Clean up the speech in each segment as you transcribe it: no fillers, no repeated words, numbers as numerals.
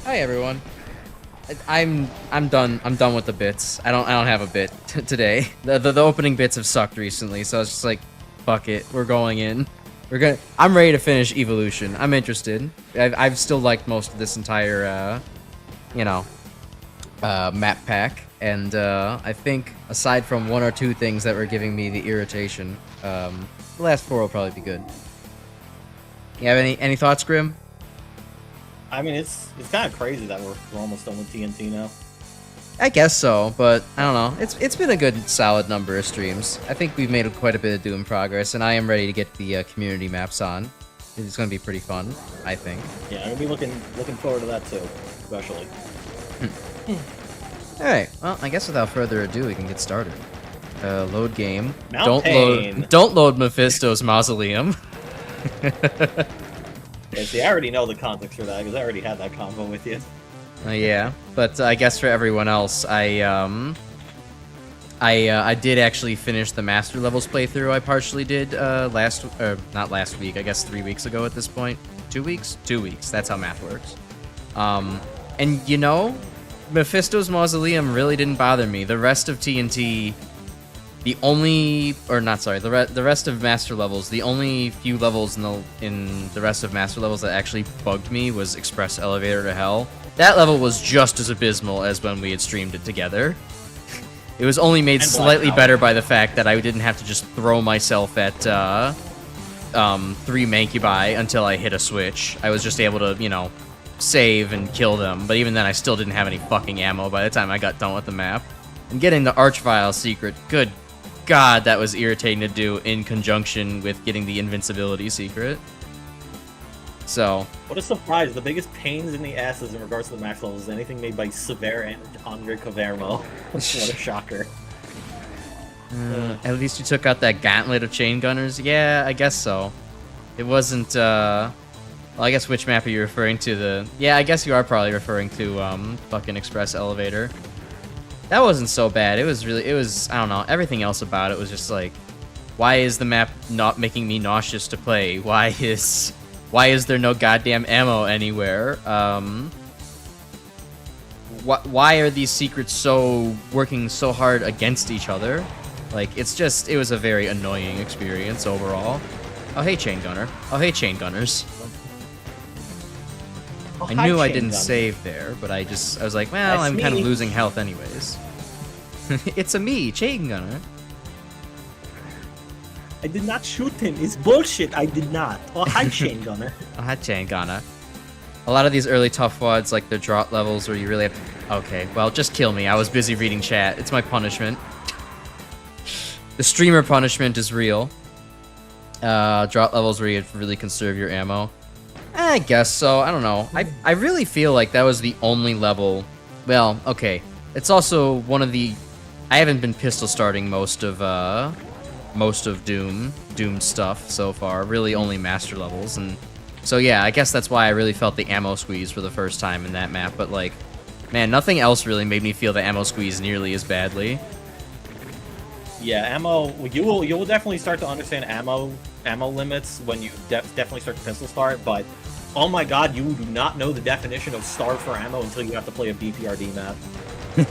Hi everyone. I'm done. I'm done with the bits. I don't have a bit today. The opening bits have sucked recently, so I was just like, fuck it. We're going in. I'm ready to finish Evolution. I'm interested. I've still liked most of this entire map pack, and I think aside from one or two things that were giving me the irritation, the last four will probably be good. You have any thoughts, Grim? I mean, it's kind of crazy that we're almost done with TNT now. I guess so, but I don't know. It's been a good, solid number of streams. I think we've made quite a bit of Doom progress, and I am ready to get the community maps on. It's going to be pretty fun, I think. Yeah, I'm gonna be looking forward to that too, especially. All right. Well, I guess without further ado, we can get started. Load game. Don't load Mephisto's mausoleum. Yeah, see, I already know the context for that because I already had that combo with you. Yeah, but I guess for everyone else, I did actually finish the Master Levels playthrough. I partially did not last week. I guess 3 weeks ago at this point. 2 weeks? 2 weeks. That's how math works. And you know, Mephisto's mausoleum really didn't bother me. The rest of TNT. The rest of Master Levels, the only few levels in the rest of Master Levels that actually bugged me was Express Elevator to Hell. That level was just as abysmal as when we had streamed it together. It was only made slightly better by the fact that I didn't have to just throw myself at 3 Mancubi until I hit a switch. I was just able to, you know, save and kill them, but even then I still didn't have any fucking ammo by the time I got done with the map. And getting the Archvile secret, good God, that was irritating to do in conjunction with getting the invincibility secret. So... What a surprise. The biggest pains in the asses in regards to the max levels is anything made by Sever and Andre Cavermo. What a shocker. At least you took out that gauntlet of chain gunners? Yeah, I guess so. It wasn't, well, I guess which map are you referring to? Yeah, I guess you are probably referring to, fucking Express Elevator. That wasn't so bad. It was, I don't know, everything else about it was just like, why is the map not making me nauseous to play? Why is there no goddamn ammo anywhere? Why are these secrets working so hard against each other? Like, it was a very annoying experience overall. Oh, hey, Chain Gunner. Oh, hey, Chain Gunners. I knew I didn't save there, but I was like, well, I'm kind of losing health anyways. It's a me, Chain Gunner. I did not shoot him. It's bullshit. I did not. Oh, hi, Chain Gunner. Oh, hi, Chain Gunner. A lot of these early tough wads, like their drop levels, where you really have to... Okay, well, just kill me. I was busy reading chat. It's my punishment. The streamer punishment is real. Drop levels where you have to really conserve your ammo. I guess so. I don't know. I really feel like that was the only level... Well, okay. It's also one of the... I haven't been pistol starting most of Doom stuff so far. Really only Master Levels. And so yeah, I guess that's why I really felt the ammo squeeze for the first time in that map. But like, man, nothing else really made me feel the ammo squeeze nearly as badly. Yeah, ammo. You will definitely start to understand ammo limits when you definitely start to pistol start, but oh my god, you do not know the definition of starve for ammo until you have to play a BPRD map.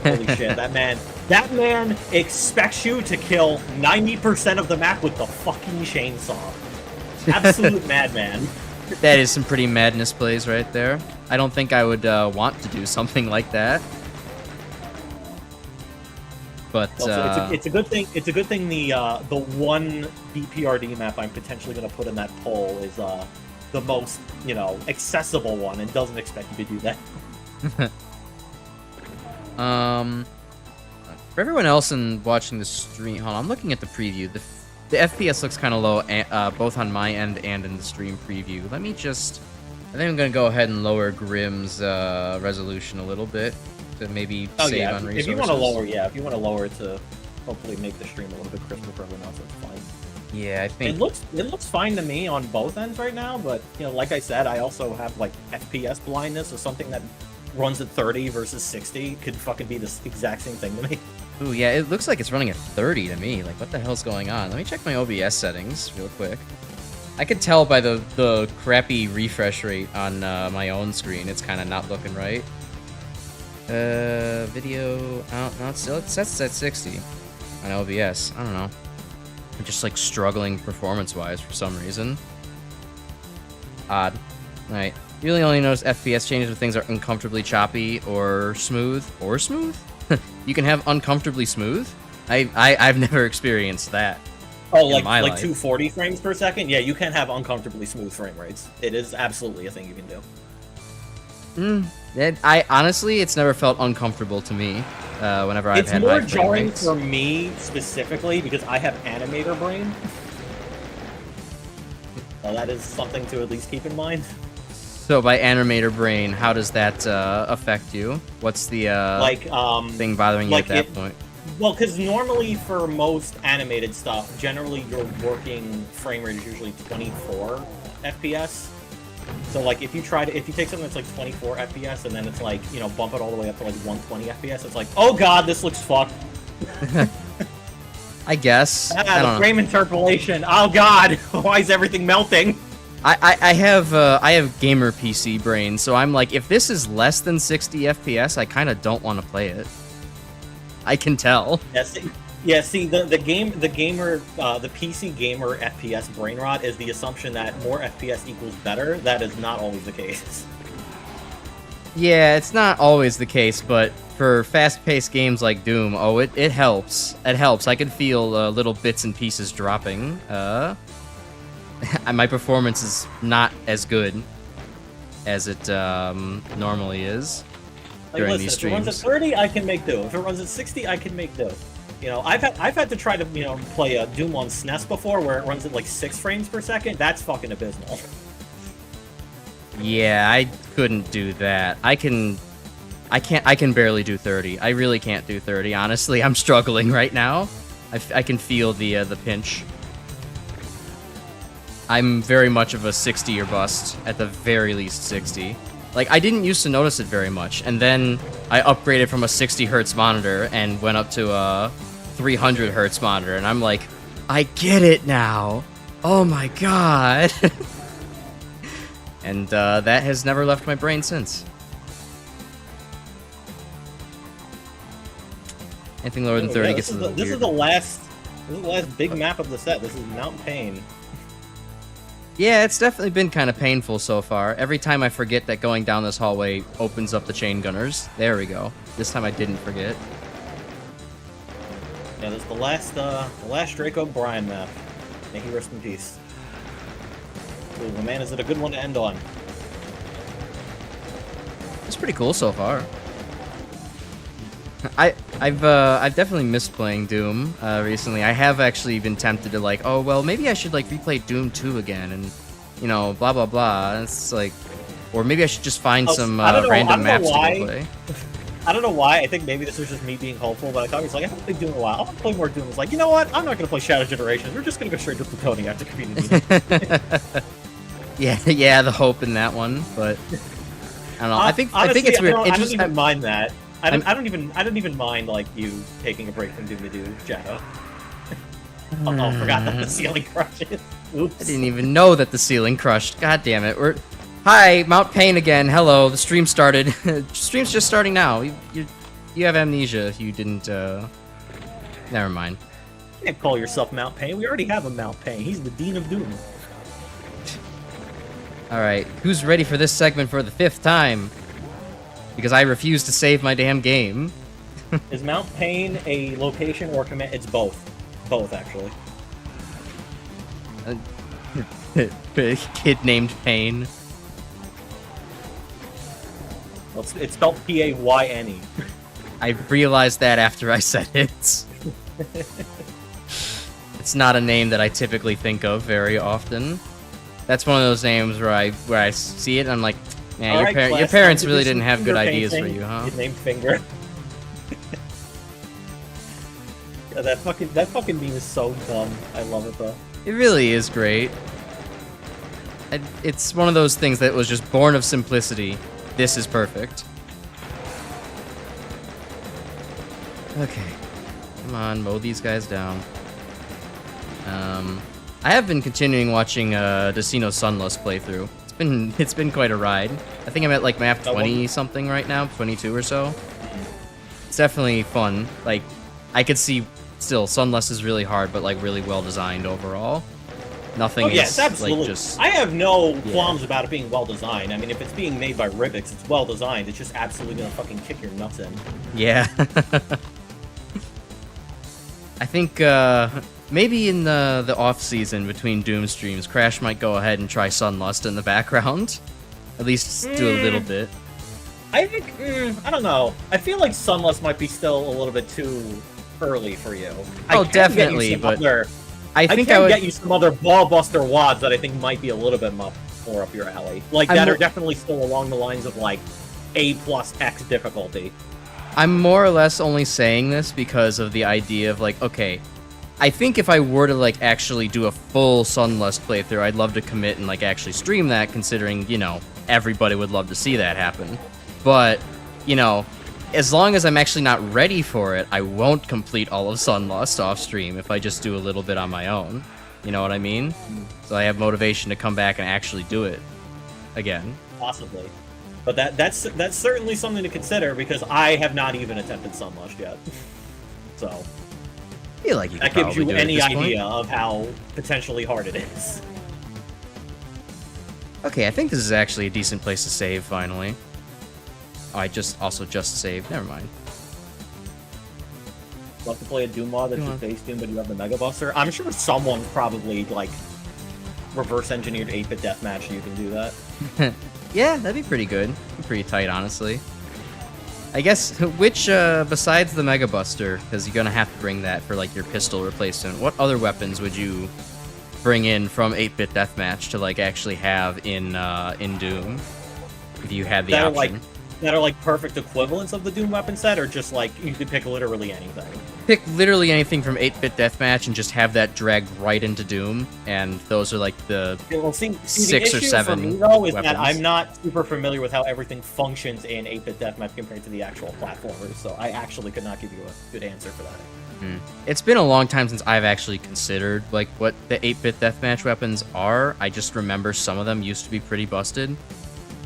Holy shit, that man expects you to kill 90% of the map with the fucking chainsaw. Absolute madman. That is some pretty madness plays right there. I don't think I would want to do something like that. But well, it's a good thing. It's a good thing the one BPRD map I'm potentially going to put in that poll is the most, you know, accessible one and doesn't expect you to do that. For everyone else watching the stream, hold on, I'm looking at the preview. The FPS looks kind of low, both on my end and in the stream preview. Let me just, I think I'm gonna go ahead and lower Grim's resolution a little bit to maybe save on resources. If you want to lower it to hopefully make the stream a little bit crisper for everyone else, that's fine. Yeah, I think it looks fine to me on both ends right now, but you know, like I said, I also have like FPS blindness, so something that runs at 30 versus 60 could fucking be the exact same thing to me. Ooh, yeah, it looks like it's running at 30 to me. Like, what the hell's going on? Let me check my OBS settings real quick. I could tell by the crappy refresh rate on my own screen. It's kind of not looking right. Video out. No, it's sets at 60 on OBS. I don't know. I'm just like struggling performance-wise for some reason. Odd. Alright. You really only notice FPS changes when things are uncomfortably choppy or smooth. Or smooth? You can have uncomfortably smooth? I've never experienced that. Oh, like life. 240 frames per second? Yeah, you can have uncomfortably smooth frame rates. It is absolutely a thing you can do. Honestly, it's never felt uncomfortable to me. Whenever I've had high frame rates. It's more jarring rates. for me specifically because I have animator brain. So that is something to at least keep in mind. So by animator brain, how does that affect you? What's the thing bothering you at that point? Well, because normally for most animated stuff, generally your working frame rate is usually 24 FPS. So like if you take something that's like 24 FPS and then it's like, you know, bump it all the way up to like 120 FPS, it's like, oh god, this looks fucked. I guess. The frame interpolation. Oh god, why is everything melting? I have gamer PC brain, so I'm like, if this is less than 60 FPS, I kind of don't want to play it. I can tell. See, the PC gamer FPS brain rot is the assumption that more FPS equals better. That is not always the case. Yeah, it's not always the case, but for fast-paced games like Doom, it helps. It helps. I can feel little bits and pieces dropping. My performance is not as good as it normally is during these streams. If it runs at 30, I can make do. If it runs at 60, I can make do. You know, I've had to try to, you know, play Doom on SNES before, where it runs at like 6 frames per second. That's fucking abysmal. Yeah, I couldn't do that. I can barely do 30. I really can't do 30. Honestly, I'm struggling right now. I can feel the pinch. I'm very much of a 60 or bust, at the very least 60. Like, I didn't used to notice it very much, and then I upgraded from a 60 hertz monitor and went up to a 300 hertz monitor, and I'm like, I get it now! Oh my god! And that has never left my brain since. Anything lower than 30 gets a little weird. This is the last big map of the set. This is Mount Pain. Yeah, it's definitely been kind of painful so far. Every time I forget that going down this hallway opens up the chain gunners. There we go. This time I didn't forget. Yeah, this is the last Draco Bryan map. May he rest in peace. Ooh, man, is it a good one to end on? It's pretty cool so far. I've definitely missed playing Doom recently. I have actually been tempted to like, oh well, maybe I should like replay Doom 2 again, and you know, blah blah blah. It's like, or maybe I should just find some random maps to go play. I don't know why. I think maybe this was just me being hopeful, but I thought it was like, I haven't played Doom in a while. I want to play more Doom. It's like, you know what? I'm not going to play Shadow Generations. We're just going to go straight to Plutonium after Community. yeah, the hope in that one, but I don't know. Honestly, I think it's weird. I don't even mind that. I don't even mind like you taking a break from Doom to do Shadow. Oh, forgot that the ceiling crushes. Oops. I didn't even know that the ceiling crushed. God damn it. Hi, Mount Pain again. Hello. The stream started. Stream's just starting now. You have amnesia if you didn't. Never mind. You can't call yourself Mount Pain. We already have a Mount Pain. He's the Dean of Doom. All right. Who's ready for this segment for the 5th time? Because I refuse to save my damn game. Is Mount Pain a location or command? It's both. Both, actually. Kid named Pain. Well, it's spelled P-A-Y-N-E. I realized that after I said it. It's not a name that I typically think of very often. That's one of those names where I see it and I'm like, man, your parents really didn't have good ideas for you, huh? His named Finger. Yeah, that fucking meme is so dumb. I love it though. It really is great. It's one of those things that was just born of simplicity. This is perfect. Okay. Come on, mow these guys down. I have been continuing watching Decino Sunless playthrough. It's been quite a ride. I think I'm at like map 20 something right now, 22 or so. It's definitely fun. Like, I could see still Sunless is really hard, but like really well designed overall. Nothing yes, is absolutely. like just. I have no qualms about it being well designed. I mean, if it's being made by Rivix, it's well designed. It's just absolutely gonna fucking kick your nuts in. Yeah. I think maybe in the off season between Doom streams, Crash might go ahead and try Sunlust in the background. At least do a little bit. I think I don't know. I feel like Sunlust might be still a little bit too early for you. Oh, definitely, but I think I would get you some other ballbuster wads that I think might be a little bit more up your alley. Like that are definitely still along the lines of like A+X difficulty. I'm more or less only saying this because of the idea of like, okay, I think if I were to like actually do a full Sunlust playthrough, I'd love to commit and like actually stream that, considering, you know, everybody would love to see that happen. But, you know, as long as I'm actually not ready for it, I won't complete all of Sunlust off stream if I just do a little bit on my own. You know what I mean? So I have motivation to come back and actually do it again. Possibly. But that's certainly something to consider, because I have not even attempted Sunlust yet. So I feel like you that gives you any idea of how potentially hard it is. Okay, I think this is actually a decent place to save finally. Oh, I just saved. Never mind. Love to play a Doom mod that's just base Doom, but you have the Mega Buster. I'm sure someone's probably like reverse engineered 8-bit deathmatch, so you can do that. Yeah, that'd be pretty good. Pretty tight, honestly. I guess, which, besides the Mega Buster, because you're gonna have to bring that for, like, your pistol replacement, what other weapons would you bring in from 8-bit deathmatch to, like, actually have in Doom? If you had the option. That are like perfect equivalents of the Doom weapon set, or just like you could pick literally anything? Pick literally anything from 8-bit deathmatch and just have that dragged right into Doom, and those are like the 6 or 7 for me, though, is weapons. that I'm not super familiar with how everything functions in 8-bit deathmatch compared to the actual platformers, so I actually could not give you a good answer for that. It's been a long time since I've actually considered like what the 8-bit deathmatch weapons are. I just remember some of them used to be pretty busted.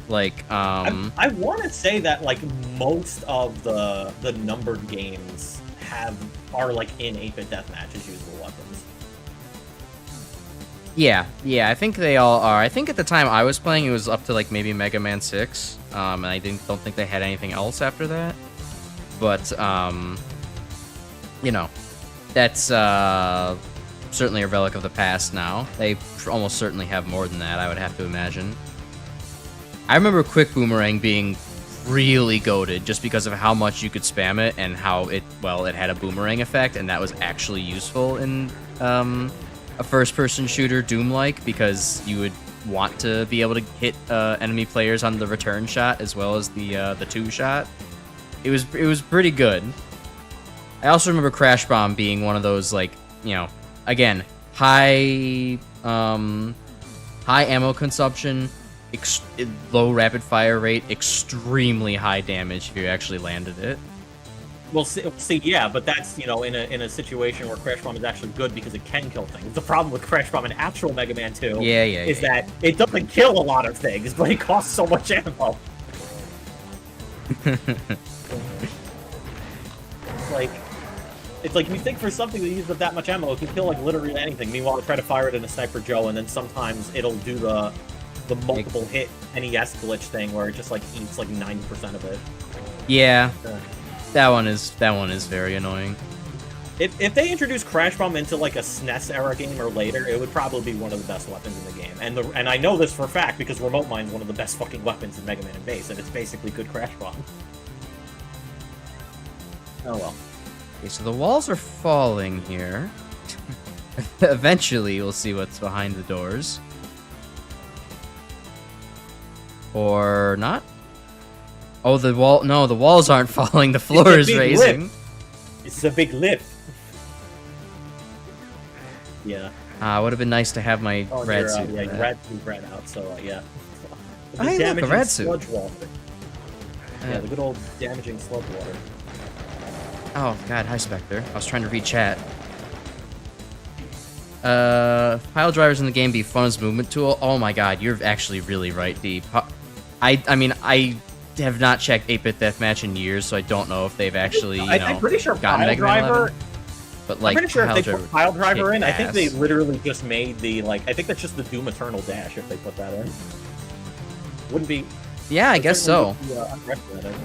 Like, I want to say that like most of the numbered games are like in 8-bit deathmatch as usable weapons. Yeah, I think they all are. I think at the time I was playing, it was up to like maybe Mega Man 6, and I don't think they had anything else after that. But you know, that's certainly a relic of the past now. They almost certainly have more than that, I would have to imagine. I remember Quick Boomerang being really goated just because of how much you could spam it and how it had a boomerang effect, and that was actually useful in a first-person shooter Doom-like, because you would want to be able to hit enemy players on the return shot as well as the two shot. It was pretty good. I also remember Crash Bomb being one of those, like, you know, again, high ammo consumption, low rapid fire rate, extremely high damage if you actually landed it. Well, see, yeah, but that's, you know, in a situation where Crash Bomb is actually good because it can kill things. The problem with Crash Bomb in actual Mega Man 2 is that it doesn't kill a lot of things, but it costs so much ammo. It's like you think for something that uses up that much ammo, it can kill like literally anything. Meanwhile, I try to fire it in a Sniper Joe, and then sometimes it'll do the multiple hit NES glitch thing where it just like eats like 90% of it. Yeah, that one is very annoying. If they introduce Crash Bomb into like a SNES era game or later, it would probably be one of the best weapons in the game. And I know this for a fact because Remote Mine's one of the best fucking weapons in Mega Man and Base, and it's basically good Crash Bomb. Oh well. Okay, so the walls are falling here. Eventually, we'll see what's behind the doors. Or not? Oh, the walls aren't falling. The floor is raising. Lift. It's a big lift. Yeah. Would have been nice to have my rad suit. Yeah, your rad suit ran out, so yeah. Hey, look, a rad suit. Sludge water. Yeah, the good old damaging sludge water. Oh, God, hi, Spectre. I was trying to read chat. Pile drivers in the game be fun as movement tool. Oh my god, you're actually really right, D. I mean, I have not checked 8-Bit Deathmatch in years, so I don't know if they've actually, I'm pretty sure gotten Pile Mega Man Driver. 11. But like, I'm pretty sure if they put Pile Driver in, I think they ass. literally just made the like. I think that's just the Doom Eternal dash if they put that in. Wouldn't be. Yeah, I guess so. Unprecedented.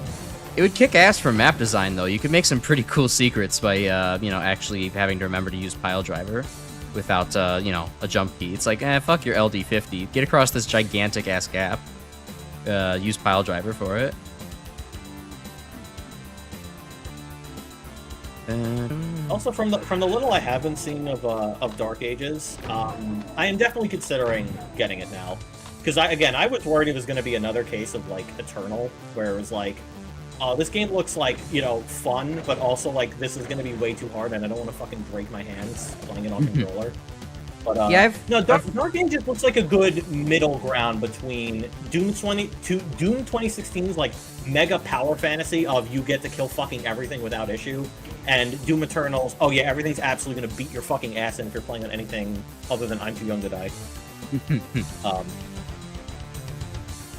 It would kick ass for map design, though. You could make some pretty cool secrets by, you know, actually having to remember to use Pile Driver without, you know, a jump key. It's like, fuck your LD50. Get across this gigantic-ass gap. Use Pile Driver for it. Also, from the little I have been seeing of Dark Ages, I am definitely considering getting it now. Because I was worried it was going to be another case of like Eternal, where it was like, this game looks like, you know, fun, but also like this is going to be way too hard, and I don't want to fucking break my hands playing it on controller. But yeah, Dark Ages looks like a good middle ground between Doom 2016's like mega power fantasy of you get to kill fucking everything without issue, and Doom Eternal's, oh yeah, everything's absolutely gonna beat your fucking ass in if you're playing on anything other than I'm Too Young to Die.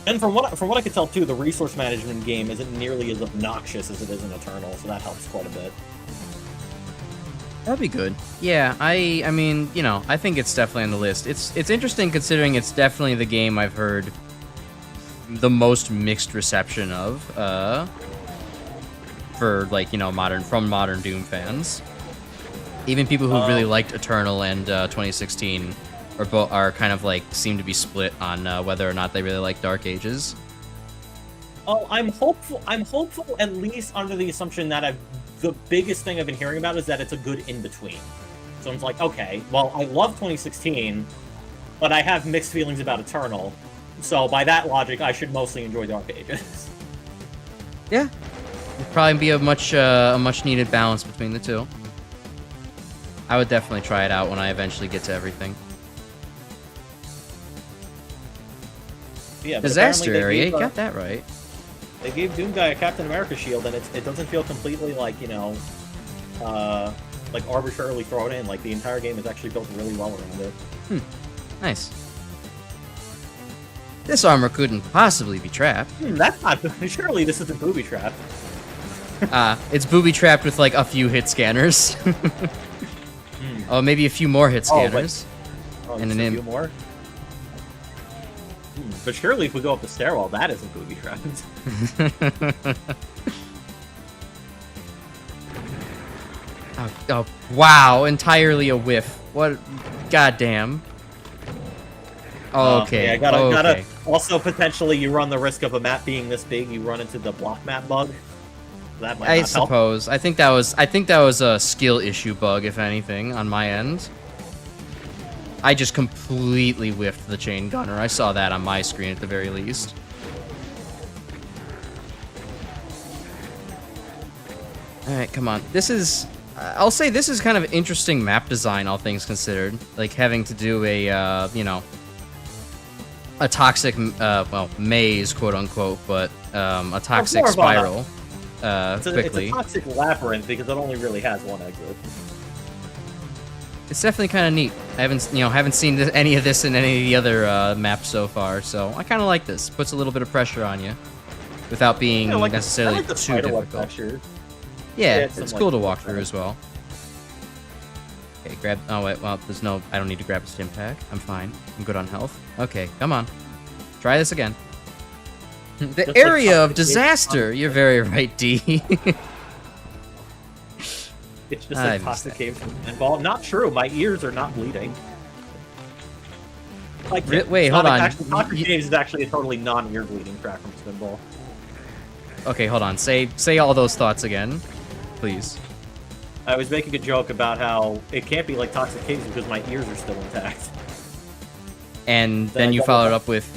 And from what I could tell too, the resource management game isn't nearly as obnoxious as it is in Eternal, so that helps quite a bit. That'd be good. Yeah, I mean, you know, I think it's definitely on the list. It's interesting considering it's definitely the game I've heard the most mixed reception of, for like, you know, modern Doom fans. Even people who really liked Eternal and 2016 are kind of like seem to be split on whether or not they really like Dark Ages. Oh, I'm hopeful at least under the assumption that the biggest thing I've been hearing about is that it's a good in-between. So I'm like, okay, well, I love 2016, but I have mixed feelings about Eternal. So by that logic, I should mostly enjoy Dark Ages. Yeah. It'd probably be a much needed balance between the two. I would definitely try it out when I eventually get to everything. Yeah, Disaster area, you got that right. They gave Doom Guy a Captain America shield, and it doesn't feel completely like, you know, like arbitrarily thrown in. Like the entire game is actually built really well around it. Nice. This armor couldn't possibly be trapped. That's not. Surely this isn't booby trap. It's booby trapped with like a few hit scanners. Oh, maybe a few more hit scanners. And a few more. But surely if we go up the stairwell, that isn't booby trapped. Oh, wow, entirely a whiff. What? Goddamn. Oh, okay. Yeah, gotta. Also, potentially, you run the risk of a map being this big. You run into the block map bug. That might I not help. suppose. I think that was a skill issue bug, if anything, on my end. I just completely whiffed the chain gunner. I saw that on my screen at the very least. Alright, come on. This is... I'll say this is kind of interesting map design, all things considered. Like, having to do a, you know... a toxic, well, maze, quote-unquote, but a toxic spiral, quickly. It's a toxic labyrinth, because it only really has one exit. It's definitely kind of neat. I haven't seen any of this in any of the other maps so far, so I kind of like this. Puts a little bit of pressure on you, without being necessarily too difficult. Yeah, it's cool to walk through as well. Okay, grab. Oh wait, well, there's no. I don't need to grab a stim pack. I'm fine. I'm good on health. Okay, come on. Try this again. The Just area like of disaster. You're very right, D. It's just like toxic caves and ball. Not true. My ears are not bleeding. Like, wait, hold on. Toxic caves is actually a totally non-ear bleeding track from Spinball. Okay, hold on. Say all those thoughts again, please. I was making a joke about how it can't be like Toxic Caves because my ears are still intact. And then you followed up with...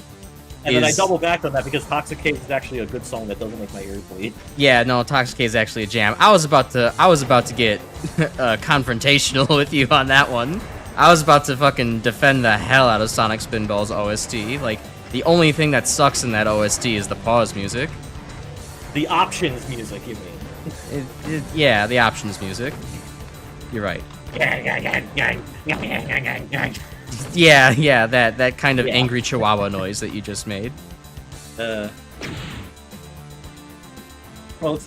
And then I double backed on that because Toxic Caves is actually a good song that doesn't make my ears bleed. Yeah, no, Toxic Cave is actually a jam. I was about to get confrontational with you on that one. I was about to fucking defend the hell out of Sonic Spinball's OST. Like, the only thing that sucks in that OST is the pause music. The options music, you mean? Yeah, the options music. You're right. Yeah, that kind of Yeah. angry chihuahua noise that you just made. Well,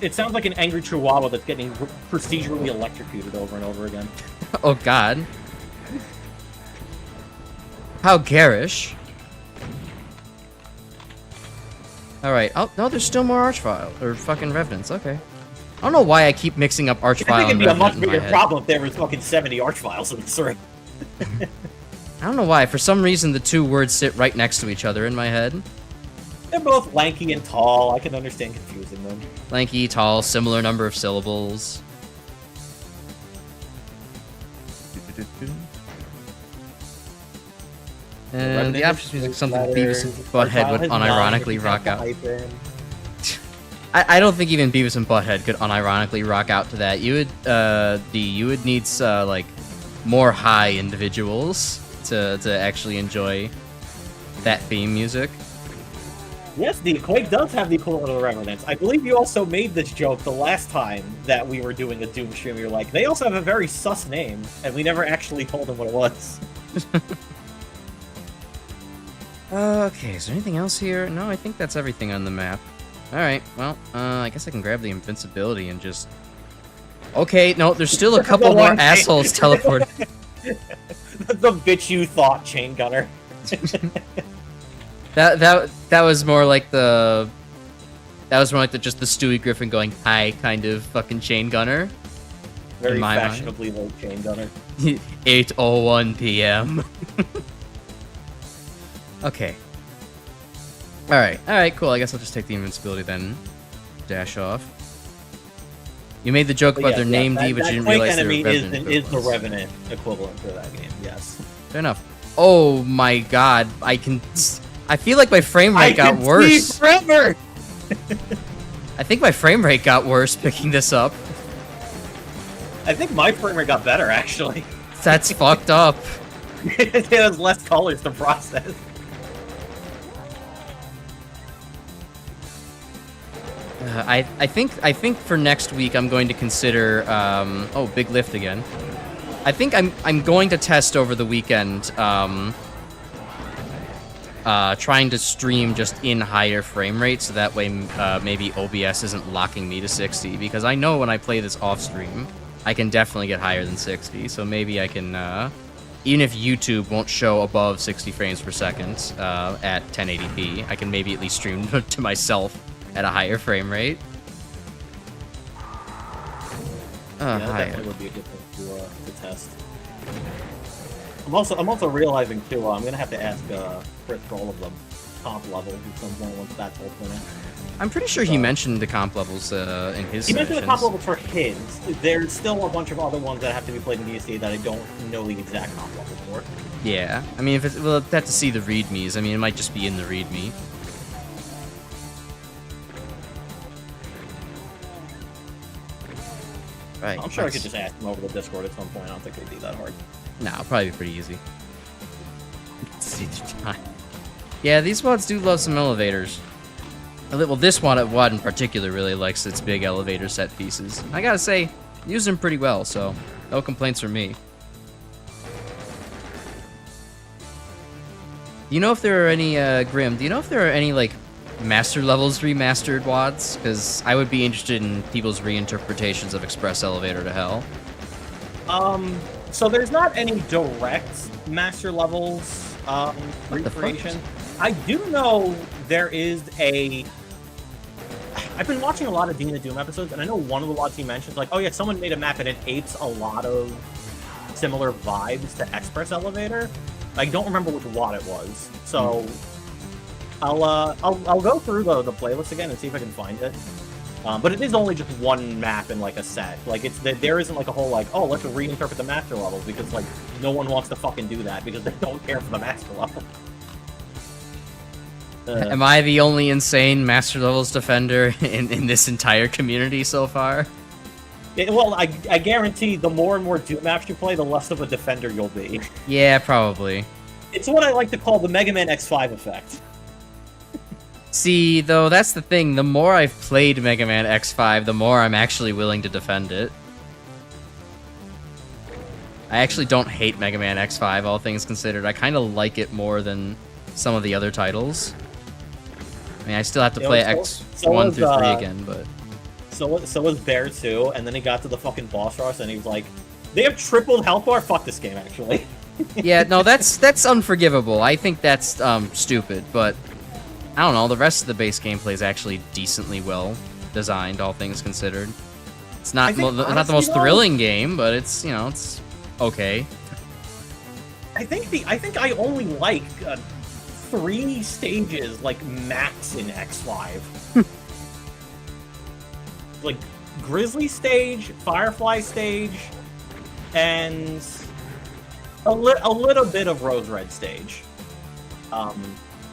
it sounds like an angry chihuahua that's getting procedurally electrocuted over and over again. Oh god. How garish. Alright. Oh, no, there's still more Archvile. Or fucking Revenants. Okay. I don't know why I keep mixing up I Archvile think it'd and be a much Revenant in my bigger head. problem if there was fucking 70 Archviles in this ring. I don't know why. For some reason, the two words sit right next to each other in my head. They're both lanky and tall. I can understand confusing them. Lanky, tall, similar number of syllables. And the options music is something Beavis and Butthead would unironically rock out. I don't think even Beavis and Butthead could unironically rock out to that. You would need like more high individuals to actually enjoy that theme music. Yes, the Quake does have the equivalent of the Revenants. I believe you also made this joke the last time that we were doing a Doom stream. You're like, they also have a very sus name, and we never actually told them what it was. Okay, is there anything else here? No, I think that's everything on the map. Alright, well, I guess I can grab the invincibility and just... Okay, no, there's still a couple more assholes teleporting. The bitch you thought, Chain Gunner. That was more like the... That was more like just the Stewie Griffin going, hi, kind of fucking Chain Gunner. Very in my fashionably low Chain Gunner. 8:01 p.m. Okay. Alright, cool. I guess I'll just take the invincibility then. Dash off. You made the joke about their name D, but you didn't realize they were Revenant. Is the Revenant equivalent for that game, yes. Fair enough. Oh my god, I feel like my frame rate got worse. See forever! I think my frame rate got worse picking this up. I think my frame rate got better, actually. That's fucked up. It has less colors to process. I think for next week I'm going to consider oh, big lift again. I think I'm going to test over the weekend trying to stream just in higher frame rate so that way maybe OBS isn't locking me to 60, because I know when I play this off stream I can definitely get higher than 60, so maybe I can even if YouTube won't show above 60 frames per second at 1080p, I can maybe at least stream to myself at a higher frame rate. Yeah, that definitely would be a good thing to test. I'm also realizing too. I'm gonna have to ask Chris for all of them comp levels at some point once that's all finished. I'm pretty sure he mentioned the comp levels in his. He mentioned the submissions. comp levels for his. There's still a bunch of other ones that have to be played in DSD that I don't know the exact comp level for. Yeah, I mean, if it's, we'll have to see the readmes. I mean, it might just be in the readme. Right. I'm sure I could just ask him over the Discord at some point. I don't think it'd be that hard. No, it'll probably be pretty easy. Yeah, these mods do love some elevators. Well, this one in particular really likes its big elevator set pieces. I gotta say, use them pretty well, so no complaints from me. Do you know if there are any, Grim, do you know if there are any, like, Master Levels remastered WADs? Because I would be interested in people's reinterpretations of Express Elevator to Hell. So there's not any direct Master Levels recreation. I do know there is a... I've been watching a lot of Dina Doom episodes, and I know one of the WADs he mentions, like, oh yeah, someone made a map and it apes a lot of similar vibes to Express Elevator. I don't remember which WAD it was, so I'll go through the playlist again and see if I can find it. But it is only just one map in like a set. Like there isn't like a whole like, oh, let's reinterpret the master levels, because like no one wants to fucking do that because they don't care for the master level. Am I the only insane Master Levels defender in this entire community so far? Well, I guarantee the more and more Doom maps you play, the less of a defender you'll be. Yeah, probably. It's what I like to call the Mega Man X5 effect. See, though, that's the thing. The more I've played Mega Man X5, the more I'm actually willing to defend it. I actually don't hate Mega Man X5, all things considered. I kind of like it more than some of the other titles. I mean, I still have to play X1 through 3 again, but... So was Bear 2, and then he got to the fucking boss rush, and he was like, they have tripled health bar? Fuck this game, actually. Yeah, no, that's unforgivable. I think that's stupid, but I don't know. The rest of the base gameplay is actually decently well designed, all things considered. It's not not the most thrilling game, but it's, you know, it's okay. I think I only like 3 stages, like, max in X5. Like, Grizzly stage, Firefly stage, and a little bit of Rose Red stage. I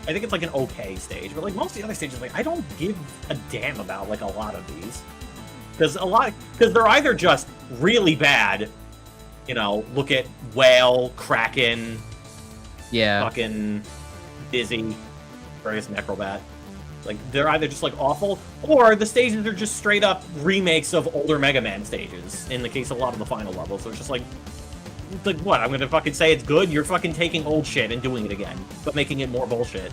think it's like an okay stage, but like most of the other stages, like I don't give a damn about like a lot of these, because they're either just really bad, you know, look at Whale, Kraken, yeah, fucking Dizzy, various Necrobat. Like, they're either just, like, awful, or the stages are just straight-up remakes of older Mega Man stages, in the case of a lot of the final levels. So it's just like, what, I'm gonna fucking say it's good? You're fucking taking old shit and doing it again, but making it more bullshit.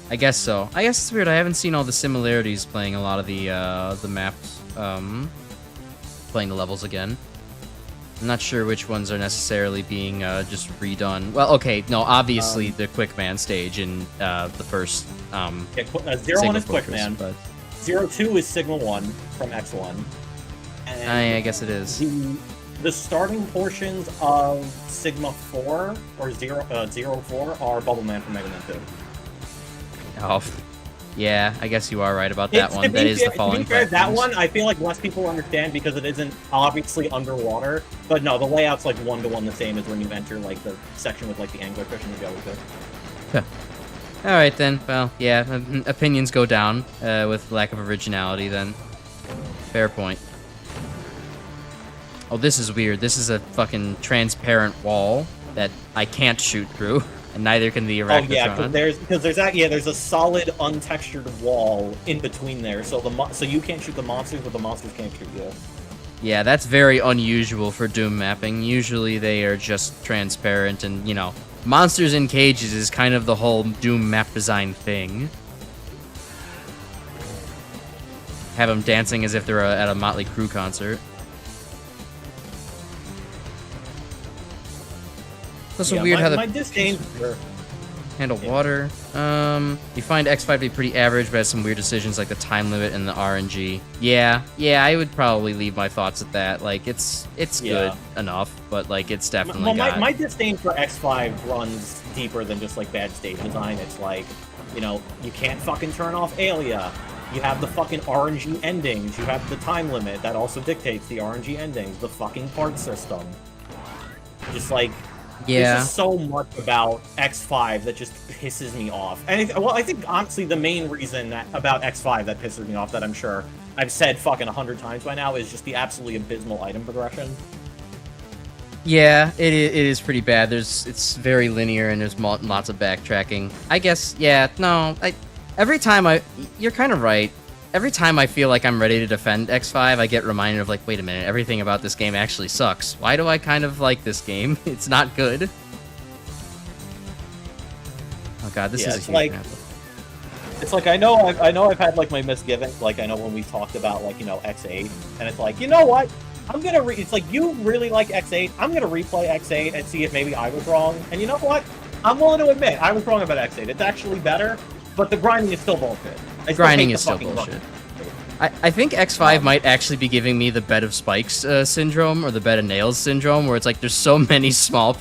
I guess so. I guess it's weird. I haven't seen all the similarities playing a lot of the maps, playing the levels again. I'm not sure which ones are necessarily being just redone. Well, okay, no, obviously the Quickman stage in the first. Yeah, 0-1 is Quickman, but 0-2 is Sigma 1 from X1. And I guess it is. The starting portions of Sigma 4 or 0-4 are Bubble Man from Mega Man 2. Oh, yeah, I guess you are right about that one. That is the falling. To be fair, that one I feel like less people understand because it isn't obviously underwater. But no, the layout's like 1-to-1 the same as when you enter like the section with like the anglerfish and the jellyfish. All right then. Well, yeah, opinions go down with lack of originality. Then, fair point. Oh, this is weird. This is a fucking transparent wall that I can't shoot through. And neither can the Erectatron. Oh yeah, there's a solid untextured wall in between there, so so you can't shoot the monsters, but the monsters can't shoot you. Yeah, that's very unusual for Doom mapping. Usually they are just transparent, and you know, monsters in cages is kind of the whole Doom map design thing. Have them dancing as if they're at a Motley Crue concert. That's so weird how the disdain for handle water. You find X5 to be pretty average, but has some weird decisions like the time limit and the RNG. Yeah, I would probably leave my thoughts at that. Like, it's good enough, but like it's definitely my disdain for X5 runs deeper than just like bad stage design. It's like, you know, you can't fucking turn off Alia. You have the fucking RNG endings. You have the time limit that also dictates the RNG endings. The fucking part system. Just like. Yeah. There's just so much about X5 that just pisses me off. And I think honestly the main reason about X5 that pisses me off, that I'm sure I've said fucking 100 times by now, is just the absolutely abysmal item progression. Yeah, it is pretty bad. It's very linear and there's lots of backtracking. I guess, yeah, no, you're kind of right. Every time I feel like I'm ready to defend X5, I get reminded of like, wait a minute, everything about this game actually sucks. Why do I kind of like this game? It's not good. Oh god, this is a huge map. It's like I know I've had like my misgivings. Like I know when we talked about like, you know, X8, and it's like, you know what? It's like, you really like X8. I'm gonna replay X8 and see if maybe I was wrong. And you know what? I'm willing to admit I was wrong about X8. It's actually better, but the grinding is still bullshit. Grinding is still bullshit. I think X5 might actually be giving me the bed of spikes syndrome, or the bed of nails syndrome, where it's like there's so many small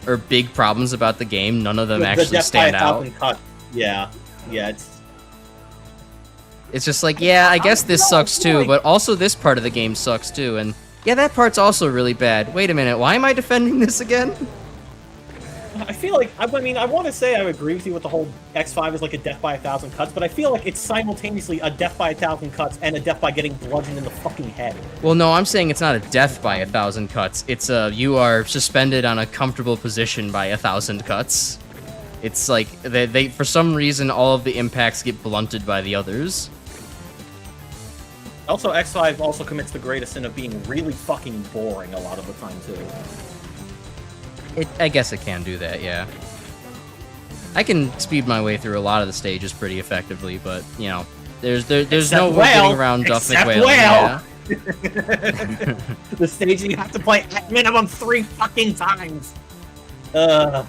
or big problems about the game, none of them actually stand out. Yeah, it's just like, yeah, I guess this sucks too, but also this part of the game sucks too, and yeah, that part's also really bad. Wait a minute, why am I defending this again? I feel like, I mean, I want to say I agree with you with the whole X5 is like a death by 1,000 cuts, but I feel like it's simultaneously a death by 1,000 cuts and a death by getting bludgeoned in the fucking head. Well, no, I'm saying it's not a death by 1,000 cuts. It's you are suspended on a comfortable position by 1,000 cuts. It's like, they for some reason, all of the impacts get blunted by the others. Also, X5 also commits the greatest sin of being really fucking boring a lot of the time, too. I guess it can do that, yeah. I can speed my way through a lot of the stages pretty effectively, but, you know, there's no way getting around Duff McWhale. Yeah. The stage you have to play at minimum 3 fucking times. Well,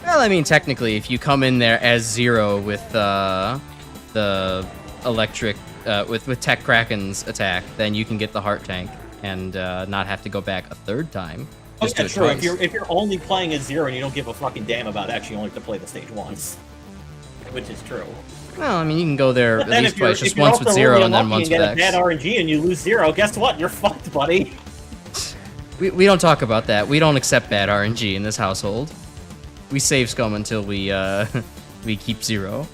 I mean, technically, if you come in there as Zero with the electric, with Tech Kraken's attack, then you can get the heart tank and not have to go back a third time. Just yeah, true. If you're only playing as Zero and you don't give a fucking damn about it, actually only have to play the stage once, which is true. Well, I mean, you can go there at least twice, just once with Zero and then once with X. If you get a bad RNG and you lose Zero, guess what? You're fucked, buddy. We don't talk about that. We don't accept bad RNG in this household. We save scum until we we keep Zero.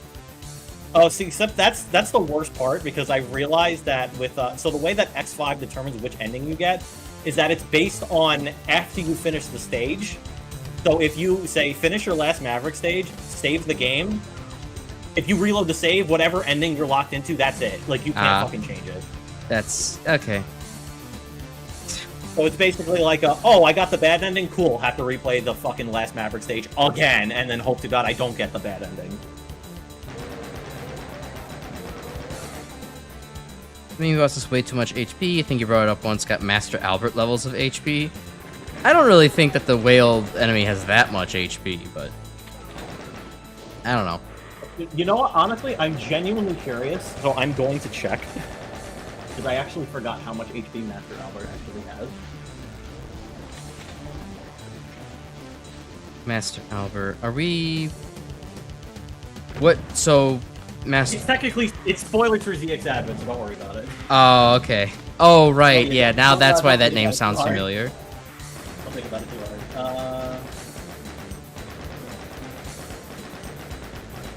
Oh, see, except that's the worst part, because I realized that with so the way that X5 determines which ending you get is that it's based on after you finish the stage. So if you say finish your last Maverick stage, save the game. If you reload the save, whatever ending you're locked into, that's it. Like, you can't fucking change it. That's okay. So it's basically like, oh, I got the bad ending, cool. Have to replay the fucking last Maverick stage again, and then hope to God I don't get the bad ending. I mean, boss is way too much HP. I think you brought it up once. Got Master Albert levels of HP. I don't really think that the whale enemy has that much HP, but I don't know. You know what? Honestly, I'm genuinely curious, so I'm going to check. Because I actually forgot how much HP Master Albert actually has. Master Albert. Are we... What? So, Master... It's technically... It's spoilers for ZX Advent, so don't worry about it. Oh, okay. Oh, right. Yeah, now that's why that name sounds familiar. Don't think about it too hard.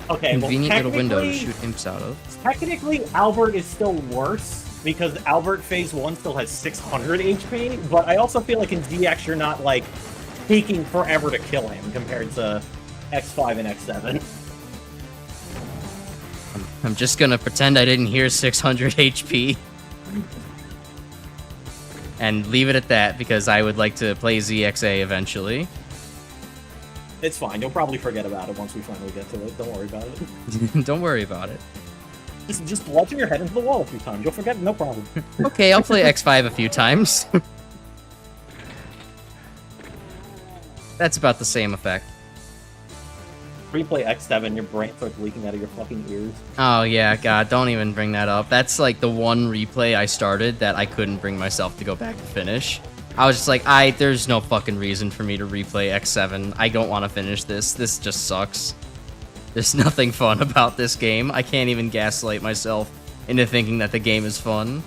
Okay, Convenient little window to shoot imps out of. Technically, Albert is still worse, because Albert Phase 1 still has 600 HP, but I also feel like in ZX you're not, like, taking forever to kill him compared to X5 and X7. I'm just gonna pretend I didn't hear 600 HP. And leave it at that, because I would like to play ZXA eventually. It's fine, you'll probably forget about it once we finally get to it, don't worry about it. Don't worry about it. Just bludgeon your head into the wall a few times, you'll forget, no problem. Okay, I'll play X5 a few times. That's about the same effect. Replay X7, your brain starts leaking out of your fucking ears. Oh yeah, God, don't even bring that up. That's like the one replay I started that I couldn't bring myself to go back to finish. I was just like, there's no fucking reason for me to replay X7. I don't want to finish this. This just sucks. There's nothing fun about this game. I can't even gaslight myself into thinking that the game is fun.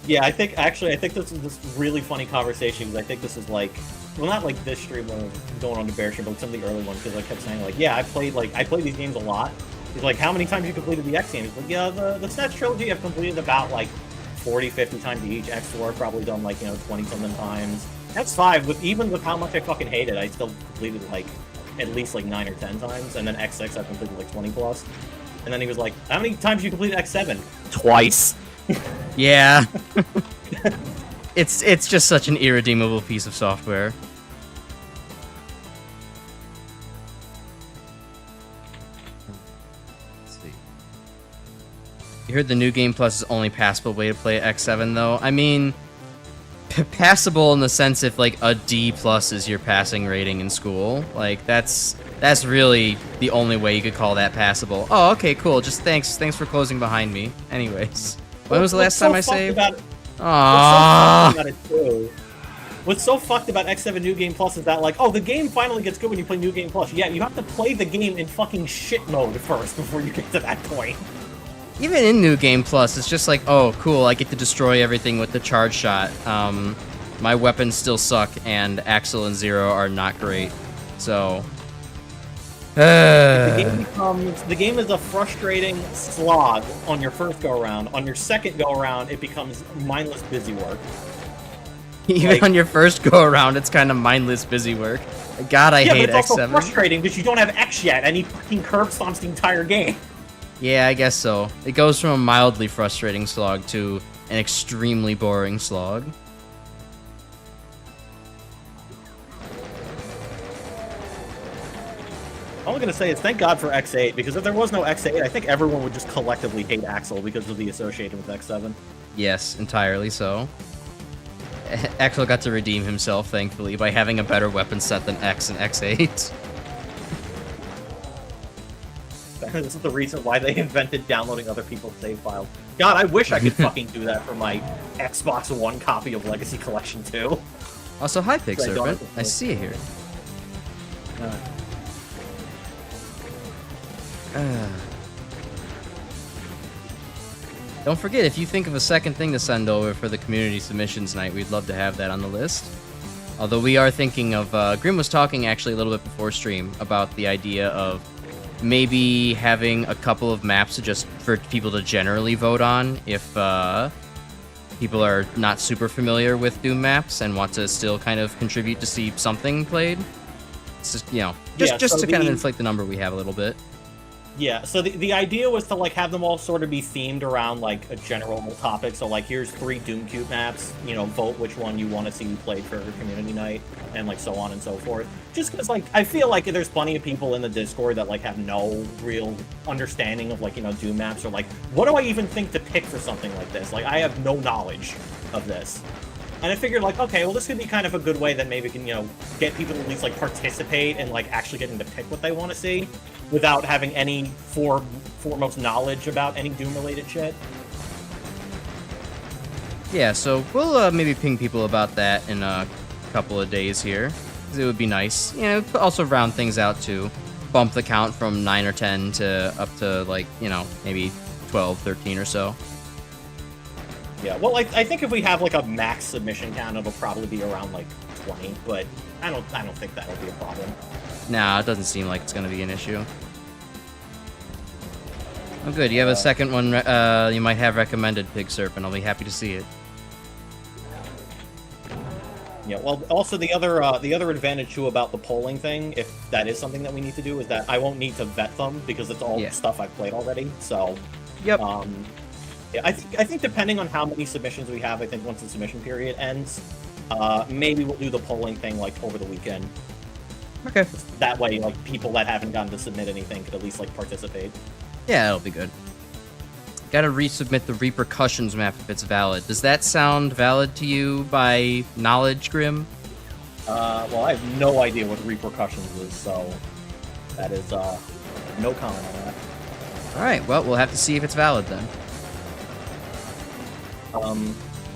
Yeah, I think this is this really funny conversation, because I think this is like, well, not like this stream when I was going on to Bear Stream, but some of the early ones, because I kept saying like, yeah, I played these games a lot. He's like, how many times you completed the X games? Like, yeah, the Snatch trilogy I've completed about like 40, 50 times each. X4 I've probably done like, 20 something times. X5, even with how much I fucking hate it, I still completed like at least like 9 or 10 times, and then X6 I've completed like 20 plus. And then he was like, how many times you completed X7? Twice. Yeah. It's just such an irredeemable piece of software. Let's see. You heard the New Game Plus is only passable way to play X7 though. I mean, passable in the sense if like a D plus is your passing rating in school. Like that's really the only way you could call that passable. Oh, okay, cool. Just thanks for closing behind me. Anyways, when was the last time I saved? What's so fucked about X7 New Game Plus is that, like, oh, the game finally gets good when you play New Game Plus. Yeah, you have to play the game in fucking shit mode first before you get to that point. Even in New Game Plus, it's just like, oh, cool, I get to destroy everything with the charge shot. My weapons still suck, and Axel and Zero are not great. So... The game is a frustrating slog on your first go-around. On your second go-around, it becomes mindless busy work. Even on your first go-around, it's kind of mindless busy work. God, I Yeah, hate but it's also X7. frustrating because you don't have X yet, and he fucking curb stomps the entire game. Yeah, I guess so. It goes from a mildly frustrating slog to an extremely boring slog. All I'm gonna say is thank God for X8, because if there was no X8, I think everyone would just collectively hate Axel because of the association with X7. Yes, entirely so. Axel got to redeem himself, thankfully, by having a better weapon set than X and X8. This is the reason why they invented downloading other people's save files. God, I wish I could fucking do that for my Xbox One copy of Legacy Collection 2. Also, hi, Pig So I don't Serpent. have to I see you here. Don't forget, if you think of a second thing to send over for the community submissions night, we'd love to have that on the list. Although we are thinking of, Grim was talking actually a little bit before stream about the idea of maybe having a couple of maps just for people to generally vote on if people are not super familiar with Doom maps and want to still kind of contribute to see something played. It's just, you know, just to kind of inflate the number we have a little bit. Yeah, so the idea was to, like, have them all sort of be themed around, like, a general topic. So, like, here's 3 Doom Cube maps, you know, vote which one you want to see played for community night, and, like, so on and so forth. Just because, like, I feel like there's plenty of people in the Discord that, like, have no real understanding of, like, you know, Doom maps, or, like, what do I even think to pick for something like this? Like, I have no knowledge of this. And I figured, like, okay, well, this could be kind of a good way that maybe can, you know, get people to at least, like, participate and, like, actually getting to pick what they want to see without having any foremost knowledge about any Doom-related shit. Yeah, so we'll maybe ping people about that in a couple of days here. 'Cause it would be nice. You know, also round things out too. Bump the count from 9 or 10 to up to, like, you know, maybe 12, 13 or so. Yeah, well, I think if we have, like, a max submission count, it'll probably be around, like, 20, but I don't think that'll be a problem. Nah, it doesn't seem like it's going to be an issue. Oh, good. You have a second one you might have recommended, Pig Serpent. I'll be happy to see it. Yeah, well, also the other advantage, too, about the polling thing, if that is something that we need to do, is that I won't need to vet them, because it's all stuff I've played already, so... Yep. Yeah, I think depending on how many submissions we have, I think once the submission period ends, maybe we'll do the polling thing, like, over the weekend. Okay. That way, like, people that haven't gotten to submit anything could at least, like, participate. Yeah, that'll be good. Gotta resubmit the repercussions map if it's valid. Does that sound valid to you by knowledge, Grim? Well, I have no idea what repercussions is, so that is, no comment on that. Alright, well, we'll have to see if it's valid then.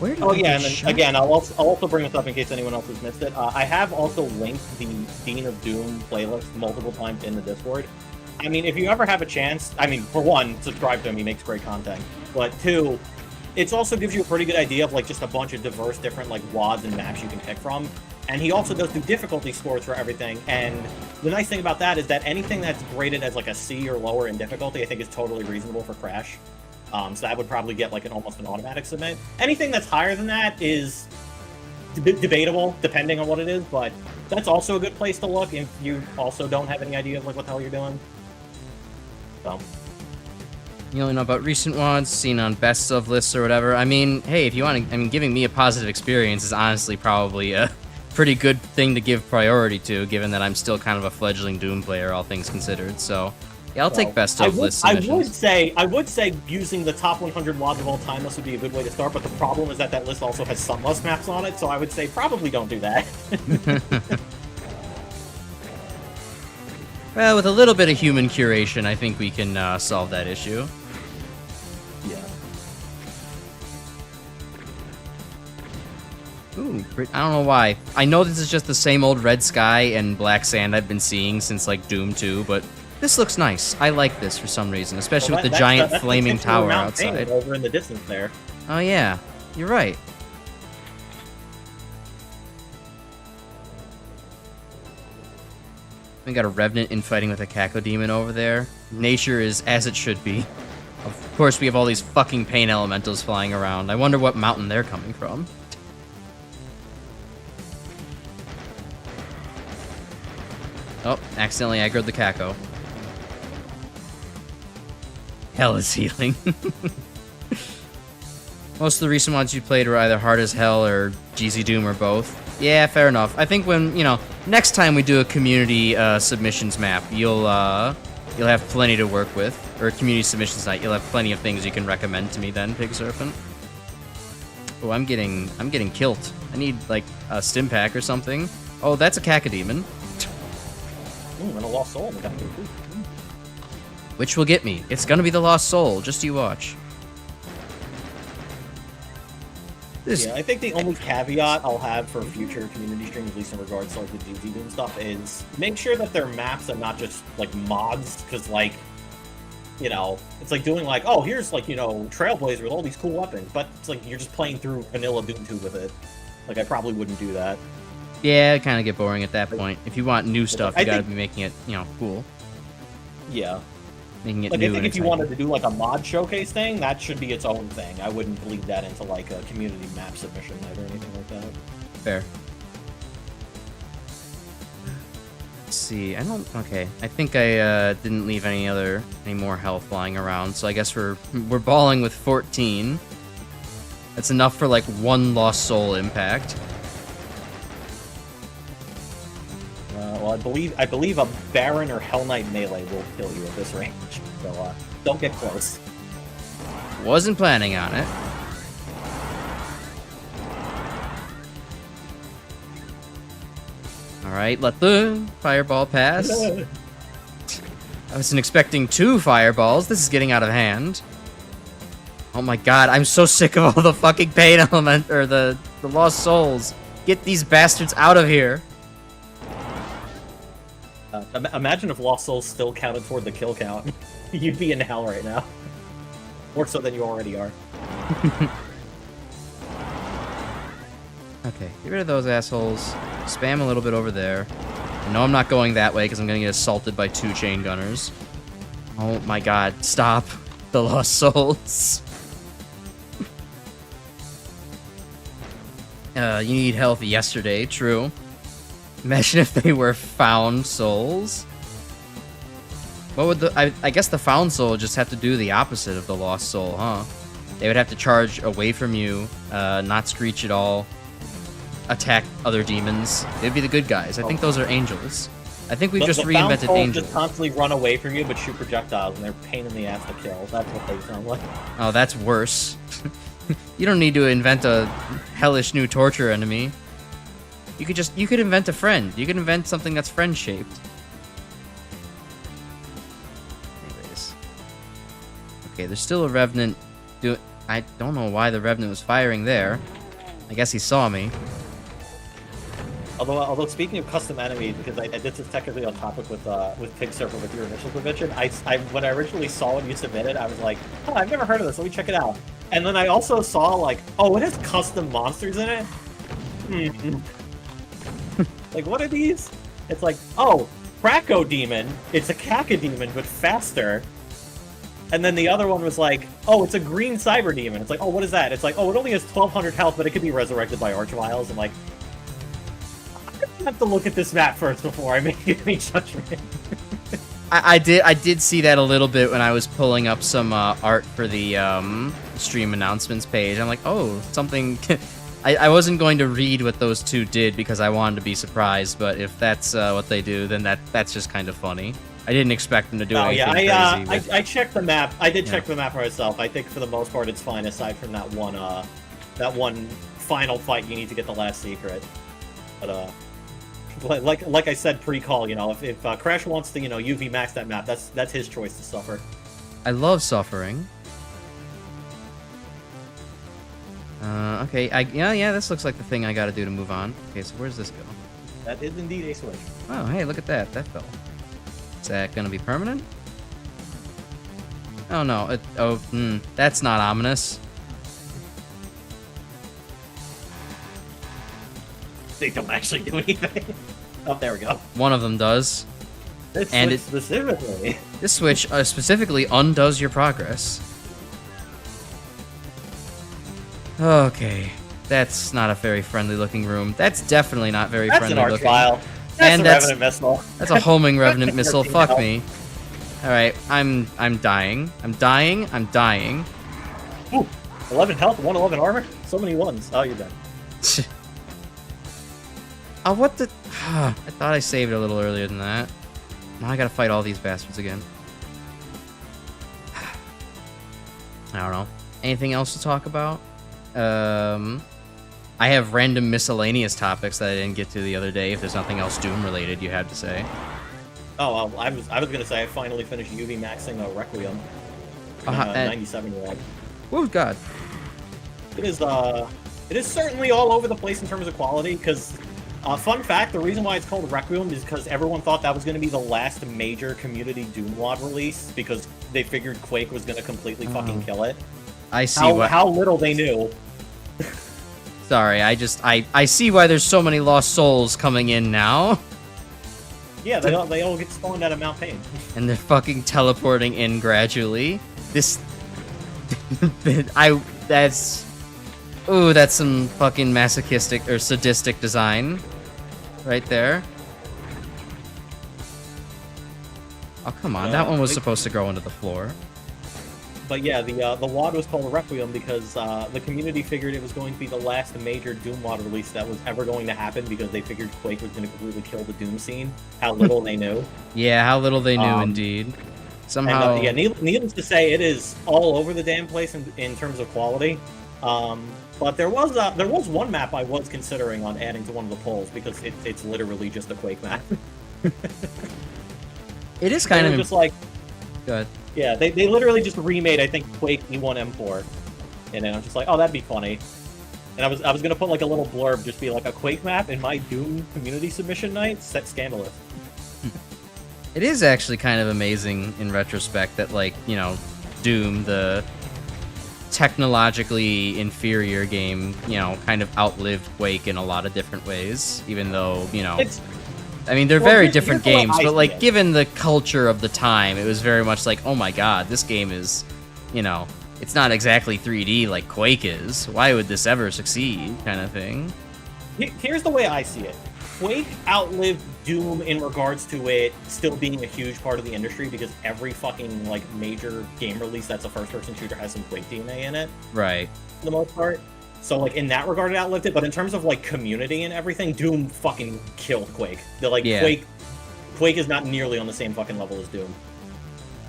Where oh yeah, and then, again, I'll also bring this up in case anyone else has missed it. I have also linked the Dean of Doom playlist multiple times in the Discord. I mean, if you ever have a chance, I mean, for one, subscribe to him, he makes great content. But two, it also gives you a pretty good idea of, like, just a bunch of diverse different, like, WADs and maps you can pick from. And he also does do difficulty scores for everything, and the nice thing about that is that anything that's graded as, like, a C or lower in difficulty, I think is totally reasonable for Crash. So that would probably get, like, almost an automatic submit. Anything that's higher than that is debatable, depending on what it is, but that's also a good place to look if you also don't have any idea of, like, what the hell you're doing. So. You only know about recent ones, seen on best of lists or whatever. I mean, hey, if you want to, I mean, giving me a positive experience is honestly probably a pretty good thing to give priority to, given that I'm still kind of a fledgling Doom player, all things considered, so... Yeah, I'll take best of list submissions. I would say using the top 100 WADs of all time list would be a good way to start, but the problem is that that list also has Sunlust maps on it, so I would say probably don't do that. Well, with a little bit of human curation, I think we can solve that issue. Yeah. Ooh, I don't know why. I know this is just the same old red sky and black sand I've been seeing since, like, Doom 2, but this looks nice. I like this for some reason, especially with the giant flaming tower outside. Over in the distance there. Oh yeah, you're right. We got a Revenant infighting with a Cacodemon over there. Nature is as it should be. Of course, we have all these fucking pain elementals flying around. I wonder what mountain they're coming from. Oh, accidentally aggroed the Kako. Hell is healing. Most of the recent ones you played were either hard as hell or GZ Doom or both. Yeah, fair enough. I think when, next time we do a community submissions map, you'll have plenty to work with. Or community submissions night, you'll have plenty of things you can recommend to me then, Pig Serpent. Oh, I'm getting kilt. I need, like, a stim pack or something. Oh, that's a Cacodemon. And a Lost Soul. Which will get me. It's gonna be the Lost Soul. Just you watch. Yeah, I think the only caveat I'll have for future community streams, at least in regards to like the GZ Doom stuff, is make sure that their maps are not just like mods, because like, it's like doing like, oh, here's like, Trailblazer with all these cool weapons, but it's like you're just playing through vanilla Doom 2 with it. Like, I probably wouldn't do that. Yeah, it kind of get boring at that point. If you want new stuff, you gotta be making it, cool. Yeah. Making it like, new. I think if you wanted to do like a mod showcase thing, that should be its own thing. I wouldn't bleed that into like a community map submission night or anything like that. Fair. Let's see. Okay. I think I didn't leave any more health lying around, so I guess we're balling with 14. That's enough for like one Lost Soul impact. Well, I believe a Baron or Hell Knight melee will kill you at this range, so don't get close. Wasn't planning on it. Alright, let the fireball pass. I wasn't expecting 2 fireballs. This is getting out of hand. Oh my god, I'm so sick of all the fucking pain element, or the Lost Souls. Get these bastards out of here. Imagine if Lost Souls still counted toward the kill count. You'd be in hell right now. More so than you already are. Okay, get rid of those assholes. Spam a little bit over there. No, I'm not going that way because I'm going to get assaulted by 2 chain gunners. Oh my god, stop the Lost Souls. You need health yesterday, true. Imagine if they were found souls. What would I guess the found soul would just have to do the opposite of the Lost Soul, huh? They would have to charge away from you, not screech at all, attack other demons. They'd be the good guys. I think those are angels. I think we've just reinvented angels. Just constantly run away from you, but shoot projectiles, and they're a pain in the ass to kill. That's what they sound like. Oh, that's worse. You don't need to invent a hellish new torture enemy. You could invent a friend. You could invent something that's friend-shaped. Anyways. Okay, there's still a Revenant. I don't know why the Revenant was firing there. I guess he saw me. Although speaking of custom enemies, because I did this technically on topic with Pig Serpent with your initial submission, when I originally saw what you submitted, I was like, oh, I've never heard of this. Let me check it out. And then I also saw like, oh, it has custom monsters in it. Like, what are these? It's like, oh, Krakow Demon. It's a Cacodemon, but faster. And then the other one was like, oh, it's a green Cyber Demon. It's like, oh, what is that? It's like, oh, it only has 1,200 health, but it could be resurrected by Archviles. I'm like, I have to look at this map first before I make any judgment. I did see that a little bit when I was pulling up some art for the stream announcements page. I'm like, oh, something... I wasn't going to read what those two did because I wanted to be surprised, but if that's what they do, then that's just kind of funny. I didn't expect them to do anything crazy. I checked the map. I did check the map for myself. I think for the most part it's fine, aside from that one final fight you need to get the last secret. But like I said pre-call, if Crash wants to UV max that map, that's his choice to suffer. I love suffering. Okay, yeah, this looks like the thing I gotta do to move on. Okay, so where's this go? That is indeed a switch. Oh, hey, look at that. That fell. Is that gonna be permanent? Oh, no. That's not ominous. They don't actually do anything. Oh, there we go. One of them does. This switch specifically undoes your progress. Okay, that's not a very friendly looking room. That's definitely not very friendly looking. That's an Archvile. That's And a Revenant missile. that's a homing Revenant missile. 13 Fuck health. me. Alright, I'm dying. I'm dying. Ooh, 11 health, 111 armor. So many ones. Oh, you're dead. Oh, what the... I thought I saved a little earlier than that. Now I gotta fight all these bastards again. I don't know. Anything else to talk about? I have random miscellaneous topics that I didn't get to the other day. If there's nothing else Doom related you have to say. Oh, I was gonna say I finally finished UV maxing a Requiem. 97-year-old. Oh god. It is certainly all over the place in terms of quality. Because, fun fact, the reason why it's called Requiem is because everyone thought that was gonna be the last major community Doom mod release because they figured Quake was gonna completely fucking kill it. I see how little they knew. Sorry, I see why there's so many lost souls coming in now. Yeah, they all get spawned out of Mount Pain. And they're fucking teleporting in gradually. This... that's some fucking masochistic or sadistic design. Right there. Oh, come on. That one was supposed to grow into the floor. But yeah, the WOD was called Requiem because the community figured it was going to be the last major Doom mod release that was ever going to happen because they figured Quake was going to completely kill the Doom scene. How little they knew. Yeah, how little they knew, indeed. Somehow... And, needless to say, it is all over the damn place in terms of quality. But there was one map I was considering on adding to one of the polls because it's literally just a Quake map. It is kind of... just like... Good. Yeah, they literally just remade, I think, Quake E1 M4. And then I'm just like, oh, that'd be funny. And I was gonna put like a little blurb, just be like a Quake map in my Doom community submission night, set scandalous. It is actually kind of amazing in retrospect that, like, you know, Doom, the technologically inferior game, you know, kind of outlived Quake in a lot of different ways, even though, you know... I mean, they're very different games, but, like, given the culture of the time, it was very much like, oh my god, this game is, you know, it's not exactly 3D like Quake is. Why would this ever succeed, kind of thing. Here's the way I see it. Quake outlived Doom in regards to it still being a huge part of the industry because every fucking, like, major game release that's a first-person shooter has some Quake DNA in it. Right. For the most part. So, like, in that regard, it outlived it, but in terms of, like, community and everything, Doom fucking killed Quake. Quake is not nearly on the same fucking level as Doom.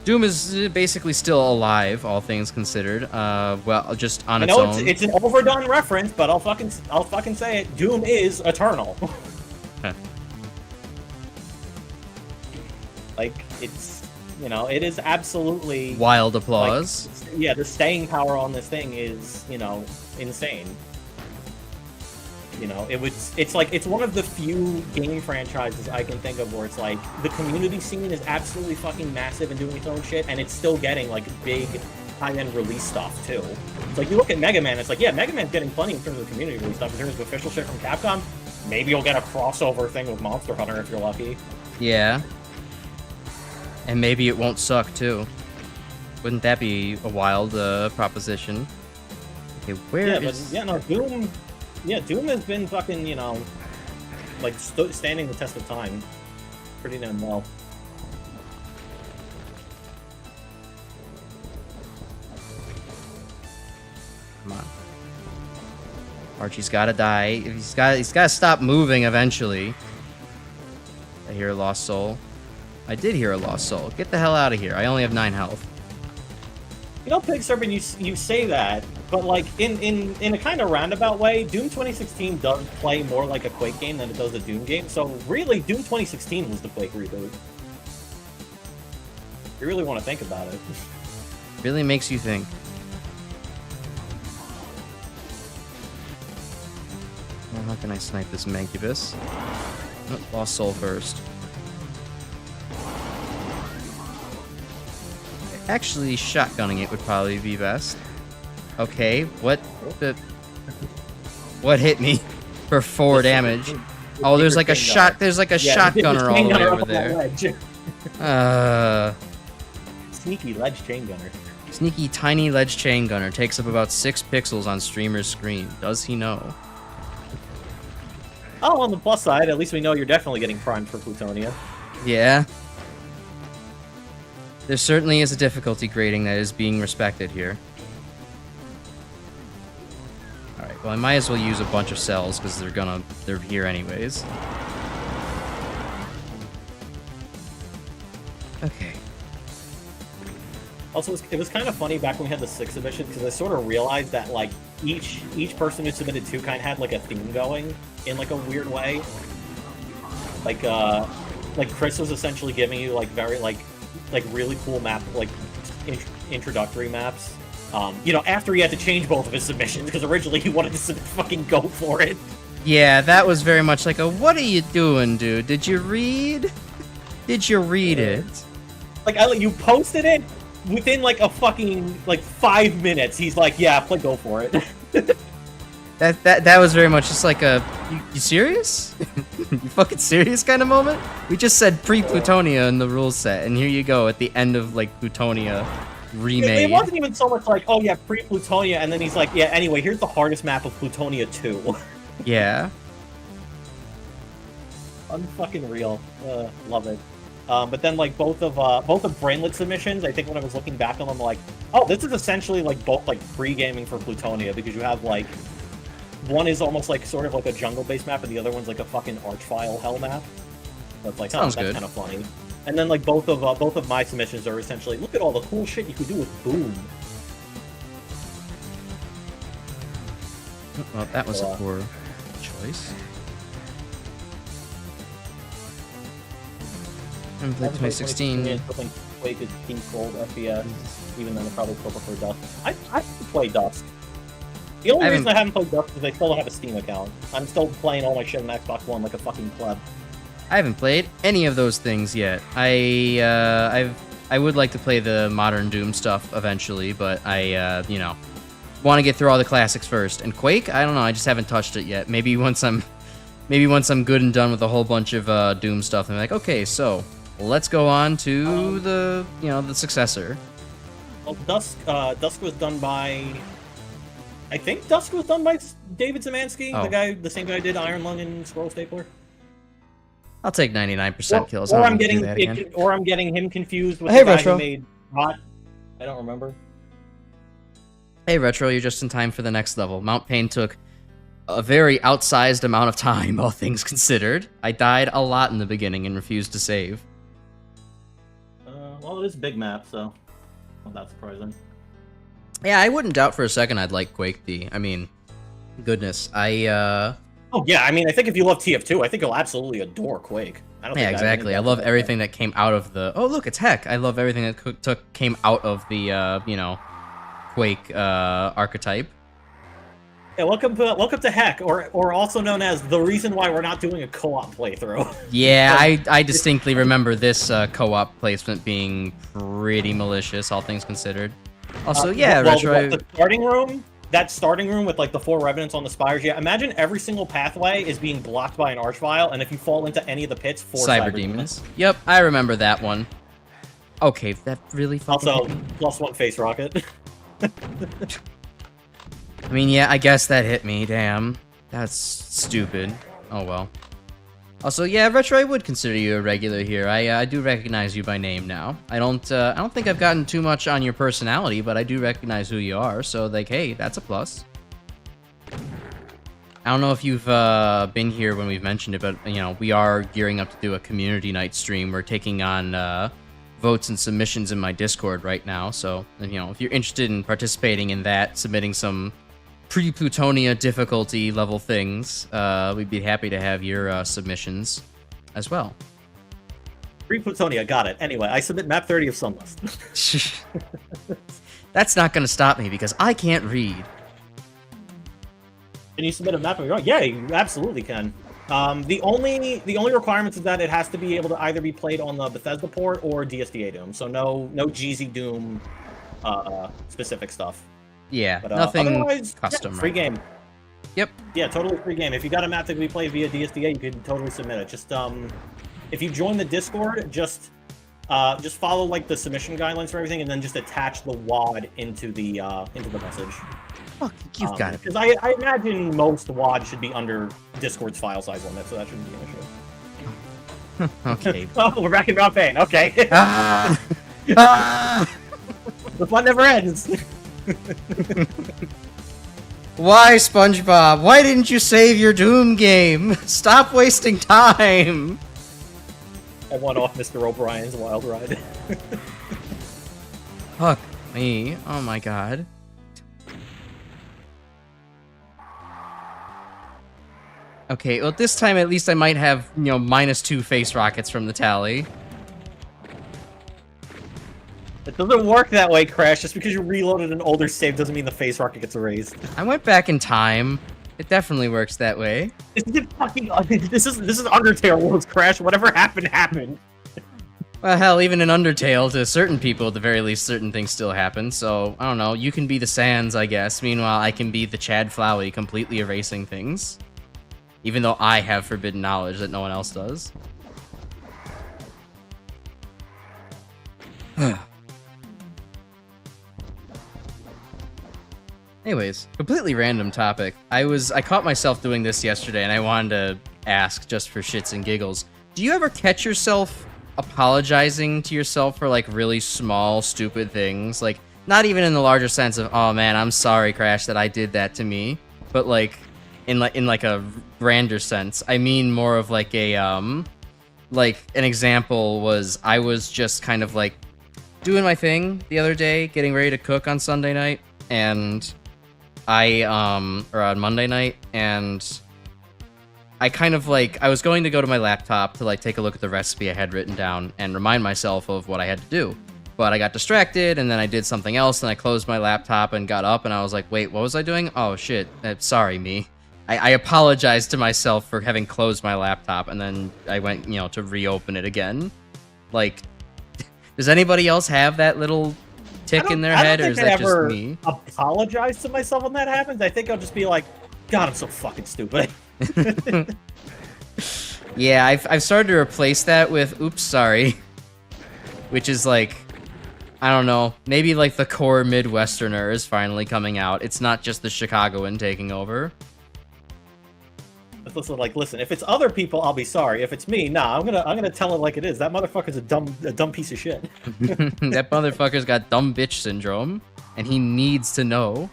Doom is basically still alive, all things considered. Well, just on its own. I know it's an overdone reference, but I'll fucking say it. Doom is eternal. Like, it's, you know, it is absolutely... Wild applause. Like, yeah, the staying power on this thing is, you know, insane. You know, it's one of the few game franchises I can think of where it's like, the community scene is absolutely fucking massive and doing its own shit, and it's still getting, like, big, high-end release stuff, too. It's like, you look at Mega Man, it's like, yeah, Mega Man's getting plenty in terms of community release stuff. In terms of official shit from Capcom, maybe you'll get a crossover thing with Monster Hunter if you're lucky. Yeah. And maybe it won't suck, too. Wouldn't that be a wild proposition? Okay, where is... But, yeah, no, Doom... Yeah, Doom has been fucking, you know, like, standing the test of time pretty damn well. Come on. Archie's gotta die. He's gotta stop moving eventually. I hear a lost soul. I did hear a lost soul. Get the hell out of here. I only have 9 health. You know, Pig Serpent, you say that, but, like, in a kind of roundabout way, Doom 2016 does play more like a Quake game than it does a Doom game, so really, Doom 2016 was the Quake reboot. You really want to think about it. Really makes you think. Well, how can I snipe this Mancubus? Oh, lost soul first. Actually, shotgunning it would probably be best. Okay, what hit me for 4 damage? Oh, there's like a shotgunner all the way over there. Sneaky ledge chain gunner. Sneaky tiny ledge chain gunner takes up about 6 pixels on streamer's screen. Does he know? Oh, on the plus side, at least we know you're definitely getting primed for Plutonia. Yeah. There certainly is a difficulty grading that is being respected here. Alright, well I might as well use a bunch of cells because they're here anyways. Okay. Also, it was kind of funny back when we had the 6 submission because I sort of realized that like each person who submitted 2 kind of had like a theme going in like a weird way. Like Chris was essentially giving you like very like really cool map like introductory maps. You know, after he had to change both of his submissions because originally he wanted to fucking go for it. Yeah, that was very much like a what are you doing, dude? Did you read? Did you read it? Like you posted it. Within like a fucking like 5 minutes, he's like, "Yeah, go for it." that was very much just like a you serious? You fucking serious kind of moment. We just said pre-Plutonia in the rules set, and here you go at the end of like Plutonia remade. It wasn't even so much like, "Oh yeah, pre-Plutonia," and then he's like, "Yeah, anyway, here's the hardest map of Plutonia 2." Yeah. Unfucking real. Love it. But then, like, both of Brainlet submissions, I think when I was looking back on them, like, oh, this is essentially, like, both, like, pre-gaming for Plutonia, because you have, like, one is almost, like, sort of like a jungle-based map, and the other one's, like, a fucking Archvile hell map. So it's like, oh, that's kind of funny. And then, like, both of my submissions are essentially, look at all the cool shit you could do with Boom. Well, that was a poor choice. I played 2016. Quake is Team Cold FPS, even though I probably still prefer Dust. I play Dust. The only reason I haven't played Dust is I still don't have a Steam account. I'm still playing all my shit on Xbox One like a fucking pleb. I haven't played any of those things yet. I would like to play the modern Doom stuff eventually, but I you know, want to get through all the classics first. And Quake, I don't know, I just haven't touched it yet. Maybe once I'm good and done with a whole bunch of Doom stuff, I'm like, okay, so let's go on to the successor. Well, Dusk was done by, I think Dusk was done by David Zemansky, the same guy who did Iron Lung and Scroll Stapler. I'll take 99% kills. Or I'm getting him confused with the guy Retro. who made Rot. I don't remember. Hey Retro, you're just in time for the next level. Mount Pain took a very outsized amount of time, all things considered. I died a lot in the beginning and refused to save. Well, it is a big map, so not that surprising. Yeah, I wouldn't doubt for a second I'd like Quake D. I mean, goodness, Oh yeah, I mean, I think if you love TF2, I think you'll absolutely adore Quake. Yeah, exactly. I love everything that came out of the... Oh, look, it's Heck. I love everything that came out of the, Quake archetype. Yeah, welcome to Heck, or also known as the reason why we're not doing a co-op playthrough. Yeah, I distinctly remember this co-op placement being pretty malicious, all things considered. Also, yeah, Retro... That starting room with like the 4 revenants on the spires, yeah, imagine every single pathway is being blocked by an archvile, and if you fall into any of the pits, 4 cyber demons. Yep, I remember that one. Okay, that really fucking also +1 face rocket. I mean, yeah, I guess that hit me. Damn, that's stupid. Oh well. Also, yeah, Retro, I would consider you a regular here. I do recognize you by name now. I don't think I've gotten too much on your personality, but I do recognize who you are. So, like, hey, that's a plus. I don't know if you've been here when we've mentioned it, but we are gearing up to do a community night stream. We're taking on votes and submissions in my Discord right now. So, if you're interested in participating in that, submitting some pre-Plutonia difficulty level things, we'd be happy to have your submissions as well. Pre-Plutonia, got it. Anyway, I submit map 30 of Sunlust. That's not going to stop me because I can't read. Can you submit a map of your own? Yeah, you absolutely can. The only requirements is that it has to be able to either be played on the Bethesda port or DSDA Doom. So no GZ Doom specific stuff. Yeah, but, nothing custom. Yeah, free game. Yep. Yeah, totally free game. If you got a map that can be played via DSDA, you can totally submit it. Just if you join the Discord, just follow like the submission guidelines for everything, and then just attach the WAD into the message. Fuck, you've got it. Because I imagine most WAD should be under Discord's file size limit, so that shouldn't be an issue. Okay. Oh, we're back in Mount Pain. Okay. The fun never ends. Why, SpongeBob? Why didn't you save your Doom game? Stop wasting time! I went off Mr. O'Brien's wild ride. Fuck me. Oh my god. Okay, well this time at least I might have, you know, -2 face rockets from the tally. It doesn't work that way, Crash. Just because you reloaded an older save doesn't mean the face rocket gets erased. I went back in time. It definitely works that way. This is fucking. This is Undertale worlds, Crash. Whatever happened, happened. Well, hell, even in Undertale, to certain people, at the very least, certain things still happen. So, I don't know. You can be the Sans, I guess. Meanwhile, I can be the Chad Flowey, completely erasing things. Even though I have forbidden knowledge that no one else does. Anyways, completely random topic. I caught myself doing this yesterday, and I wanted to ask, just for shits and giggles. Do you ever catch yourself apologizing to yourself for, like, really small, stupid things? Like, not even in the larger sense of, oh man, I'm sorry, Crash, that I did that to me. But, like, in a grander sense. I mean more of, like, a, like, an example was, I was just kind of, like, doing my thing the other day, getting ready to cook on Sunday night, and or on Monday night, and I kind of, like, I was going to go to my laptop to, like, take a look at the recipe I had written down and remind myself of what I had to do. But I got distracted, and then I did something else, and I closed my laptop and got up, and I was like, wait, what was I doing? Oh, shit. Sorry, me. I apologized to myself for having closed my laptop, and then I went, you know, to reopen it again. Like, does anybody else have that little tick in their head, or is that just me? Apologize to myself when that happens. I think I'll just be like, God, I'm so fucking stupid. Yeah, I've started to replace that with oops, sorry. Which is like, I don't know, maybe like the core Midwesterner is finally coming out. It's not just the Chicagoan taking over. Listen, if it's other people, I'll be sorry. If it's me, nah, I'm gonna tell it like it is. That motherfucker's a dumb piece of shit. That motherfucker's got dumb bitch syndrome, and he needs to know.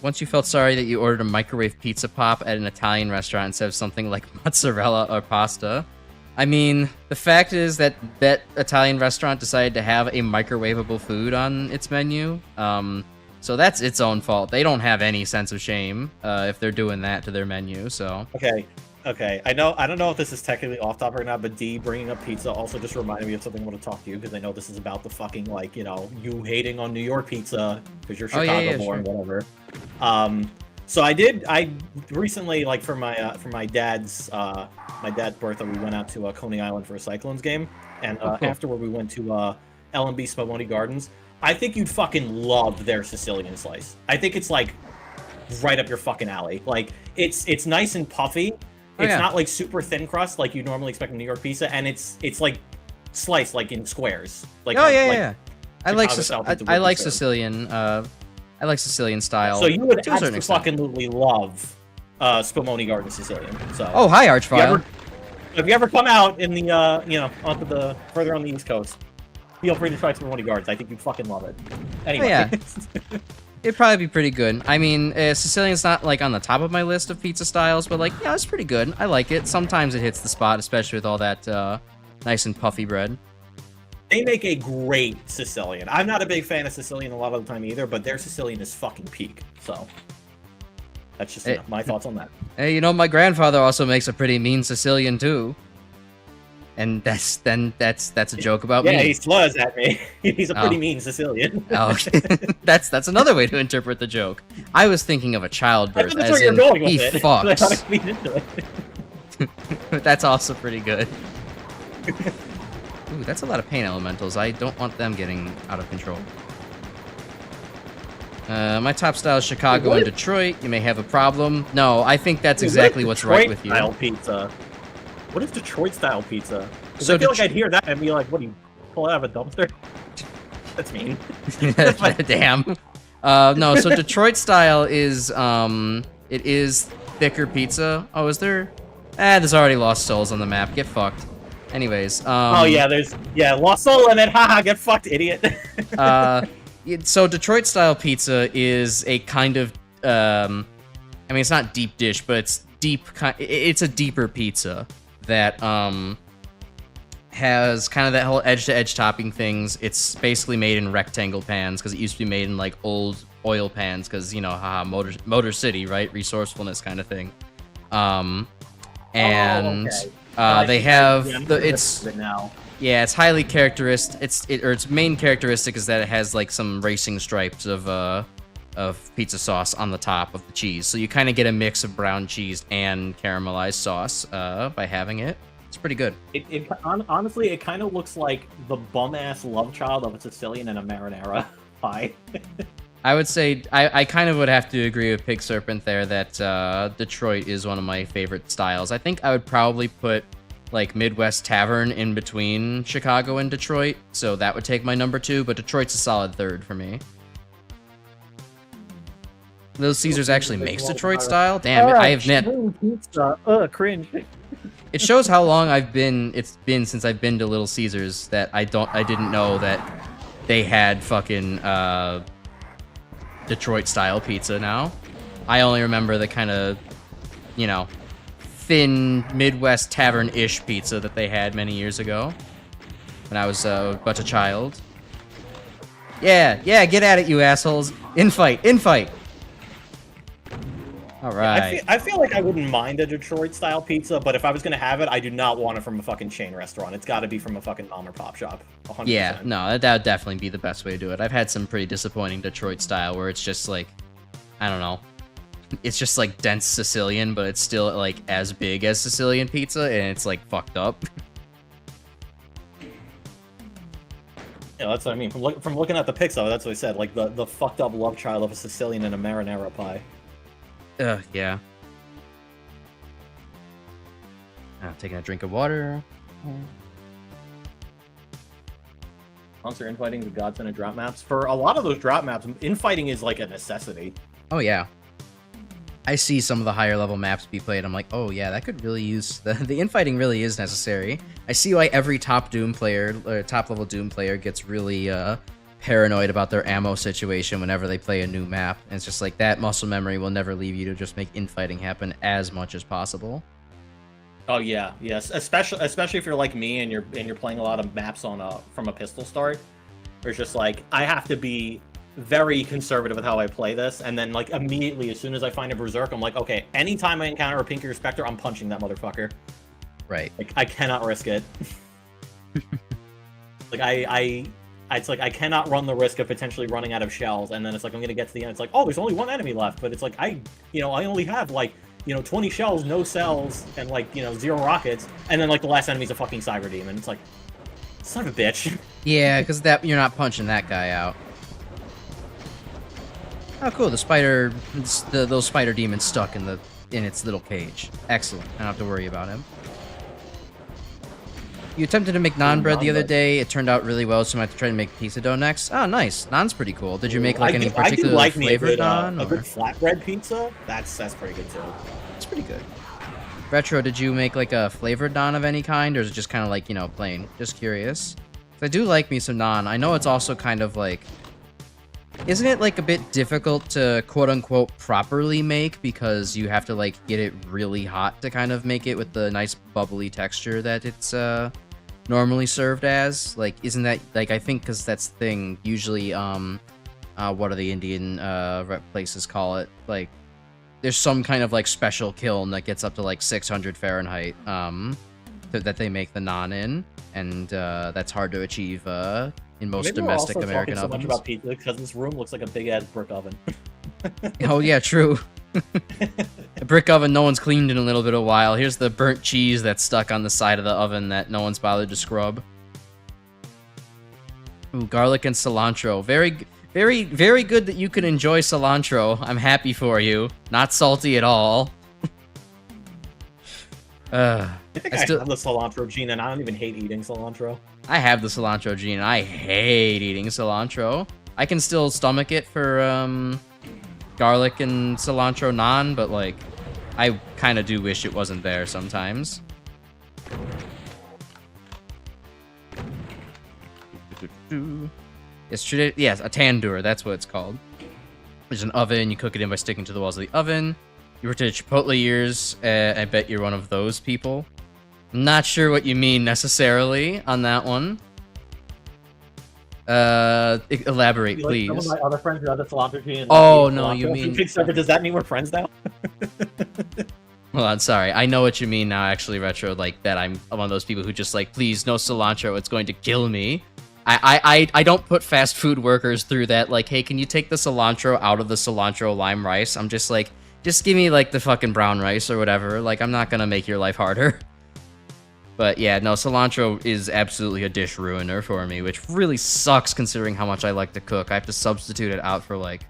Once you felt sorry that you ordered a microwave pizza pop at an Italian restaurant instead of something like mozzarella or pasta. I mean, the fact is that that Italian restaurant decided to have a microwavable food on its menu. So that's its own fault. They don't have any sense of shame if they're doing that to their menu, so... Okay. I don't know if this is technically off topic or not, but D bringing up pizza also just reminded me of something I want to talk to you, because I know this is about the fucking, like, you know, you hating on New York pizza because you're Chicago-born, sure. whatever. So I recently, like, for my dad's birthday, we went out to Coney Island for a Cyclones game, and cool. afterward we went to ENBYS Spumoni Gardens. I think you'd fucking love their Sicilian slice. I think it's, like, right up your fucking alley. Like, it's nice and puffy. It's not, like, super thin crust like you normally expect in New York pizza, and it's like sliced, like, in squares. Like, yeah. I like Sicilian. I like Sicilian style. So you would absolutely love Spumoni Garden Sicilian. So. Oh, hi, Archvile. If you ever come out in the onto the further on the East Coast, feel free to try Spumoni Gardens. I think you'd fucking love it. Anyway. Yeah. It'd probably be pretty good. I mean, Sicilian's not, like, on the top of my list of pizza styles, but, like, yeah, it's pretty good. I like it. Sometimes it hits the spot, especially with all that nice and puffy bread. They make a great Sicilian. I'm not a big fan of Sicilian a lot of the time either, but their Sicilian is fucking peak. So that's just my thoughts on that. Hey, you know, my grandfather also makes a pretty mean Sicilian, too. And that's a joke about me. Yeah, he slurs at me. He's a pretty mean Sicilian. Oh, that's another way to interpret the joke. I was thinking of a childbirth, as in he fucks. That's also pretty good. Ooh, that's a lot of pain elementals. I don't want them getting out of control. My top style is Chicago and Detroit. You may have a problem. No, I think that's exactly what's right with you. Pizza. What is Detroit-style pizza? Because I feel like I'd hear that and be like, what, do you pull it out of a dumpster? That's mean. Damn. No, so Detroit style is it is thicker pizza. Oh, is there? There's already Lost Souls on the map. Get fucked. Anyways. Oh yeah, there's Lost Soul in it. Haha, get fucked, idiot. So Detroit style pizza is a kind of I mean, it's not deep dish, but it's deep. It's a deeper pizza that has kind of that whole edge-to-edge topping things. It's basically made in rectangle pans because it used to be made in like old oil pans because, you know, haha, Motor City, right? Resourcefulness kind of thing. And they have it's highly characteristic. Its main characteristic is that it has like some racing stripes of pizza sauce on the top of the cheese. So you kind of get a mix of brown cheese and caramelized sauce by having it. It's pretty good. Honestly, it kind of looks like the bum-ass love child of a Sicilian and a marinara pie. I would say, I kind of would have to agree with Pig Serpent there that Detroit is one of my favorite styles. I think I would probably put like Midwest Tavern in between Chicago and Detroit, so that would take my number 2, but Detroit's a solid 3rd for me. Little Caesars actually makes Detroit style? Damn it, I have met... Pizza. Cringe. It shows how long it's been since I've been to Little Caesars that I didn't know that they had fucking Detroit style pizza now. I only remember the kind of, you know, thin Midwest Tavern-ish pizza that they had many years ago when I was but a child. Yeah, get at it, you assholes. Infight. All right. I feel like I wouldn't mind a Detroit-style pizza, but if I was going to have it, I do not want it from a fucking chain restaurant. It's got to be from a fucking mom or pop shop. 100%. Yeah, no, that would definitely be the best way to do it. I've had some pretty disappointing Detroit style where it's just like, I don't know, it's just like dense Sicilian, but it's still like as big as Sicilian pizza, and it's like fucked up. Yeah, that's what I mean. From looking at the pics of it, that's what I said. Like the fucked up love child of a Sicilian and a marinara pie. Yeah. I'm taking a drink of water. Monster infighting, the godsend of drop maps. For a lot of those drop maps, infighting is like a necessity. Oh yeah. I see some of the higher level maps be played. I'm like, oh yeah, that could really use the infighting really is necessary. I see why every top Doom player or top level Doom player gets really paranoid about their ammo situation whenever they play a new map. And it's just like that muscle memory will never leave you to just make infighting happen as much as possible. Oh yeah, yes, especially if you're like me and you're playing a lot of maps from a pistol start. Where it's just like I have to be very conservative with how I play this, and then like immediately as soon as I find a berserk, I'm like, okay, anytime I encounter a Pinky or Spectre, I'm punching that motherfucker. Right. Like I cannot risk it. Like it's like I cannot run the risk of potentially running out of shells, and then it's like I'm gonna get to the end. It's like, oh, there's only one enemy left, but it's like I only have like 20 shells, no cells, and like 0 rockets, and then like the last enemy's a fucking cyber demon. It's like, son of a bitch. Yeah, because you're not punching that guy out. Oh, cool. The spider, those spider demons stuck in its little cage. Excellent. I don't have to worry about him. You attempted to make naan bread the other day. It turned out really well, so I'm going to have to try to make pizza dough next. Oh, nice. Naan's pretty cool. Did you make like any particular flavored naan? A good flatbread pizza? That's pretty good too. It's pretty good. Retro, did you make like a flavored naan of any kind, or is it just kind of like, plain? Just curious. I do like me some naan. I know it's also kind of like... Isn't it like a bit difficult to quote-unquote properly make because you have to like get it really hot to kind of make it with the nice bubbly texture that it's normally served as? Like, isn't that like, I think because that's the thing usually what are the Indian places call it, like there's some kind of like special kiln that gets up to like 600 Fahrenheit that they make the naan in, and that's hard to achieve in most domestic American ovens. Maybe we're also talking so much about pizza because this room looks like a big-ass brick oven. Oh, yeah, true. A brick oven no one's cleaned in a little bit of while. Here's the burnt cheese that's stuck on the side of the oven that no one's bothered to scrub. Ooh, garlic and cilantro. Very, very, very good that you can enjoy cilantro. I'm happy for you. Not salty at all. I think I I still- have the cilantro gene, and I don't even hate eating cilantro. I have the cilantro gene, and I hate eating cilantro. I can still stomach it for garlic and cilantro naan, but like, I kind of do wish it wasn't there sometimes. Yes, a tandoor, that's what it's called. There's an oven, you cook it in by sticking to the walls of the oven. You worked at Chipotle years, I bet you're one of those people. I'm not sure what you mean necessarily on that one. Elaborate, please. Some of my other friends who have the cilantro gene. Oh, no, you mean... Does that mean we're friends now? Hold on, sorry. I know what you mean now, actually, Retro. Like, that I'm one of those people who just like, please, no cilantro, it's going to kill me. I don't put fast food workers through that, like, hey, can you take the cilantro out of the cilantro lime rice? I'm just like, just give me, like, the fucking brown rice or whatever. Like, I'm not gonna make your life harder. But yeah, no, cilantro is absolutely a dish ruiner for me, which really sucks considering how much I like to cook. I have to substitute it out for, like,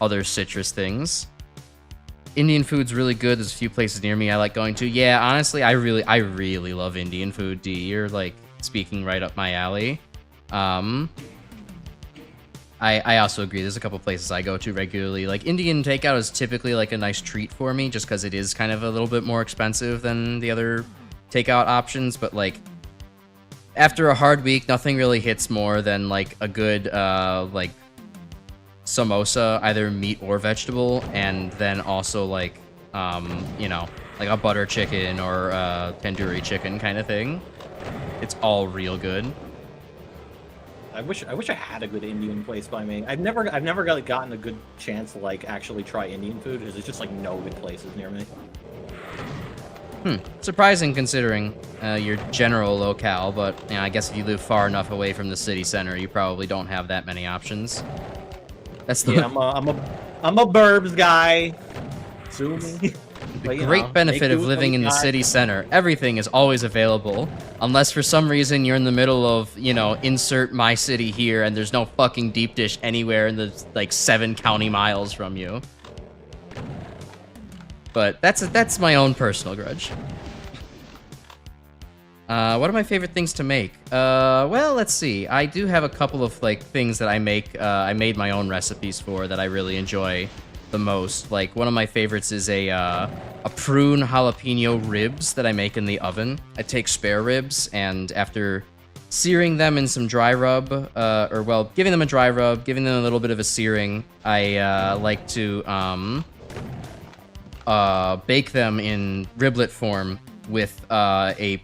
other citrus things. Indian food's really good. There's a few places near me I like going to. Yeah, honestly, I really love Indian food, D. You're, like, speaking right up my alley. I also agree. There's a couple places I go to regularly. Like, Indian takeout is typically, like, a nice treat for me, just because it is kind of a little bit more expensive than the other takeout options, but, like, after a hard week, nothing really hits more than, like, a good, like, samosa, either meat or vegetable, and then also, like, you know, like a butter chicken or tandoori chicken kind of thing. It's all real good. I wish I had a good Indian place by me. I've never gotten a good chance to like actually try Indian food. There's just like no good places near me. Surprising considering your general locale, but you know, I guess if you live far enough away from the city center, you probably don't have that many options. That's the I'm a burbs guy. Sue me. But, great benefit of living in the city center. Everything is always available, unless for some reason you're in the middle of, you know, insert my city here, and there's no fucking deep dish anywhere in the like 7 county miles from you. But that's my own personal grudge. What are my favorite things to make? Well, let's see. I do have a couple of like things that I make. I made my own recipes for that I really enjoy the most. Like, one of my favorites is a prune jalapeno ribs that I make in the oven. I take spare ribs, and after searing them in some dry rub, or well, giving them a dry rub, giving them a little bit of a searing, I like to bake them in riblet form with a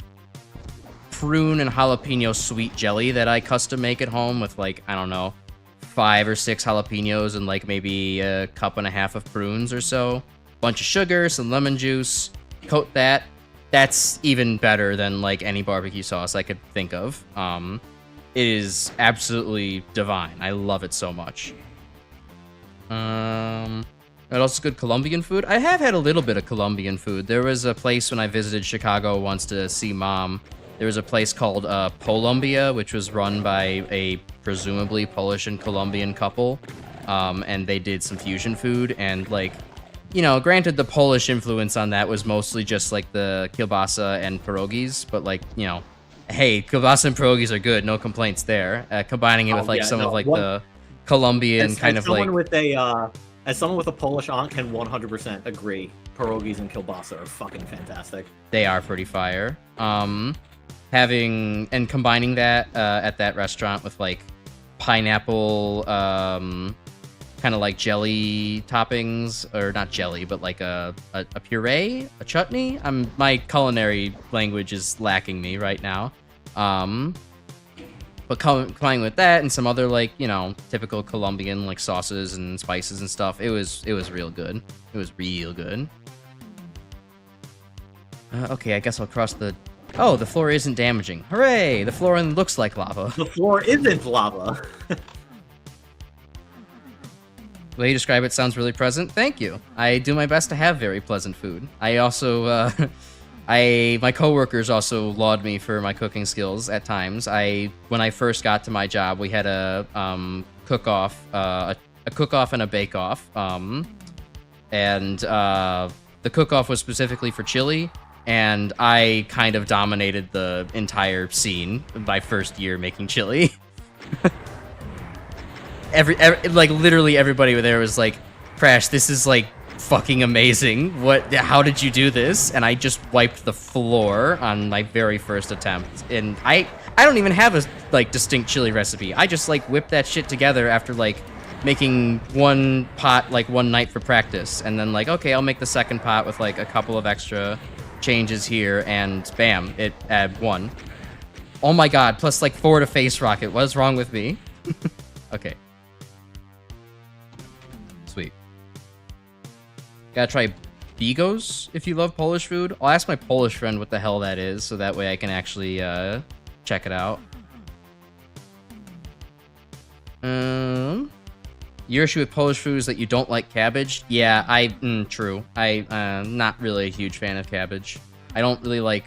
prune and jalapeno sweet jelly that I custom make at home with, like, I don't know, 5 or 6 jalapenos and like maybe a cup and a half of prunes or so. Bunch of sugar, some lemon juice, coat that. That's even better than like any barbecue sauce I could think of. It is absolutely divine. I love it so much. And also good Colombian food. I have had a little bit of Colombian food. There was a place when I visited Chicago once to see Mom. There was a place called Polombia, which was run by a presumably Polish and Colombian couple. And they did some fusion food. And, like, you know, granted, the Polish influence on that was mostly just, like, the kielbasa and pierogies. But, like, you know, hey, kielbasa and pierogies are good. No complaints there. Combining it with, like, the Colombian kind of, like... As someone with a Polish aunt can 100% agree, pierogies and kielbasa are fucking fantastic. They are pretty fire. Combining that at that restaurant with like pineapple kind of like jelly toppings, or not jelly, but like a puree, a chutney. My culinary language is lacking me right now. But combining with that and some other, like, you know, typical Colombian like sauces and spices and stuff, it was real good. It was real good. Okay, I guess I'll cross the... Oh, the floor isn't damaging. Hooray! The floor looks like lava. The floor isn't lava. The way you describe it sounds really pleasant. Thank you. I do my best to have very pleasant food. I also, my coworkers also laud me for my cooking skills at times. When I first got to my job, we had a cook-off, a cook-off and a bake-off. The cook-off was specifically for chili. and I kind of dominated the entire scene my first year making chili. Like literally everybody there was like, Crash, this is like fucking amazing. How did you do this? And I just wiped the floor on my very first attempt. And I don't even have a like distinct chili recipe. I just like whipped that shit together after like making one pot like one night for practice, and then like, okay, I'll make the second pot with like a couple of extra changes here, and bam, it won. Oh my god, plus like 4 to face rocket. What is wrong with me? Okay. Sweet. Gotta try Bigos if you love Polish food. I'll ask my Polish friend what the hell that is, so that way I can actually check it out. Your issue with Polish food is that you don't like cabbage? Yeah, true. Not really a huge fan of cabbage. I don't really like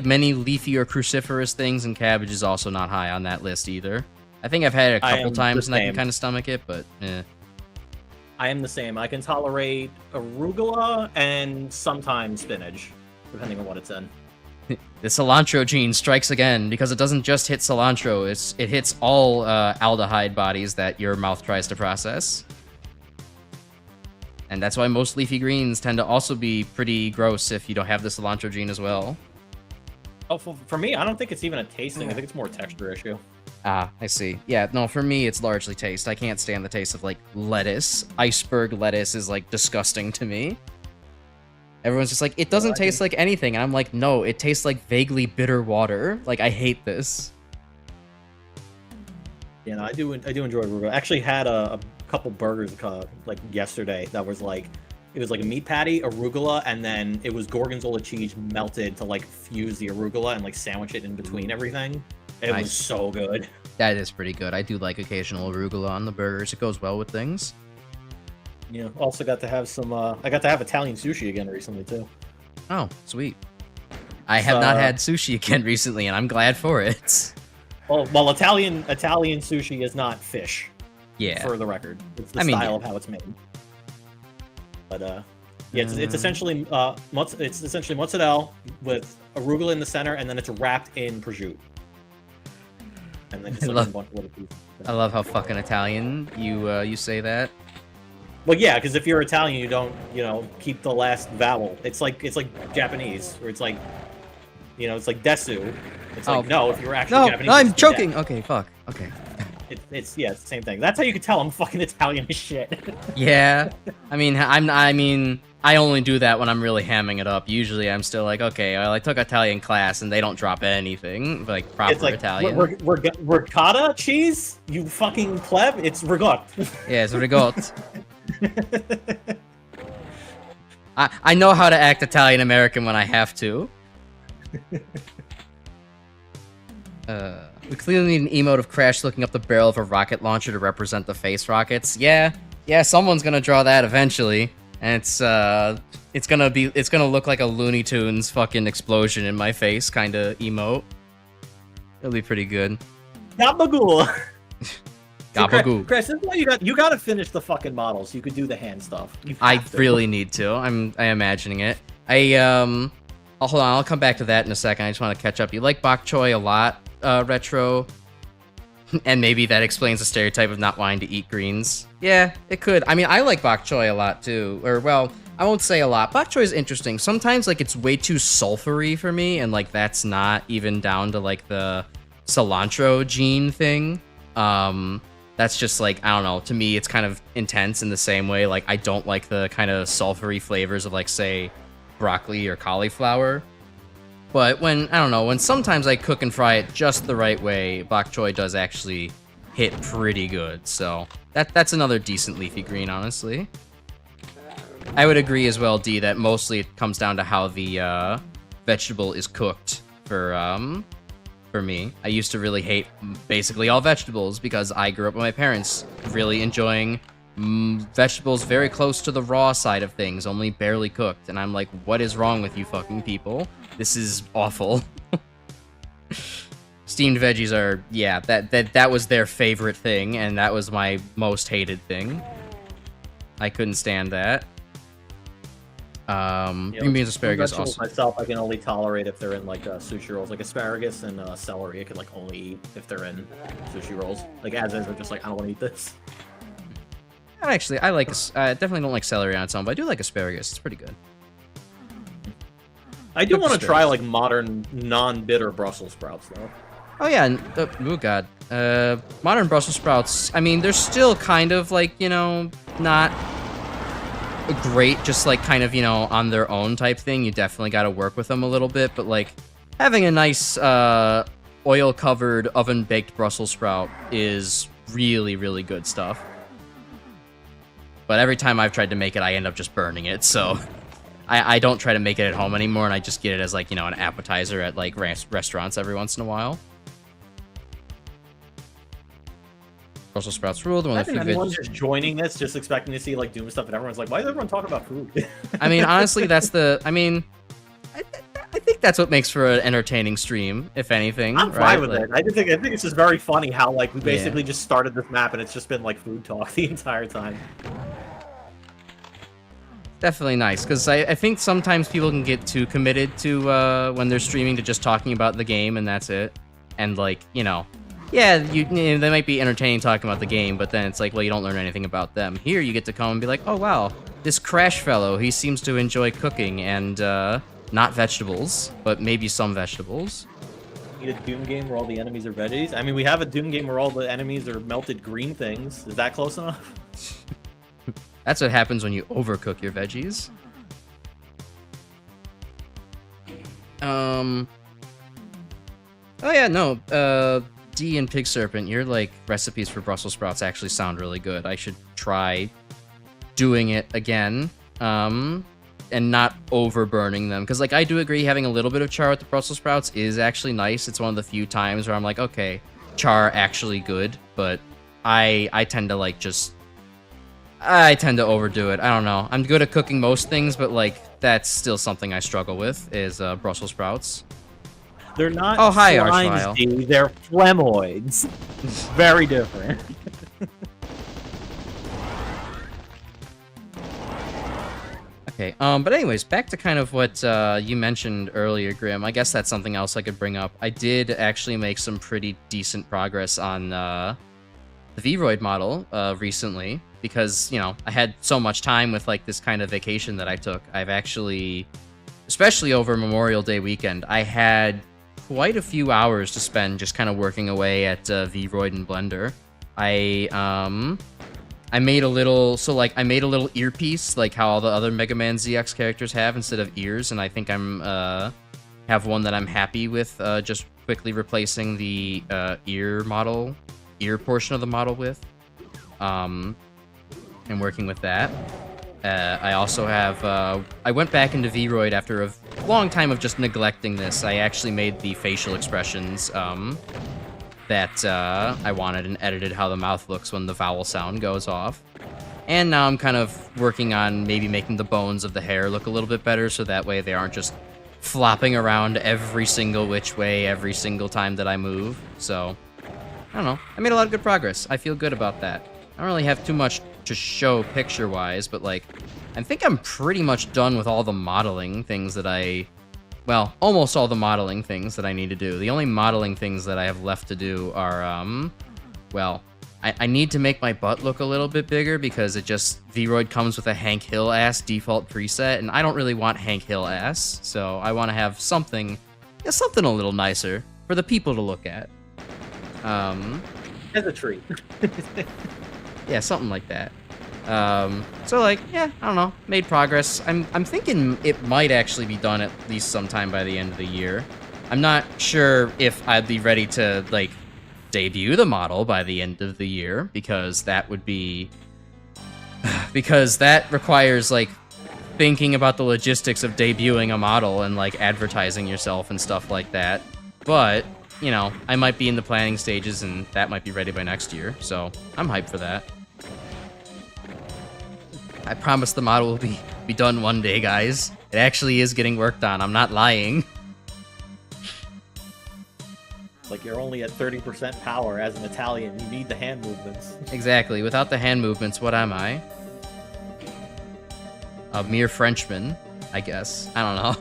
many leafy or cruciferous things, and cabbage is also not high on that list either. I think I've had it a couple times and I can kind of stomach it, but eh. I am the same. I can tolerate arugula and sometimes spinach, depending on what it's in. The cilantro gene strikes again, because it doesn't just hit cilantro, it hits all aldehyde bodies that your mouth tries to process. And that's why most leafy greens tend to also be pretty gross if you don't have the cilantro gene as well. Oh, for me, I don't think it's even a tasting. I think it's more a texture issue. Ah, I see. Yeah, no, for me, it's largely taste. I can't stand the taste of, like, lettuce. Iceberg lettuce is, like, disgusting to me. Everyone's just like, it doesn't taste like anything. And I'm like, no, it tastes like vaguely bitter water. Like, I hate this. Yeah, no, I do enjoy arugula. I actually had a couple burgers, like, yesterday that was, like, it was like a meat patty, arugula, and then it was gorgonzola cheese melted to, like, fuse the arugula and, like, sandwich it in between everything. It was so good. That is pretty good. I do like occasional arugula on the burgers. It goes well with things. Yeah, also got to have some, I got to have Italian sushi again recently, too. Oh, sweet. I have not had sushi again recently, and I'm glad for it. Well, Italian sushi is not fish. Yeah. For the record. It's the style of how it's made. But, yeah, it's essentially mozzarella with arugula in the center, and then it's wrapped in prosciutto. And then I love how fucking Italian you say that. Well, yeah, because if you're Italian, you don't, keep the last vowel. It's like Japanese, where it's like, it's like desu. It's like, no, if you're actually Japanese. No, I'm choking. Okay, fuck. Okay. It's the same thing. That's how you can tell I'm fucking Italian as shit. Yeah. I mean, I only do that when I'm really hamming it up. Usually I'm still like, okay, I took Italian class and they don't drop anything, like proper it's like, Italian. Ricotta cheese? You fucking pleb? It's ricotta. Yeah, it's ricotta. I know how to act Italian American when I have to. We clearly need an emote of Crash looking up the barrel of a rocket launcher to represent the face rockets. Yeah, someone's gonna draw that eventually, and it's gonna look like a Looney Tunes fucking explosion in my face kind of emote. It'll be pretty good. Gabagool. Gabagool. Chris, this is why you gotta finish the fucking models. You could do the hand stuff. I really need to. I'm imagining it. Hold on, I'll come back to that in a second. I just want to catch up. You like bok choy a lot, Retro, and maybe that explains the stereotype of not wanting to eat greens. Yeah, it could. I mean, I like bok choy a lot too. Or, well, I won't say a lot. Bok choy is interesting. Sometimes, like, it's way too sulfury for me, and, like, that's not even down to, like, the cilantro gene thing. That's just, like, I don't know. To me, it's kind of intense in the same way. Like, I don't like the kind of sulfury flavors of, like, say, broccoli or cauliflower. But when sometimes I cook and fry it just the right way, bok choy does actually hit pretty good. So that's another decent leafy green, honestly. I would agree as well, D, that mostly it comes down to how the vegetable is cooked for me. I used to really hate basically all vegetables because I grew up with my parents really enjoying vegetables very close to the raw side of things, only barely cooked. And I'm like, what is wrong with you fucking people? This is awful. Steamed veggies are, yeah, that was their favorite thing, and that was my most hated thing. I couldn't stand that. Green beans, asparagus vegetables also. myself, I can only tolerate if they're in like sushi rolls, like asparagus and celery. I can like only eat if they're in sushi rolls. Like as is, I'm just like I don't want to eat this. Actually, I definitely don't like celery on its own, but I do like asparagus. It's pretty good. I do want to try like modern non-bitter Brussels sprouts though. Oh yeah, and, oh god. Modern Brussels sprouts, I mean, they're still kind of like, you know, not great, just like kind of, you know, on their own type thing. You definitely got to work with them a little bit, but like having a nice oil-covered oven-baked Brussels sprout is really, really good stuff. But every time I've tried to make it, I end up just burning it, so I don't try to make it at home anymore, and I just get it as like, you know, an appetizer at like restaurants every once in a while. Brussels sprouts rule. The one that everyone's just joining this, just expecting to see like Doom stuff, and everyone's like, "Why is everyone talking about food?" I mean, honestly, that's the. I mean, I think that's what makes for an entertaining stream, if anything. I'm fine with it. I think it's just very funny how like we basically just started this map, and it's just been like food talk the entire time. Definitely nice, because I think sometimes people can get too committed to when they're streaming to just talking about the game, and that's it. And like, you know. Yeah, they might be entertaining talking about the game, but then it's like, well, you don't learn anything about them. Here, you get to come and be like, oh, wow, this Crash fellow, he seems to enjoy cooking and not vegetables, but maybe some vegetables. Need a Doom game where all the enemies are veggies? I mean, we have a Doom game where all the enemies are melted green things. Is that close enough? That's what happens when you overcook your veggies. Oh, yeah, no, D and Pig Serpent, your like recipes for Brussels sprouts actually sound really good. I should try doing it again, and not over burning them. Because like I do agree, having a little bit of char with the Brussels sprouts is actually nice. It's one of the few times where I'm like, okay, char actually good. But I tend to like I tend to overdo it. I don't know. I'm good at cooking most things, but like that's still something I struggle with is Brussels sprouts. They're not Archvile. slimes, they're phlegmoids. Very different. Okay, but anyways, back to kind of what you mentioned earlier, Grim. I guess that's something else I could bring up. I did actually make some pretty decent progress on the Vroid model recently because, you know, I had so much time with like this kind of vacation that I took. I've actually, especially over Memorial Day weekend, I had quite a few hours to spend just kind of working away at Vroid and Blender. I made a little, I made a little earpiece, like how all the other Mega Man ZX characters have instead of ears, and I think I'm have one that I'm happy with, just quickly replacing the ear portion of the model with, and working with that. I also have, I went back into Vroid after a long time of just neglecting this. I actually made the facial expressions that I wanted and edited how the mouth looks when the vowel sound goes off. And now I'm kind of working on maybe making the bones of the hair look a little bit better so that way they aren't just flopping around every single which way every single time that I move. So, I don't know. I made a lot of good progress. I feel good about that. I don't really have too much to show picture-wise, but like, I think I'm pretty much done with all the modeling things that well, almost all the modeling things that I need to do. The only modeling things that I have left to do are, well, I need to make my butt look a little bit bigger because Vroid comes with a Hank Hill ass default preset, and I don't really want Hank Hill ass, so I want to have something a little nicer for the people to look at. As a treat. Yeah, something like that. So like, yeah, I don't know, made progress. I'm thinking it might actually be done at least sometime by the end of the year. I'm not sure if I'd be ready to like debut the model by the end of the year because that would be because that requires like thinking about the logistics of debuting a model and like advertising yourself and stuff like that. But, you know, I might be in the planning stages and that might be ready by next year. So I'm hyped for that. I promise the model will be done one day, guys. It actually is getting worked on. I'm not lying. Like, you're only at 30% power as an Italian. You need the hand movements. Exactly. Without the hand movements, what am I? A mere Frenchman. I guess. I don't know.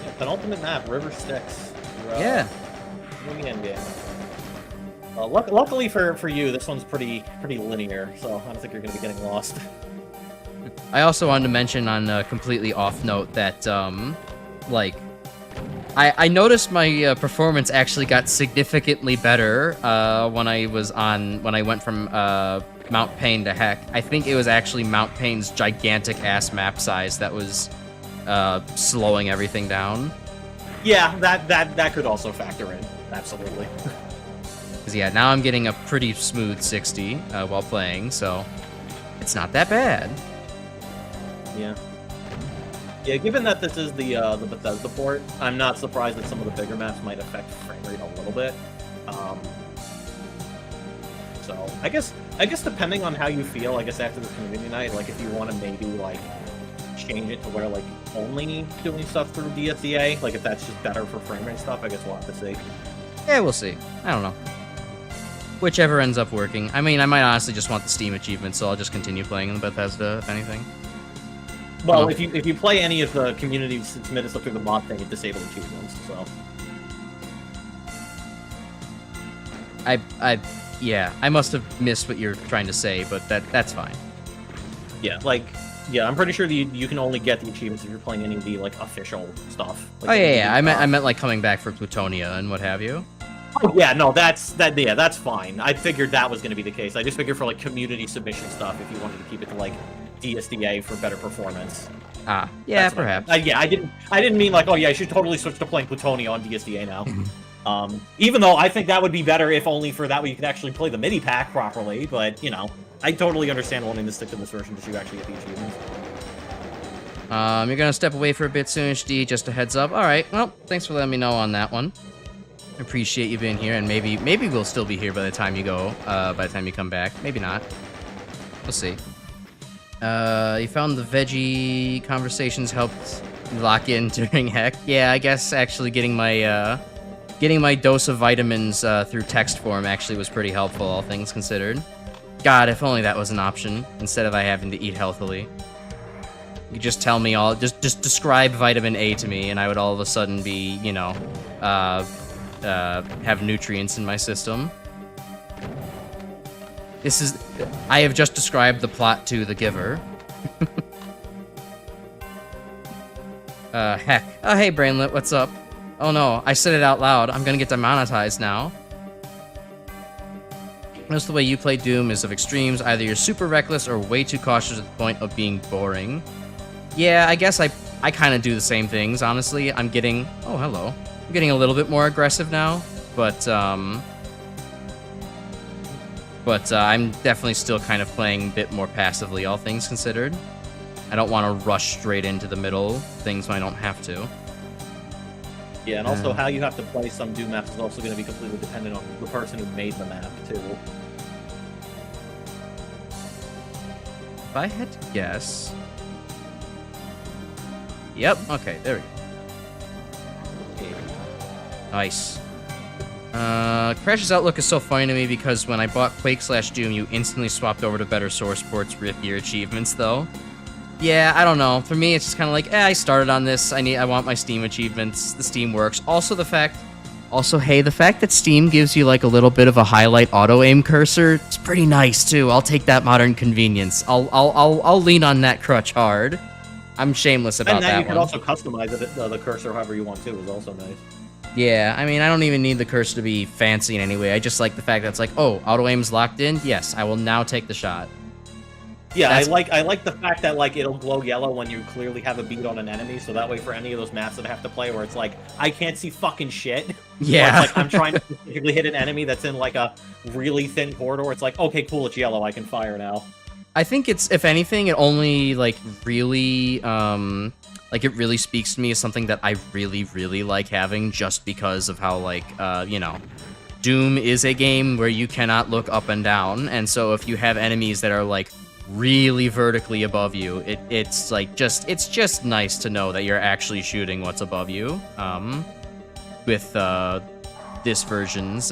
Yeah, penultimate map, River Styx. Yeah. In the end game. Luckily for you, this one's pretty linear, so I don't think you're going to be getting lost. I also wanted to mention on a completely off note that, like, I noticed my performance actually got significantly better when I went from Mount Pain to Heck. I think it was actually Mount Pain's gigantic ass map size that was slowing everything down. Yeah, that could also factor in. Absolutely. Because yeah, now I'm getting a pretty smooth 60 while playing, so it's not that bad. Yeah. Yeah, given that this is the Bethesda port, I'm not surprised that some of the bigger maps might affect frame rate a little bit. So I guess depending on how you feel, I guess after the community night, like if you want to maybe like change it to where like only doing stuff through DSDA, like if that's just better for frame rate stuff, I guess we'll have to see. Yeah, we'll see. I don't know. Whichever ends up working. I mean, I might honestly just want the Steam achievements, so I'll just continue playing in Bethesda, if anything. Well, if you play any of the community submitted stuff through the mod thing, it disables achievements, so. Yeah, I must have missed what you're trying to say, but that's fine. Yeah, I'm pretty sure that you can only get the achievements if you're playing any of the, like, official stuff. Like, oh, yeah, I meant, like, coming back for Plutonia and what have you. Oh, yeah, no, that's fine. I figured that was going to be the case. I just figured for, like, community submission stuff, if you wanted to keep it to, like, DSDA for better performance. Ah, yeah, perhaps. I didn't mean, like, oh, yeah, I should totally switch to playing Plutonia on DSDA now. Even though I think that would be better if only for that way you could actually play the mini pack properly, but, you know, I totally understand wanting to stick to this version just so you actually get the achievements. You're gonna step away for a bit soon, HD, just a heads up. Alright, well, thanks for letting me know on that one. Appreciate you being here, and maybe we'll still be here by the time you go, by the time you come back. Maybe not. We'll see. You found the veggie conversations helped you lock in during Heck. Yeah, I guess actually getting my dose of vitamins through text form actually was pretty helpful, all things considered. God, if only that was an option, instead of I having to eat healthily. You could just tell me just describe vitamin A to me, and I would all of a sudden be, you know, have nutrients in my system. I have just described the plot to The Giver. Heck. Oh, hey, Brainlet, what's up? Oh no, I said it out loud. I'm gonna get demonetized now. Most of the way you play Doom is of extremes. Either you're super reckless or way too cautious at the point of being boring. Yeah, I guess I kind of do the same things, honestly. I'm getting... Oh, hello. I'm getting a little bit more aggressive now, but I'm definitely still kind of playing a bit more passively, all things considered. I don't want to rush straight into the middle things when I don't have to. Yeah, and also how you have to play some Doom maps is also going to be completely dependent on the person who made the map, too. If I had to guess... Yep, okay, there we go. Nice. Crash's Outlook is so funny to me because when I bought Quake/Doom, you instantly swapped over to better source ports with your achievements, though. Yeah, I don't know. For me, it's just kind of like, I started on this. I want my Steam achievements. The Steam works. The fact that Steam gives you like a little bit of a highlight auto-aim cursor, it's pretty nice too. I'll take that modern convenience. I'll lean on that crutch hard. I'm shameless about that one. And then you can also customize it, the cursor however you want to, is also nice. Yeah, I mean, I don't even need the cursor to be fancy in any way. I just like the fact that it's like, oh, auto-aim's locked in? Yes, I will now take the shot. Yeah, I like the fact that like it'll glow yellow when you clearly have a beat on an enemy, so that way for any of those maps that I have to play where it's like, I can't see fucking shit. Yeah. Like I'm trying to specifically hit an enemy that's in like a really thin corridor, it's like, okay, cool, it's yellow, I can fire now. I think it's, if anything, it only, like, really, like, it really speaks to me as something that I really, really like having just because of how, like, you know, Doom is a game where you cannot look up and down, and so if you have enemies that are, like, really vertically above you, it's, like, it's just nice to know that you're actually shooting what's above you, with, this version's,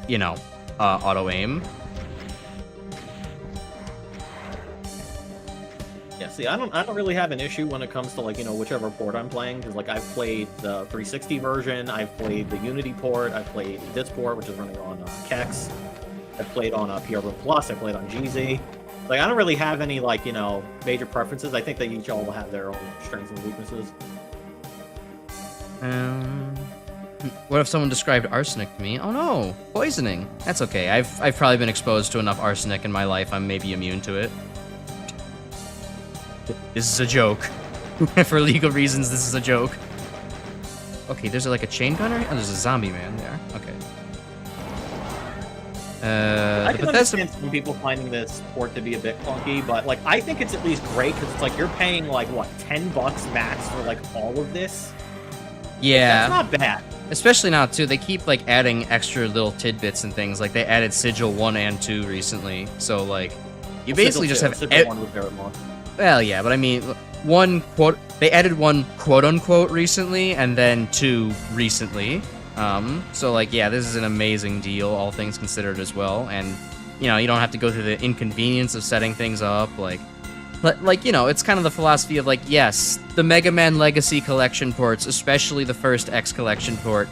you know, auto aim. Yeah, see, I don't really have an issue when it comes to, like, you know, whichever port I'm playing, because, like, I've played the 360 version, I've played the Unity port, I've played this port, which is running on Kex, I've played on PRB Plus, I played on GZ. Like, I don't really have any, like, you know, major preferences. I think they each all have their own strengths and weaknesses. What if someone described arsenic to me? Oh no, poisoning. That's okay. I've probably been exposed to enough arsenic in my life. I'm maybe immune to it. This is a joke. For legal reasons, this is a joke. Okay, there's like a chain gunner? Oh, there's a zombie man there. Okay. I can understand some people finding this port to be a bit clunky, but, like, I think it's at least great, because it's like you're paying, like, what, $10 max for, like, all of this? Yeah. That's not bad. Especially now, too, they keep, like, adding extra little tidbits and things. Like, they added Sigil 1 and 2 recently, so, like, you basically just have... Sigil 1 was very long. Well, yeah, but I mean, they added one quote-unquote recently, and then 2 recently. So, like, yeah, this is an amazing deal, all things considered as well, and, you know, you don't have to go through the inconvenience of setting things up, like, you know, it's kind of the philosophy of, like, yes, the Mega Man Legacy Collection ports, especially the first X Collection port,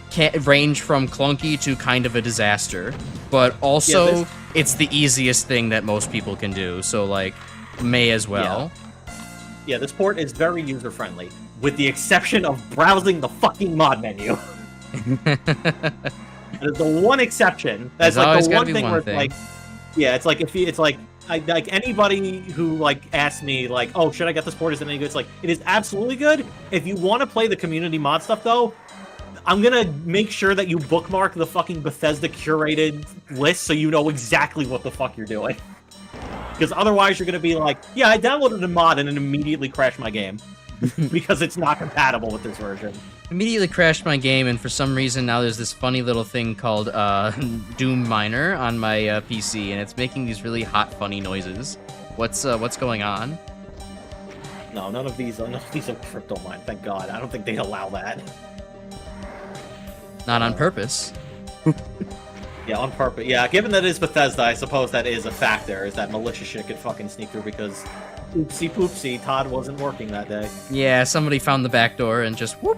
can range from clunky to kind of a disaster, but also, it's the easiest thing that most people can do, so, like, may as well. Yeah, this port is very user-friendly, with the exception of browsing the fucking mod menu. There's the one exception. That's like the one thing where it's like, yeah, it's like like anybody who like asks me like, oh, should I get this port? Is it any good? It's like, it is absolutely good. If you want to play the community mod stuff though, I'm gonna make sure that you bookmark the fucking Bethesda curated list so you know exactly what the fuck you're doing. Because otherwise you're gonna be like, yeah, I downloaded a mod and it immediately crashed my game. Because it's not compatible with this version. Immediately crashed my game, and for some reason now there's this funny little thing called Doom Miner on my PC, and it's making these really hot, funny noises. What's going on? No, none of these are crypto mine. Thank God. I don't think they'd allow that. Not on purpose. Yeah, on purpose. Yeah, given that it is Bethesda, I suppose that is a factor. Is that malicious shit could fucking sneak through because, oopsie poopsie, Todd wasn't working that day. Yeah, somebody found the back door and just whoop.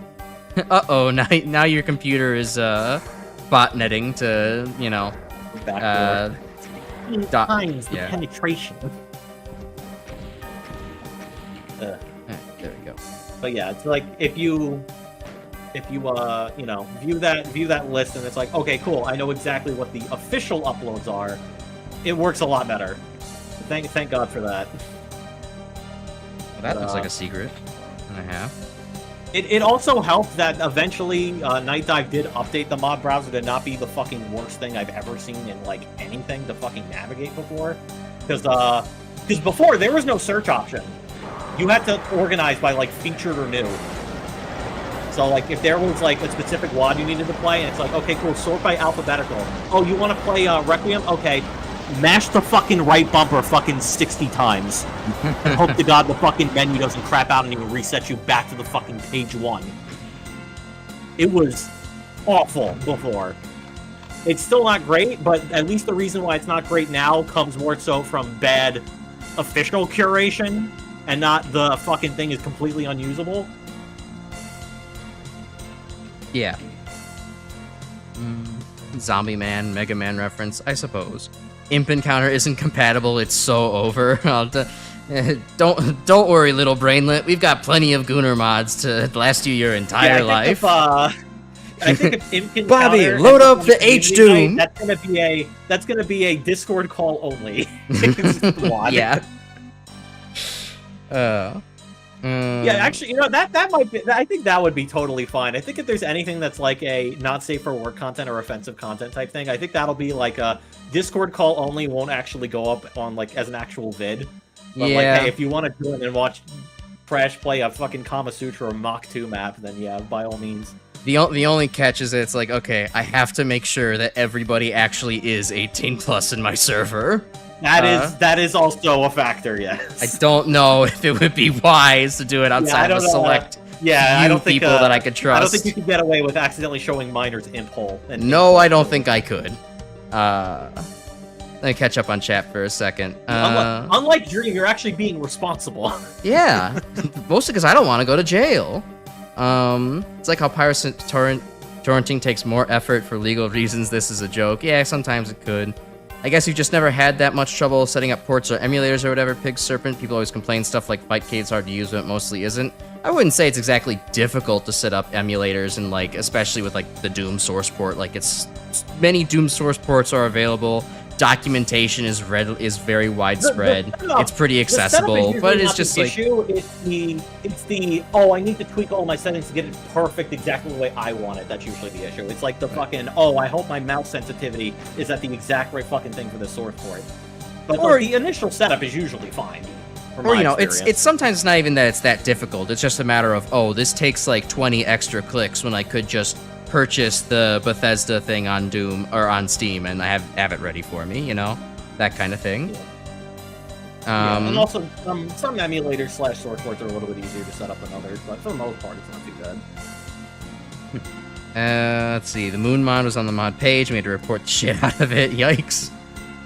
Uh-oh, now your computer is botnetting to, you know, back door. Times the penetration. There we go. But yeah, it's like if you you know, view that list and it's like, okay, cool, I know exactly what the official uploads are. It works a lot better. Thank God for that. Well, that looks like a secret and a half. It also helped that eventually Night Dive did update the mod browser to not be the fucking worst thing I've ever seen in like anything to fucking navigate before. Because before there was no search option. You had to organize by like featured or new. So like if there was like a specific WAD you needed to play and it's like, okay, cool, sort by alphabetical. Oh, you want to play Requiem? Okay. Mash the fucking right bumper fucking 60 times. And hope to God the fucking menu doesn't crap out and even reset you back to the fucking page 1. It was awful before. It's still not great, but at least the reason why it's not great now comes more so from bad official curation and not the fucking thing is completely unusable. Yeah. Zombie Man, Mega Man reference, I suppose. Imp Encounter isn't compatible, it's so over. Don't worry, little brainlet. We've got plenty of Gooner mods to last you your entire life. I think if Imp Encounter Bobby, load up the H-Doom. That's gonna be a Discord call only. Yeah. Yeah, actually, you know, that might be, I think that would be totally fine. I think if there's anything that's like a not safe for work content or offensive content type thing, I think that'll be like a Discord call only, won't actually go up on like as an actual vid. But like, hey, if you want to do it and watch Prash play a fucking Kama Sutra or Mach 2 map, then yeah, by all means. The only catch is that it's like, okay, I have to make sure that everybody actually is 18 plus in my server. That is also a factor, yes. I don't know if it would be wise to do it outside of a select I don't think people that I could trust. I don't think you could get away with accidentally showing minors imp hole. No, I don't think I could. Let me catch up on chat for a second. Unlike Dream, you're actually being responsible. Yeah, mostly because I don't want to go to jail. It's like how torrenting takes more effort for legal reasons. This is a joke. Yeah, sometimes it could. I guess you've just never had that much trouble setting up ports or emulators or whatever. Pig Serpent, people always complain stuff like Fightcade's hard to use, but it mostly isn't. I wouldn't say it's exactly difficult to set up emulators, and like especially with like the Doom source port. Like many Doom source ports are available. Documentation is very widespread. It's pretty accessible, but it's just like it's the I need to tweak all my settings to get it perfect exactly the way I want it. That's usually the issue. It's like the fucking I hope my mouse sensitivity is at the exact right fucking thing for the source port. But like, the initial setup is usually fine. Or it's sometimes not even that it's that difficult. It's just a matter of this takes like 20 extra clicks when I could just purchase the Bethesda thing on Doom or on Steam and I have it ready for me, that kind of thing. Yeah. And also some emulators / source ports are a little bit easier to set up than others, but for the most part it's not too bad. Let's see, the Moon mod was on the mod page. We had to report the shit out of it. Yikes.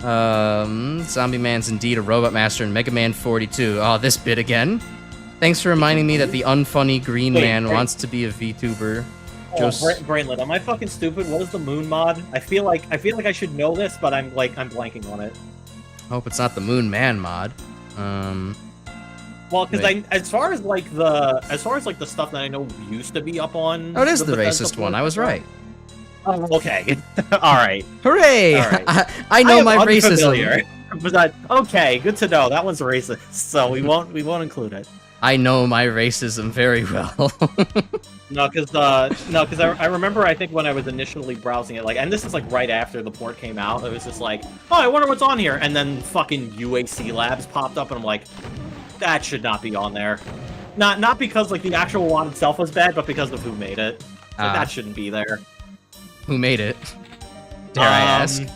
Zombie Man's indeed a robot master in Mega Man 42. Oh, this bit again. Thanks for reminding me that the unfunny green man wants to be a VTuber. Brainlet, am I fucking stupid? What is the Moon mod? I feel like I should know this, but I'm blanking on it. Hope it's not the Moon Man mod. Well, because as far as the stuff that I know used to be up on. Oh, it is the racist one. I was right. Oh, okay. All right. Hooray! All right. I know my racism. But okay, good to know. That one's racist, so we won't include it. I know my racism very well. No, because I remember, I think when I was initially browsing it, and this is right after the port came out, it was just like, I wonder what's on here, and then fucking UAC Labs popped up, and I'm like, that should not be on there. Not because the actual WAD itself was bad, but because of who made it. That shouldn't be there. Who made it? Dare I ask?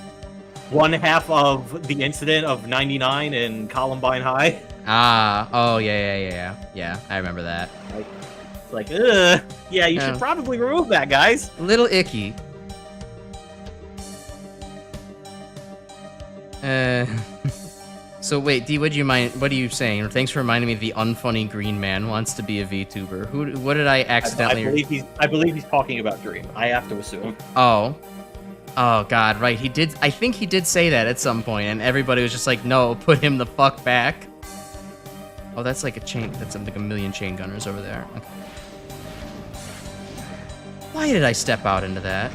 One half of the incident of '99 in Columbine High. Yeah, I remember that. Yeah, you should probably remove that, guys. A little icky. So wait, D, what are you saying? Thanks for reminding me the unfunny green man wants to be a VTuber. What did I accidentally... I believe he's talking about Dream. I have to assume. Oh god, right. I think he did say that at some point, and everybody was just like, no, put him the fuck back. Oh, that's like a chain. That's like a million chain gunners over there. Okay. Why did I step out into that?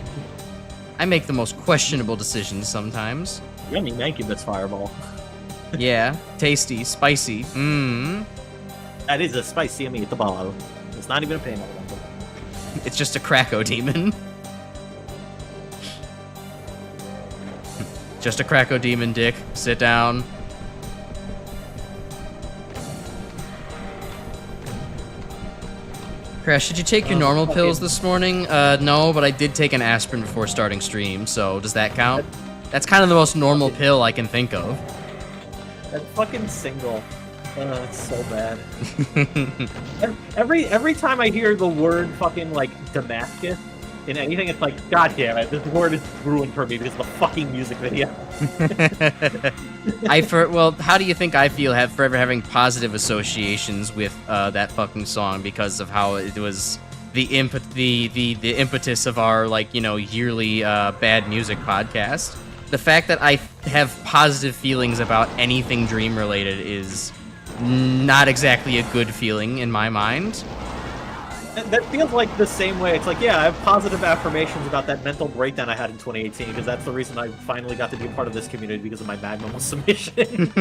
I make the most questionable decisions sometimes. Yummy, thank you, Miss Fireball. Yeah, tasty, spicy. Mmm. That is a spicy meatball. It's not even a pain. It's just a Krakow demon. Just a Krakow demon, Dick. Sit down. Crash, did you take your normal pills this morning? No, but I did take an aspirin before starting stream, so does that count? That's kind of the most normal pill I can think of. That fucking single. It's so bad. every time I hear the word fucking Damascus in anything, it's like, god damn it, this word is ruined for me because of the fucking music video. How do you think I feel forever having positive associations with that fucking song because of how it was the impetus of our yearly bad music podcast? The fact that I have positive feelings about anything Dream related is not exactly a good feeling in my mind. That feels like the same way. It's like, yeah, I have positive affirmations about that mental breakdown I had in 2018, because that's the reason I finally got to be a part of this community, because of my Magnimal submission.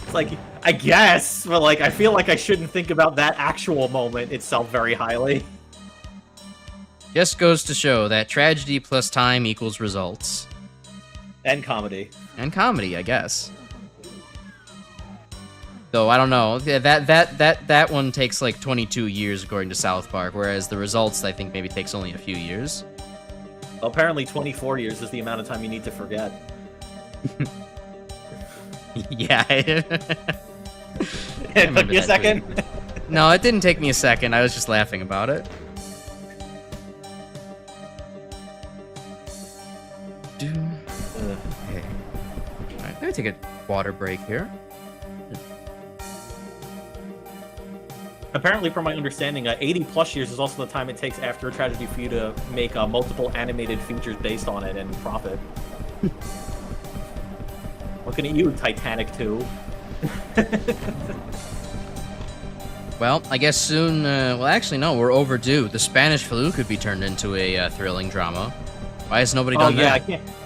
It's like, I guess, but I feel like I shouldn't think about that actual moment itself very highly. Just goes to show that tragedy plus time equals results. And comedy. And comedy, I guess. Though, I don't know. That one takes 22 years according to South Park, whereas the results, I think, maybe takes only a few years. Well, apparently 24 years is the amount of time you need to forget. Yeah. It took you a second? No, it didn't take me a second. I was just laughing about it. Okay. Alright, let me take a water break here. Apparently, from my understanding, 80 plus years is also the time it takes after a tragedy for you to make multiple animated features based on it and profit. Looking at you, Titanic 2. Well, I guess soon, well, actually, no, we're overdue. The Spanish flu could be turned into a thrilling drama. Why has nobody done that?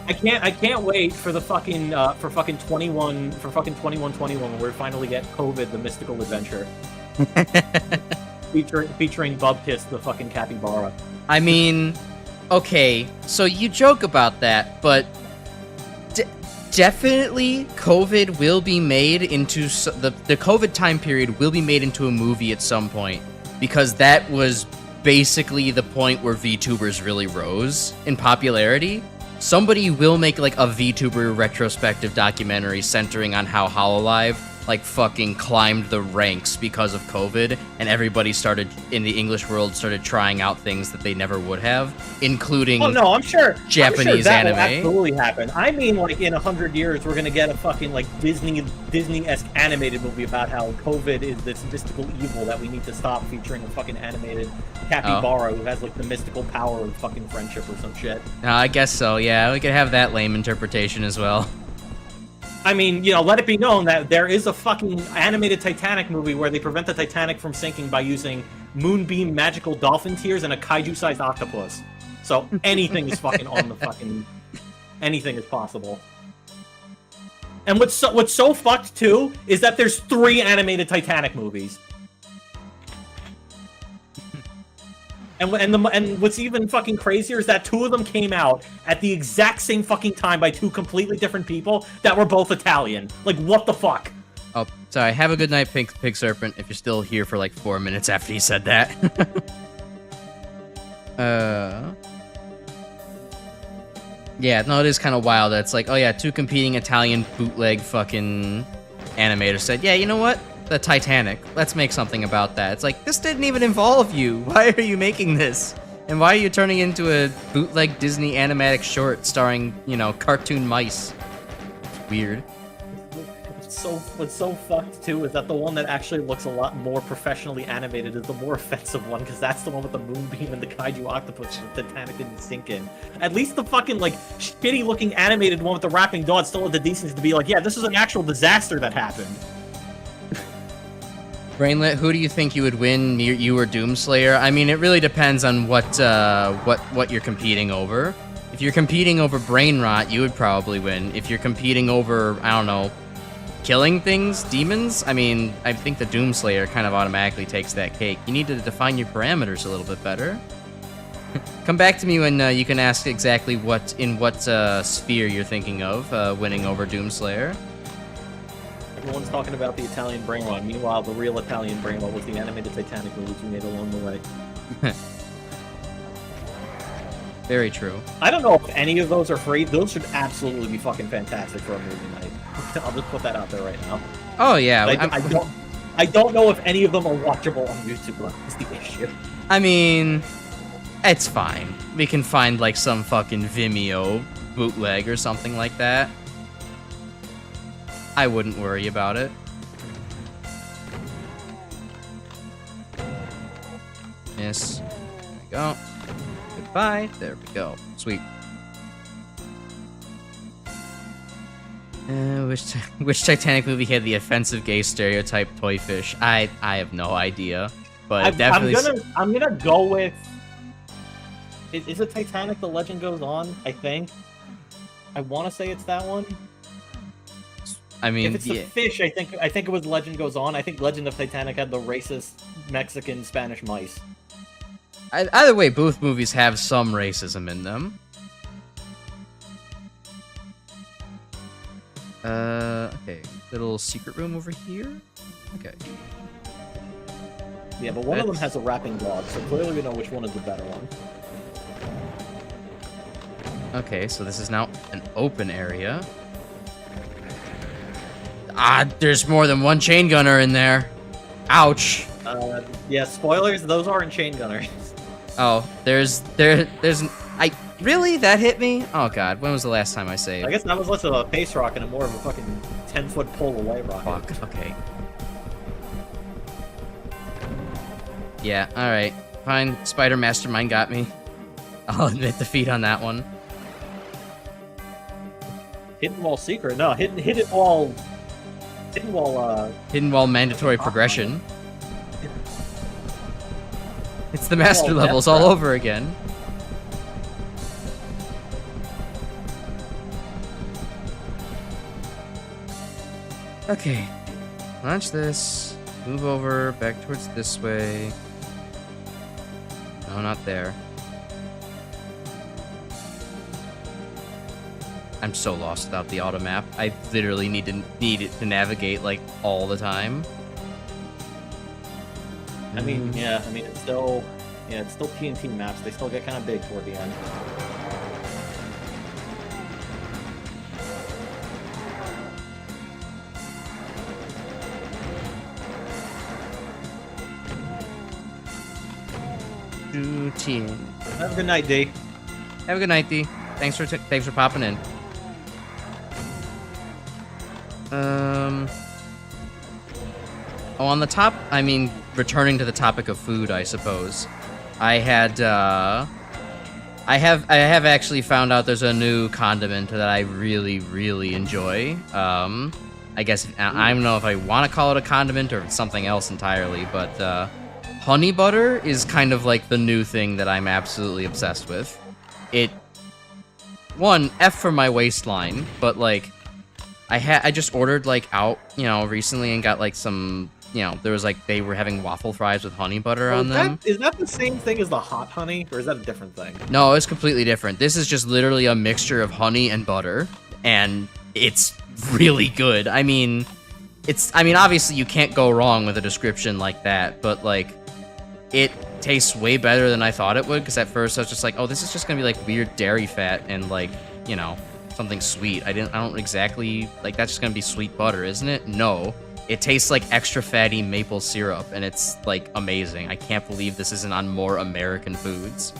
I can't wait for the fucking, for fucking 2121 when we finally get COVID, the mystical adventure. featuring Bubkiss, the fucking capybara. I mean, okay, so you joke about that, but definitely COVID will be made into the COVID time period will be made into a movie at some point, because that was basically the point where VTubers really rose in popularity. Somebody will make like a VTuber retrospective documentary centering on how HoloLive like fucking climbed the ranks because of COVID, and everybody started in the English world started trying out things that they never would have, including I'm sure Japanese that anime. Will absolutely happen. I mean, like in 100 years, we're gonna get a fucking like Disney-esque animated movie about how COVID is this mystical evil that we need to stop, featuring a fucking animated capybara who has like the mystical power of fucking friendship or some shit. I guess so. Yeah, we could have that lame interpretation as well. I mean, let it be known that there is a fucking animated Titanic movie where they prevent the Titanic from sinking by using moonbeam magical dolphin tears and a kaiju-sized octopus. So anything is fucking on the fucking... Anything is possible. And what's so fucked, too, is that there's 3 animated Titanic movies. And what's even fucking crazier is that 2 of them came out at the exact same fucking time by 2 completely different people that were both Italian. Like, what the fuck? Oh, sorry. Have a good night, Pig Serpent, if you're still here for like 4 minutes after he said that. Yeah, no, it is kind of wild. It's like, oh yeah, 2 competing Italian bootleg fucking animators said, yeah, you know what? The Titanic. Let's make something about that. It's like, this didn't even involve you. Why are you making this? And why are you turning it into a bootleg Disney animatic short starring, cartoon mice? It's weird. What's so fucked too is that the one that actually looks a lot more professionally animated is the more offensive one, because that's the one with the moonbeam and the kaiju octopus that Titanic didn't sink in. At least the fucking like shitty looking animated one with the rapping dog still had the decency to be like, yeah, this is an actual disaster that happened. Brainlet, who do you think you would win, you or Doomslayer? I mean, it really depends on what you're competing over. If you're competing over brain rot, you would probably win. If you're competing over, I don't know, killing things, demons, I mean, I think the Doomslayer kind of automatically takes that cake. You need to define your parameters a little bit better. Come back to me when you can ask exactly what sphere you're thinking of winning over Doomslayer. Everyone's talking about the Italian brain rot. Meanwhile, the real Italian brain rot was the animated Titanic movies we made along the way. Very true. I don't know if any of those are free. Those should absolutely be fucking fantastic for a movie night. I'll just put that out there right now. Oh yeah. I don't know if any of them are watchable on YouTube. That's the issue. I mean, it's fine. We can find like some fucking Vimeo bootleg or something like that. I wouldn't worry about it. Yes. There we go. Goodbye. There we go. Sweet. Which Titanic movie had the offensive gay stereotype toy fish? I have no idea, but definitely. I'm gonna go with. Is it Titanic? The Legend Goes On. I think. I want to say it's that one. I mean, if it's the fish, I think it was Legend Goes On. I think Legend of Titanic had the racist Mexican Spanish mice. Either way, both movies have some racism in them. Okay. Little secret room over here? Okay. Yeah, but one of them has a rapping dog, so clearly we know which one is the better one. Okay, so this is now an open area. Ah, there's more than one chain gunner in there. Ouch. Yeah, spoilers, those aren't chain gunners. Oh, there's Really? That hit me? Oh god, when was the last time I saved? I guess that was less of a face rocket and more of a fucking 10-foot pull away rocket. Fuck, okay. Yeah, alright. Fine, Spider Mastermind got me. I'll admit defeat on that one. Hidden wall secret? No, hidden wall... Hidden wall mandatory progression. It's the master levels all over again. Okay. Launch this. Move over, back towards this way. No, not there. I'm so lost without the auto map. I literally need it to navigate like all the time. I mean, yeah, I mean it's still TNT maps. They still get kind of big toward the end. Routine. Have a good night, D. Have a good night, D. Thanks for popping in. Oh, on the top, I mean, returning to the topic of food, I suppose. I have actually found out there's a new condiment that I really, really enjoy. I guess, I don't know if I want to call it a condiment or something else entirely, but, honey butter is kind of like the new thing that I'm absolutely obsessed with. One, F for my waistline, but, like, I just ordered, like, out, you know, recently and got, like, some... You know, there was like, they were having waffle fries with honey butter on them. Is that the same thing as the hot honey, or is that a different thing? No, it's completely different. This is just literally a mixture of honey and butter, and it's really good. I mean, obviously you can't go wrong with a description like that, but like, it tastes way better than I thought it would, because at first I was just like, oh, this is just gonna be like weird dairy fat and like, you know, something sweet. I don't exactly, like, that's just gonna be sweet butter, isn't it? No. It tastes like extra fatty maple syrup, and it's, like, amazing. I can't believe this isn't on more American foods.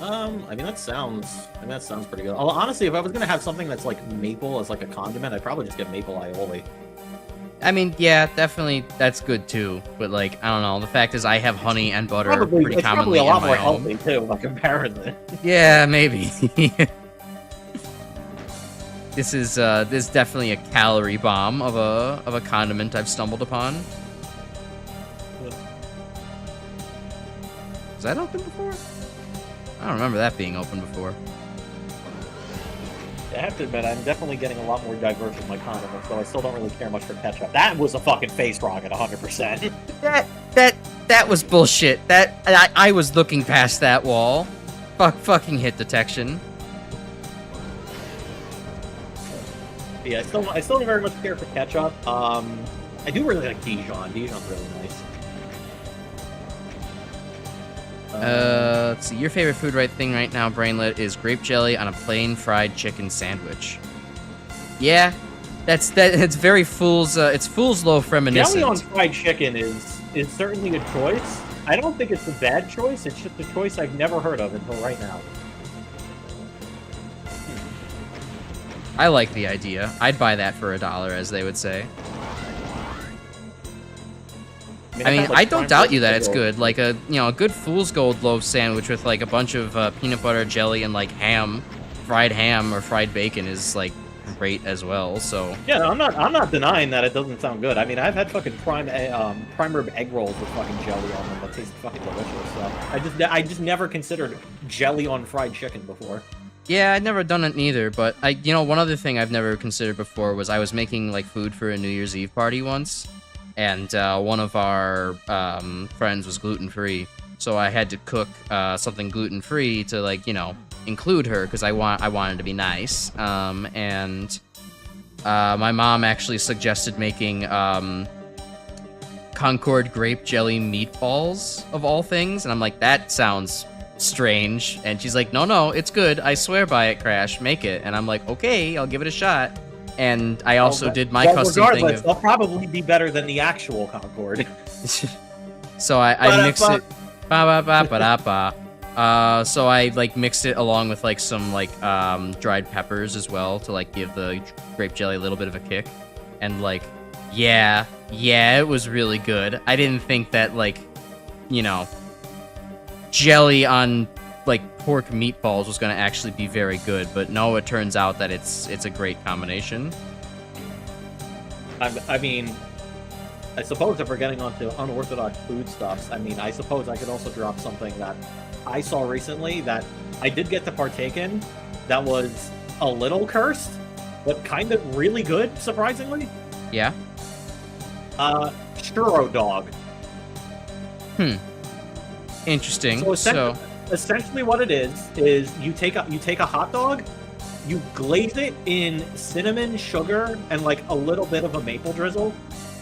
I mean, that sounds pretty good. Honestly, if I was gonna have something that's, like, maple as, like, a condiment, I'd probably just get maple aioli. I mean, yeah, definitely, that's good, too. But, like, I don't know, the fact is I have honey and butter pretty commonly in my home. It's probably a lot more healthy, too, by comparison. Yeah, maybe. This is definitely a calorie bomb of a condiment I've stumbled upon. Was that open before? I don't remember that being open before. I have to admit, I'm definitely getting a lot more diverse with my condiments, so I still don't really care much for ketchup. That was a fucking face rocket, 100%. That was bullshit. I was looking past that wall. Fucking hit detection. Yeah, I still don't very much care for ketchup. I do really like Dijon. Dijon's really nice. Let's see. Your favorite food thing right now, Brainlet, is grape jelly on a plain fried chicken sandwich. Yeah, it's very it's fool's loaf reminiscent. Jelly on fried chicken is certainly a choice. I don't think it's a bad choice. It's just a choice I've never heard of until right now. I like the idea. I'd buy that for $1, as they would say. I mean, I don't doubt you that it's good. Like a good fool's gold loaf sandwich with like a bunch of peanut butter, jelly, and like fried ham or fried bacon is like great as well. So yeah, no, I'm not denying that it doesn't sound good. I mean, I've had fucking prime rib egg rolls with fucking jelly on them that taste fucking delicious. So I just never considered jelly on fried chicken before. Yeah, I'd never done it neither, but one other thing I've never considered before was I was making like food for a New Year's Eve party once, and one of our friends was gluten-free, so I had to cook something gluten-free to like include her because I wanted to be nice. And my mom actually suggested making Concord grape jelly meatballs of all things, and I'm like, that sounds strange. And she's like, no, it's good, I swear by it, Crash, make it. And I'm like, okay, I'll give it a shot. And I also did my custom thing of... They'll probably be better than the actual Concord. So I mix it, ba ba ba ba da ba, So I like mixed it along with like some like dried peppers as well to like give the grape jelly a little bit of a kick. And like, yeah, it was really good. I didn't think that like, you know, jelly on like pork meatballs was gonna actually be very good, but no, it turns out that it's a great combination. I mean, I suppose if we're getting onto unorthodox foodstuffs, I mean, I suppose I could also drop something that I saw recently that I did get to partake in that was a little cursed, but kind of really good, surprisingly. Yeah? Churro dog. Interesting. So essentially what it is you take a hot dog, you glaze it in cinnamon, sugar, and like a little bit of a maple drizzle.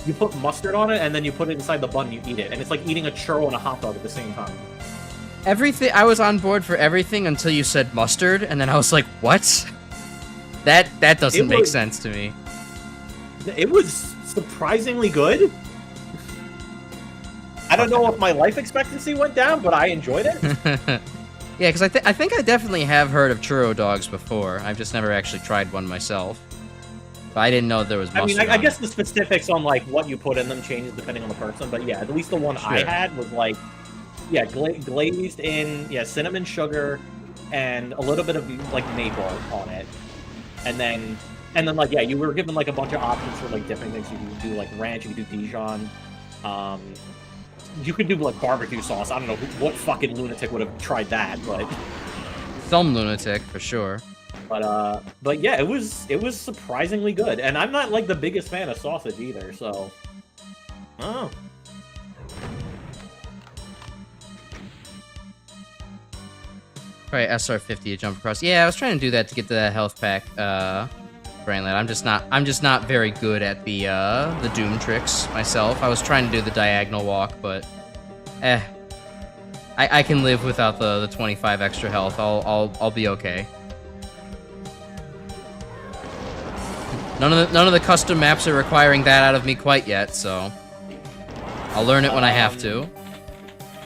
You put mustard on it, and then you put it inside the bun and you eat it. And it's like eating a churro and a hot dog at the same time. Everything, I was on board for everything until you said mustard, and then I was like, what? That doesn't make sense to me. It was surprisingly good. I don't know if my life expectancy went down, but I enjoyed it. Yeah, because I think I definitely have heard of churro dogs before. I've just never actually tried one myself. But I didn't know there was mustard. I mean, I guess the specifics on like what you put in them changes depending on the person, but yeah, at least the one I had was like, yeah, glazed in, yeah, cinnamon, sugar, and a little bit of like maple on it, and then like, yeah, you were given like a bunch of options for like different things. You could do like ranch, you could do Dijon, you could do like barbecue sauce. I don't know what fucking lunatic would have tried that, but some lunatic for sure. But yeah, it was surprisingly good, and I'm not like the biggest fan of sausage either, so. Oh. Probably SR50 to jump across. Yeah, I was trying to do that to get to that health pack, Brainlet. I'm just not very good at the Doom tricks myself. I was trying to do the diagonal walk, but I can live without the 25 extra health. I'll be okay. None of the custom maps are requiring that out of me quite yet, so I'll learn it when I have to.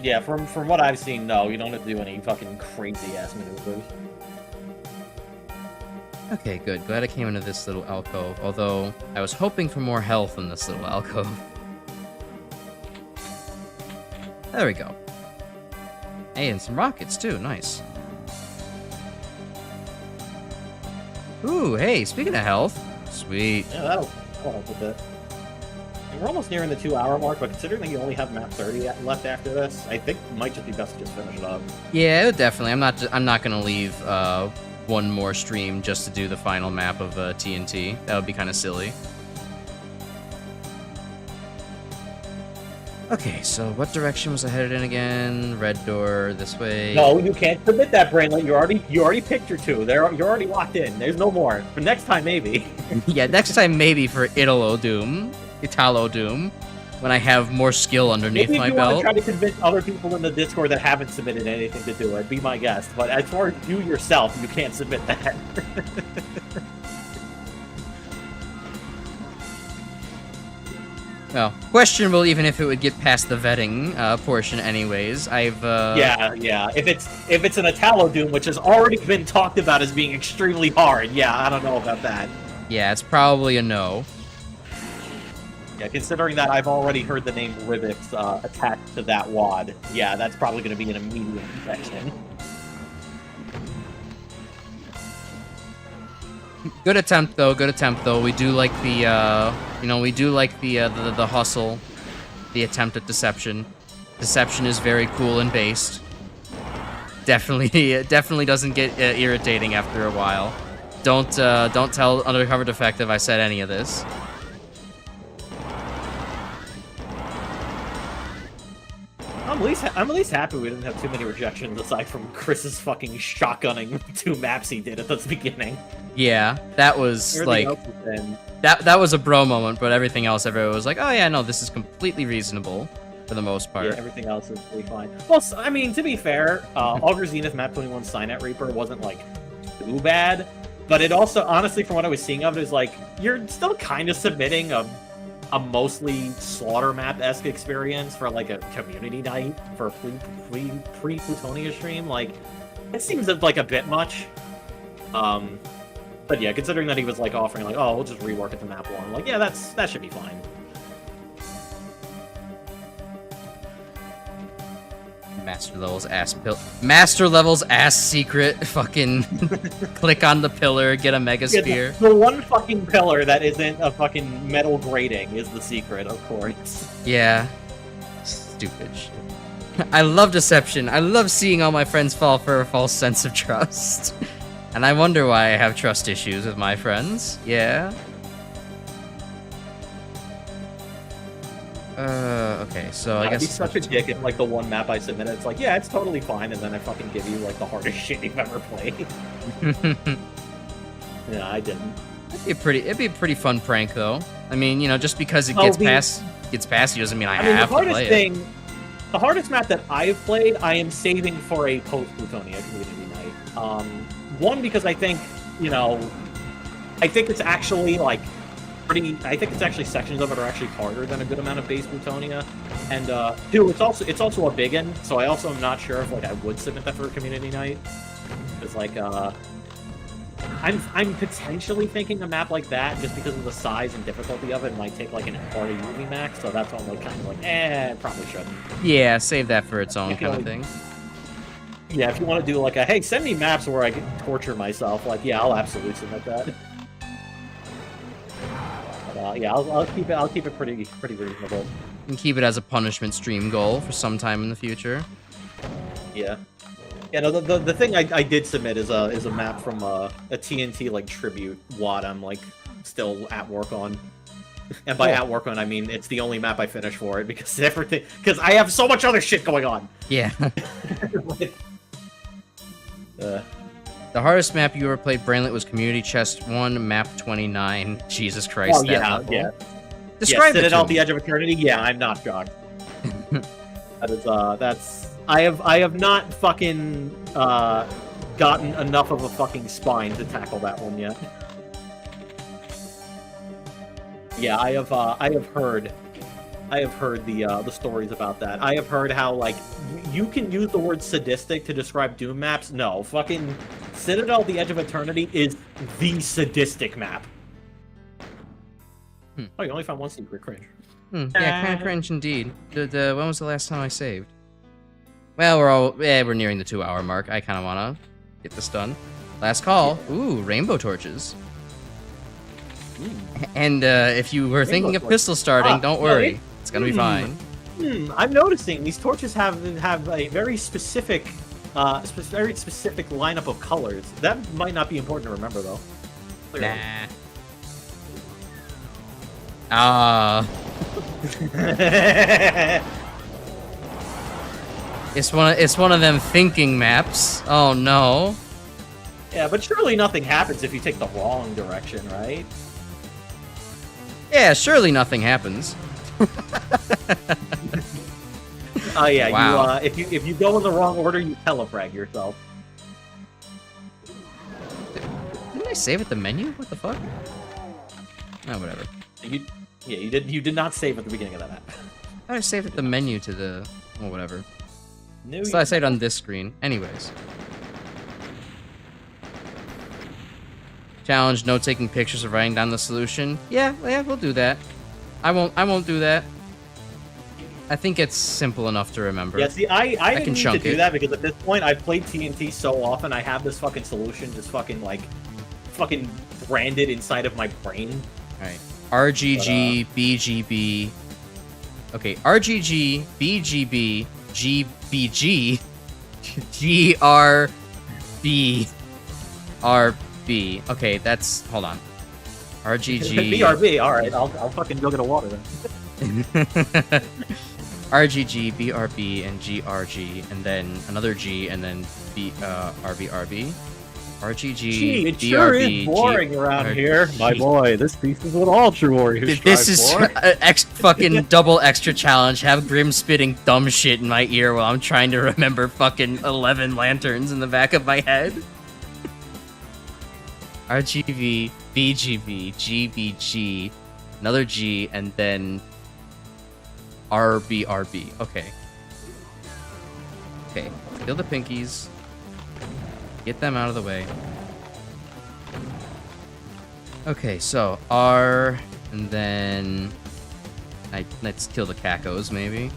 Yeah, from what I've seen, no, you don't have to do any fucking crazy ass maneuvers. Okay, good. Glad I came into this little alcove, although I was hoping for more health in this little alcove. There we go. Hey, and some rockets too, nice. Ooh, hey, speaking of health, sweet. Yeah, that'll help a bit. And we're almost nearing the 2-hour mark, but considering that you only have map 30 left after this, I think it might just be best to just finish it up. Yeah, definitely. I'm not gonna leave one more stream just to do the final map of TNT. That would be kind of silly. Okay, so what direction was I headed in again? Red door, this way. No, you can't submit that, Brainlet. You already picked your two. You're already locked in. There's no more. For next time, maybe. Yeah, next time maybe for Italo Doom, when I have more skill underneath my belt. Maybe you want to try to convince other people in the Discord that haven't submitted anything to do it. Be my guest. But as far as you yourself, you can't submit that. Well, questionable even if it would get past the vetting portion anyways. Yeah. If it's an Italo Doom, which has already been talked about as being extremely hard, yeah, I don't know about that. Yeah, it's probably a no. Yeah, considering that I've already heard the name Rivix attached to that wad, yeah, that's probably going to be an immediate infection. Good attempt though. We do like the the hustle, the attempt at deception. Deception is very cool and based. Definitely doesn't get irritating after a while. Don't tell Undercover Defective I said any of this. I'm at least happy we didn't have too many rejections aside from Chris's fucking shotgunning 2 maps he did at the beginning. Yeah, that was like that was a bro moment, but everything else everyone was like, oh yeah, no, this is completely reasonable for the most part. Yeah, everything else is pretty fine. Well, I mean, to be fair, Augur Zenith Map 21 Signet Reaper wasn't like too bad, but it also, honestly, from what I was seeing of it, is like you're still kind of submitting a a mostly slaughter map-esque experience for like a community night for a pre-Plutonia stream, like it seems like a bit much. But yeah, considering that he was like offering like, oh, we'll just rework it to map 1, like yeah, that should be fine. Master levels ass secret. Fucking click on the pillar, get a mega spear. Yeah, the one fucking pillar that isn't a fucking metal grating is the secret, of course. Yeah. Stupid shit. I love deception. I love seeing all my friends fall for a false sense of trust. And I wonder why I have trust issues with my friends. Yeah. Okay, so I guess... I'd be such a dick if, like, the one map I submitted, it's like, yeah, it's totally fine, and then I fucking give you, like, the hardest shit you've ever played. Yeah, I didn't. It'd be a pretty fun prank, though. I mean, you know, just because it gets past you doesn't mean I have to play it. The hardest map that I've played, I am saving for a post-Plutonia community night. One, because I think, you know, I think it's actually, like, I think it's actually sections of it are actually harder than a good amount of base Plutonia, and two, it's also a big one, so I also am not sure if like I would submit that for a community night. It's like I'm potentially thinking a map like that just because of the size and difficulty of it might take like an harder UV max, so that's why I'm like kind of like probably shouldn't. Yeah, save that for its own kind of thing. Yeah, if you want to do like a hey, send me maps where I can torture myself, like yeah, I'll absolutely submit that. Yeah, I'll keep it pretty reasonable. And keep it as a punishment stream goal for some time in the future. Yeah. Yeah, no, the thing I did submit is a map from a TNT like tribute WOD I'm like still at work on. And by at work on I mean it's the only map I finished for it because I have so much other shit going on. Yeah. The hardest map you ever played, Brainlet, was Community Chest 1, map 29. Jesus Christ. Oh, yeah. Describe it Citadel to at the Edge of Eternity? Yeah, I'm not shocked. I have not fucking, gotten enough of a fucking spine to tackle that one yet. Yeah, I have heard the stories about that. I have heard how, like, you can use the word sadistic to describe Doom maps. No, fucking Citadel, The Edge of Eternity is the sadistic map. Oh, you only found one secret, cringe. Yeah, kind of cringe indeed. When was the last time I saved? Well, we're nearing the 2-hour mark. I kind of want to get this done. Last call. Ooh, rainbow torches. And if you were thinking of pistol starting, don't worry. It's gonna be fine. I'm noticing these torches have a very specific, lineup of colors. That might not be important to remember, though. Nah. It's one of them thinking maps. Oh no. Yeah, but surely nothing happens if you take the wrong direction, right? Yeah, surely nothing happens. Oh yeah, wow. If you go in the wrong order, you telefrag yourself. Didn't I save at the menu? What the fuck? Oh, whatever. You did not save at the beginning of that map. I saved at the menu to the... Oh, whatever. No, so I saved on this screen. Anyways. Challenge, no taking pictures of writing down the solution. Yeah, we'll do that. I won't do that. I think it's simple enough to remember. Yeah, see, I didn't need to do that because at this point I've played TNT so often I have this fucking solution just fucking branded inside of my brain. Alright. RGG, BGB. Okay, RGG, BGB, GBG, GRB, RB. Okay, that's... Hold on. RGG... BRB, alright, I'll fucking go get a water then. RGG, BRB, and GRG, and then another G, and then RBRB. RGG, Gee, it BRB, sure is boring around here. My boy, this piece is what all true warriors This is fucking double extra challenge. Have Grim spitting dumb shit in my ear while I'm trying to remember fucking 11 lanterns in the back of my head. RGB, BGB, GBG, another G, and then RB. Okay. Okay. Kill the pinkies. Get them out of the way. Okay, so R, and then let's kill the cacos, maybe.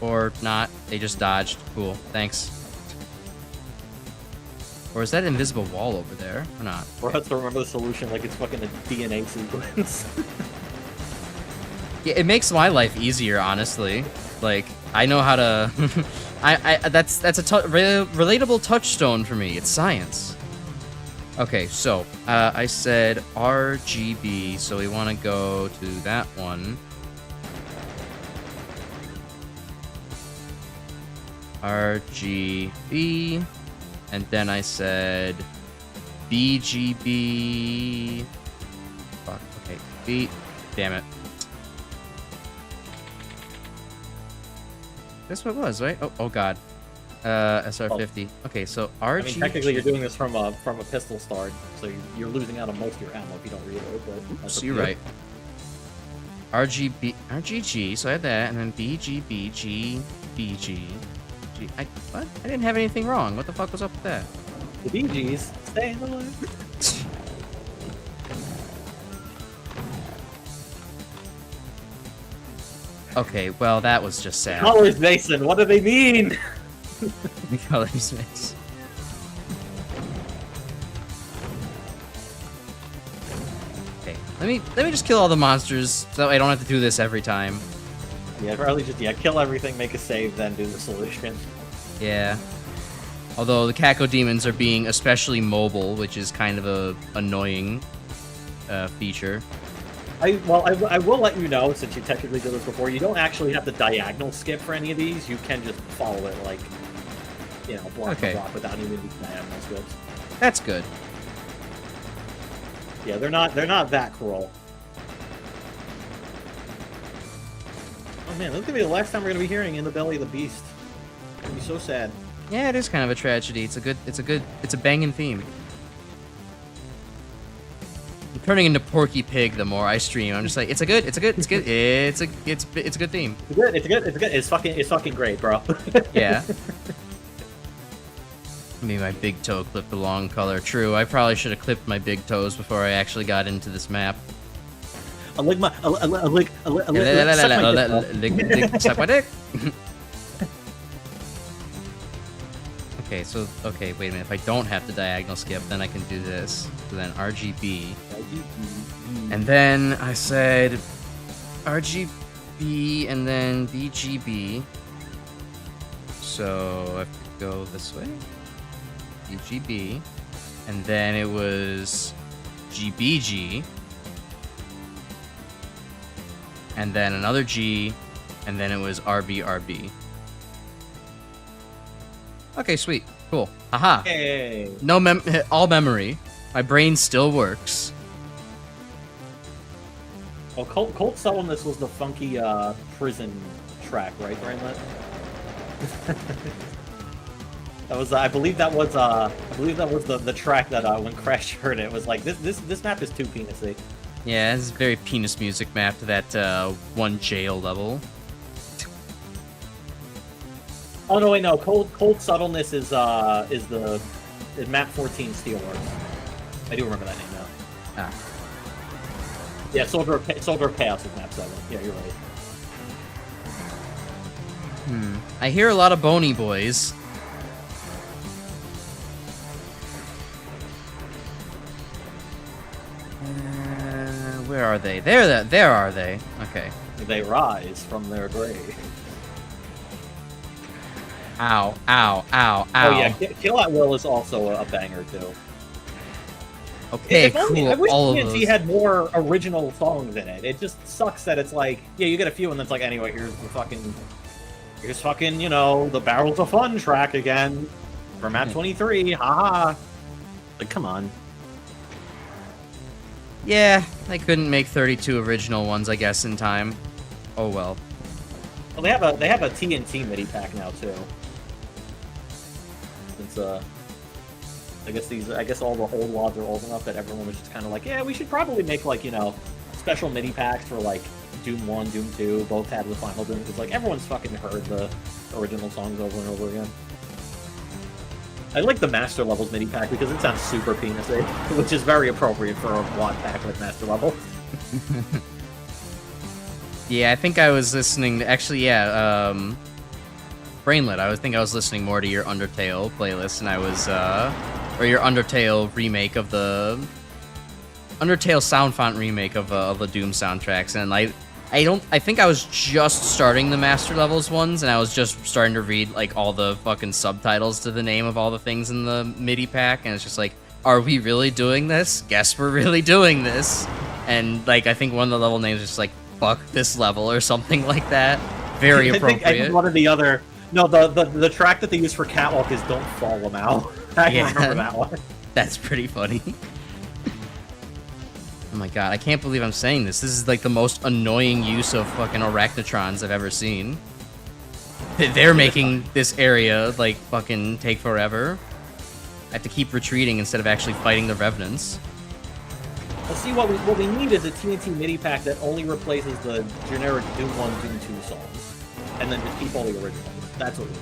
Or not. They just dodged. Cool. Thanks. Or is that invisible wall over there? Or not? Or have to remember the solution like it's fucking a DNA sequence. Yeah, it makes my life easier, honestly. Like, I know how to... that's a relatable touchstone for me. It's science. Okay, so, I said RGB, so we want to go to that one. RGB, and then I said BGB. Fuck, okay, B. Damn it. That's what it was, right? Oh god. SR50. Okay, so RG. I mean, technically, you're doing this from a pistol start, so you're losing out on most of your ammo if you don't reload. But so you're right. RGG. So I had that, and then BGB, G, BG. What? I didn't have anything wrong. What the fuck was up with that? The BGs stay in the line. Okay, well, that was just sad. Colors, Mason. What do they mean? The colors, Mason. Okay, let me just kill all the monsters so I don't have to do this every time. Yeah, probably just kill everything, make a save, then do the solution. Yeah. Although the Caco demons are being especially mobile, which is kind of a annoying feature. I will let you know, since you technically did this before, you don't actually have to diagonal skip for any of these. You can just follow it like, block to block without even these diagonal skips. That's good. Yeah, they're not that cruel. Oh man, this is gonna be the last time we're gonna be hearing "In the Belly of the Beast." It's gonna be so sad. Yeah, it is kind of a tragedy. It's a banging theme. I'm turning into Porky Pig the more I stream. I'm just like, it's a good theme. It's fucking great, bro. Yeah. Maybe my big toe clipped the long color. True, I probably should have clipped my big toes before I actually got into this map. Suck my dick. Okay, wait a minute. If I don't have to diagonal skip, then I can do this. So then RGB. And then I said RGB and then BGB. So I have to go this way. BGB. And then it was GBG. And then another G. And then it was RBRB. Okay, sweet. Cool. Aha. Hey. No all memory. My brain still works. Oh, Colt Subtleness was the funky prison track, right, Brainlet? That was, I believe that was the track that when Crash heard it was like, this map is too penisy. Yeah, this is very penis music map to that one jail level. Oh no, wait, no. Cold Subtleness is map 14 Steelworks. I do remember that name now. Ah. Yeah, Soldier of Chaos is map 7. Yeah, you're right. I hear a lot of bony boys. Where are they? There are they. Okay. They rise from their grave. Ow, ow, ow, ow. Oh yeah, Kill at Will is also a banger too. Okay, cool. I wish all TNT of those. had more original songs in it. It just sucks that it's like, yeah, you get a few and then it's like, anyway, here's fucking, the Barrels of Fun track again for map 23. Haha. Like, come on. Yeah, they couldn't make 32 original ones, I guess, in time. Oh well. Well, they have a TNT MIDI pack now too. It's I guess all the old WODs are old enough that everyone was just kind of like, yeah, we should probably make like, you know, special mini packs for like Doom 1, Doom 2, both had the final Doom, because like everyone's fucking heard the original songs over and over again. I like the Master Levels mini pack because it sounds super penis-y, which is very appropriate for a WOD pack like Master Level. Yeah, I think I was listening to, actually, yeah, Brainlet, I think I was listening more to your Undertale playlist, and I was, or your Undertale remake of the, Undertale sound font remake of the Doom soundtracks, and I think I was just starting the Master Levels ones, and I was just starting to read, like, all the fucking subtitles to the name of all the things in the MIDI pack, and it's just like, are we really doing this? Guess we're really doing this. And, like, I think one of the level names is just like, fuck this level, or something like that. Very appropriate. I think one of the other... No, the track that they use for Catwalk is Don't Fall Them Out. I remember that one. That's pretty funny. Oh my god, I can't believe I'm saying this. This is like the most annoying use of fucking Arachnotrons I've ever seen. They're making this area, like, fucking take forever. I have to keep retreating instead of actually fighting the Revenants. Let's see, what we need is a TNT MIDI pack that only replaces the generic Doom 1, Doom 2 songs. And then just keep all the originals. That's what we need.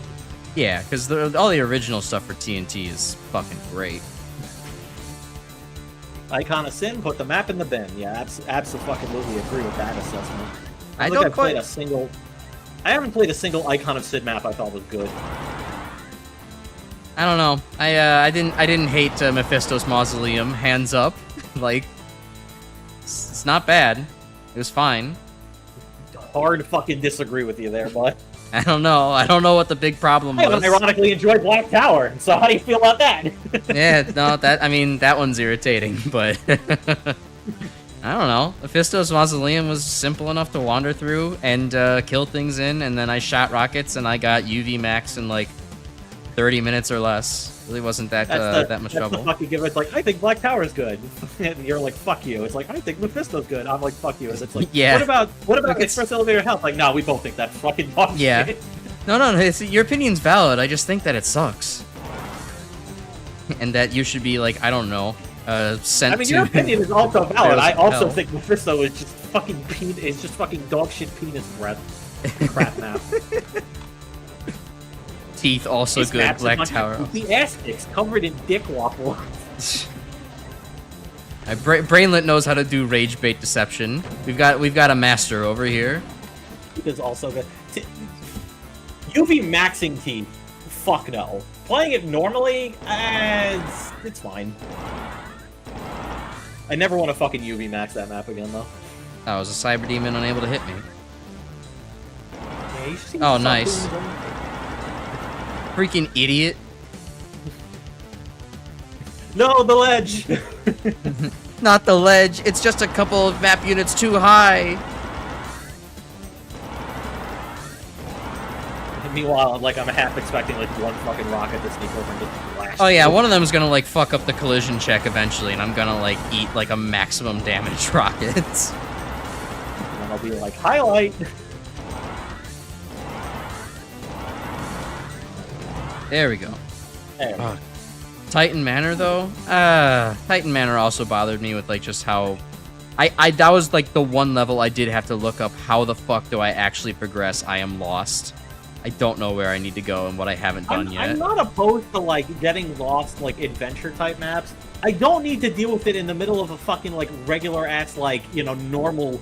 Yeah, because all the original stuff for TNT is fucking great. Icon of Sin, put the map in the bin. Yeah, absolutely agree with that assessment. I haven't played a single Icon of Sin map I thought was good. I don't know. I didn't hate Mephisto's Mausoleum. Hands up, like, it's not bad. It was fine. Hard to fucking disagree with you there, bud. I don't know. I don't know what the big problem was. I ironically enjoyed Black Tower, so how do you feel about that? Yeah, no, I mean, that one's irritating, but I don't know. Mephisto's Mausoleum was simple enough to wander through and kill things in, and then I shot rockets and I got UV max in like 30 minutes or less. Really wasn't that much trouble. The fucking give it's like, I think Black Tower is good, and you're like, fuck you. It's like, I think Mephisto's good. I'm like, fuck you. And it's like, yeah. What about Express Elevator Health? Like, no, we both think that fucking bullshit. Yeah. No, your opinion's valid. I just think that it sucks, and that you should be like, I don't know, sent to. I mean, your opinion is also valid. I also think Mephisto is just fucking dog shit penis breath crap map. Teeth also These good. Black Tower. The ass kicks covered in dick waffle. Brainlet knows how to do rage bait deception. We've got a master over here. It is also good. UV maxing teeth. Fuck no. Playing it normally, it's fine. I never want to fucking UV max that map again though. Oh, was a cyber demon unable to hit me? Yeah, oh, nice. Freaking idiot. No, the ledge! Not the ledge, it's just a couple of map units too high. And meanwhile, like, I'm half expecting, like, one fucking rocket to sneak over and just blast. Oh yeah, one of them is gonna, like, fuck up the collision check eventually, and I'm gonna, like, eat, like, a maximum damage rocket. And then I'll be like, highlight! There we go. There. Titan Manor, though? Titan Manor also bothered me with, like, just how... that was, like, the one level I did have to look up how the fuck do I actually progress. I am lost. I don't know where I need to go and what I haven't done yet. I'm not opposed to, like, getting lost, like, adventure-type maps. I don't need to deal with it in the middle of a fucking, like, regular-ass, like, you know, normal...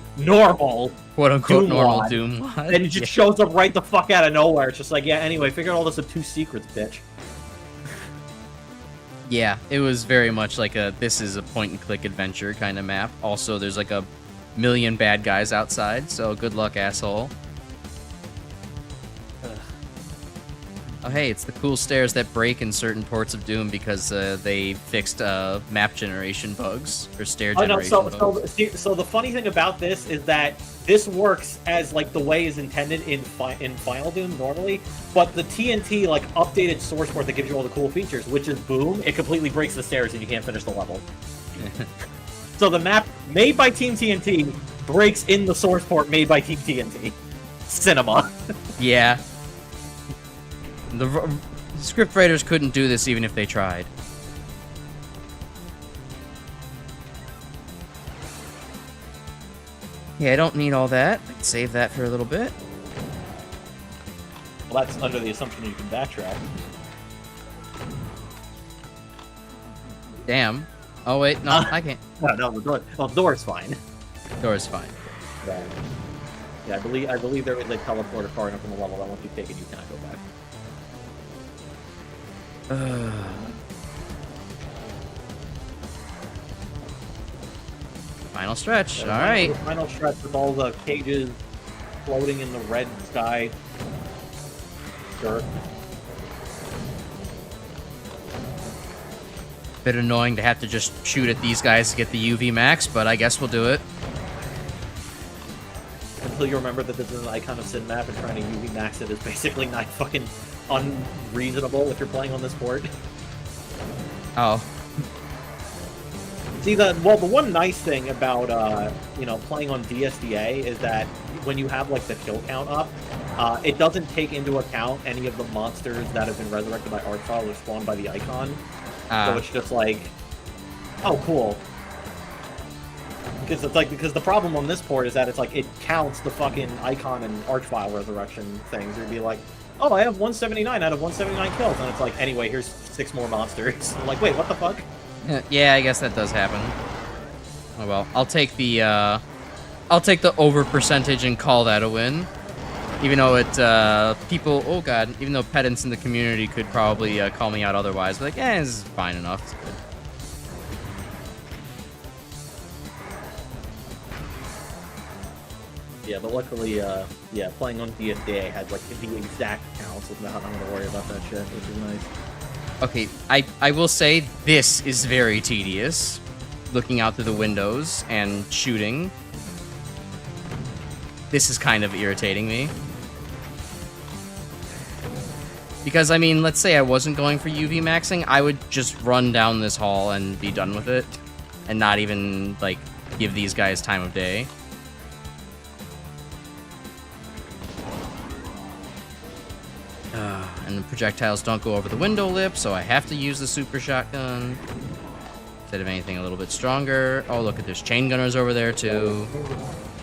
quote-unquote normal Doom mod. And it just shows up right the fuck out of nowhere. It's just like, yeah, anyway, figure out all this with 2 secrets, bitch. Yeah, it was very much like this is a point-and-click adventure kind of map. Also, there's like a million bad guys outside, so good luck, asshole. Oh, hey, it's the cool stairs that break in certain ports of Doom because they fixed map generation bugs, or stair generation bugs. So the funny thing about this is that this works as, like, the way is intended in Final Doom normally, but the TNT, like, updated source port that gives you all the cool features, which is boom, it completely breaks the stairs and you can't finish the level. So the map made by Team TNT breaks in the source port made by Team TNT. Cinema. Yeah. The script writers couldn't do this even if they tried. Yeah, I don't need all that. I can save that for a little bit. Well, that's under the assumption you can backtrack. Damn. Oh wait, no, I can't. No, the door's fine. Door's fine. Yeah. Yeah, I believe there is a teleporter far enough in the level that once you take it, you cannot go back. Final stretch. All right. Final stretch with all the cages floating in the red sky. Dirt. Bit annoying to have to just shoot at these guys to get the UV max, but I guess we'll do it. Until you remember that this is an Icon of Sin map and trying to UV max it is basically not fucking unreasonable if you're playing on this port. Oh. See, the one nice thing about playing on DSDA is that when you have like the kill count up, it doesn't take into account any of the monsters that have been resurrected by Archfile or spawned by the Icon. So it's just like, oh, cool. Because the problem on this port is that it's like it counts the fucking Icon and Archfile resurrection things. It'd be like, oh, I have 179 out of 179 kills, and it's like, anyway, here's 6 more monsters. I'm like, wait, what the fuck? Yeah, I guess that does happen. Oh well, I'll take the over percentage and call that a win. Even though oh god, even though pedants in the community could probably call me out otherwise, but like, this is fine enough. It's good. Yeah, but luckily, playing on DSDA had like the exact counts without having to worry about that shit, which is nice. Okay, I will say this is very tedious, looking out through the windows and shooting. This is kind of irritating me. Because, I mean, let's say I wasn't going for UV maxing, I would just run down this hall and be done with it. And not even, like, give these guys time of day. And the projectiles don't go over the window lip, so I have to use the super shotgun. Instead of anything a little bit stronger. Oh, look at there's chain gunners over there, too.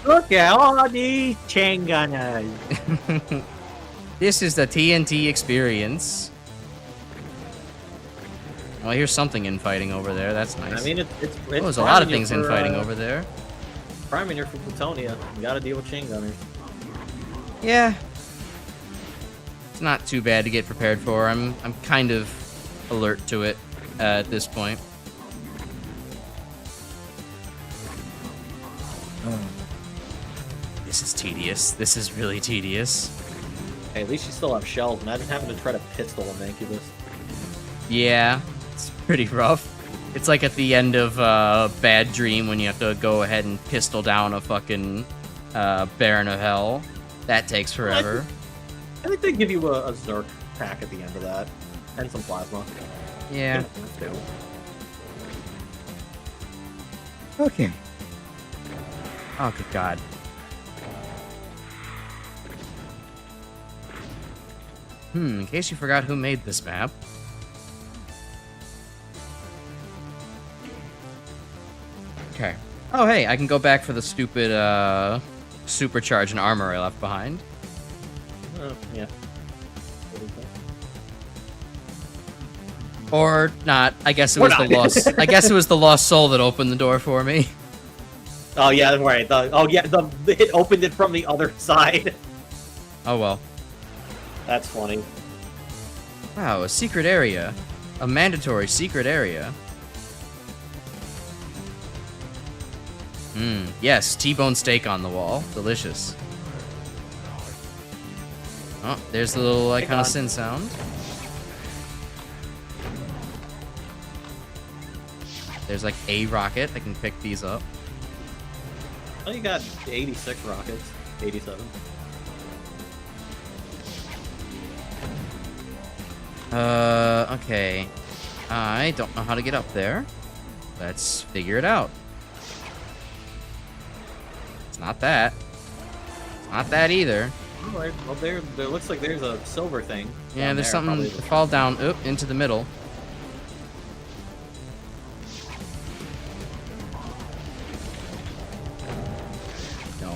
Look at all these chain gunners! This is the TNT experience. Well, here's something infighting over there. That's nice. I mean, it's there's a lot of things infighting over there. Priming here for Plutonia. You gotta deal with chain gunners. Yeah. It's not too bad to get prepared for. I'm kind of alert to it at this point. This is tedious. This is really tedious. Hey, at least you still have shells. Imagine having to try to pistol an Incubus. Yeah, it's pretty rough. It's like at the end of Bad Dream when you have to go ahead and pistol down a fucking Baron of Hell. That takes forever. I think they give you a Zerk pack at the end of that. And some plasma. Yeah. Okay. Oh, good God. In case you forgot who made this map. Okay. Oh, hey, I can go back for the stupid, supercharge and armor I left behind. Yeah. Or not. I guess it was the lost. I guess it was the lost soul that opened the door for me. Oh yeah, right. It opened it from the other side. Oh well. That's funny. Wow, a secret area. A mandatory secret area. Yes, T-bone steak on the wall. Delicious. Oh, there's the little Icon of Sin sound. There's like a rocket. I can pick these up. Oh, you got 86 rockets. 87. Okay. I don't know how to get up there. Let's figure it out. It's not that. It's not that either. Alright, well there looks like there's a silver thing. Yeah, there's something to fall down into the middle.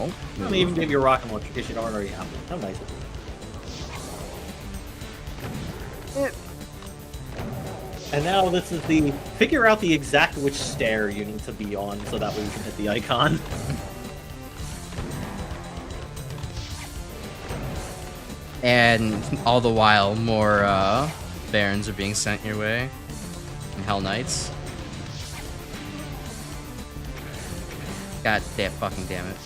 Ow. I don't even give you a rocket launcher because you don't already have one. How nice of you. And now this is the figure out the exact which stair you need to be on so that way you can hit the icon. And all the while, more Barons are being sent your way. And Hell Knights. God damn, fucking damn it.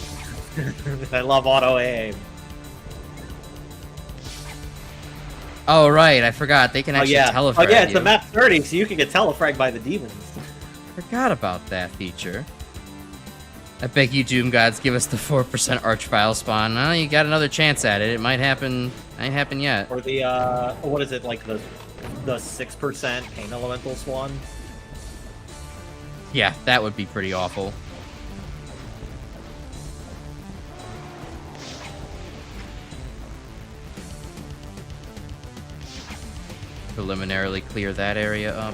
I love auto aim. Oh, right, I forgot. They can actually telefrag Oh, yeah, it's you. a map 30, so you can get telefragged by the demons. Forgot about that feature. I beg you, Doom Gods, give us the 4% Archvile spawn. Oh, you got another chance at it. It might happen. Ain't happen yet. Or the, what is it, like the 6% Pain Elemental spawn? Yeah, that would be pretty awful. Preliminarily clear that area up.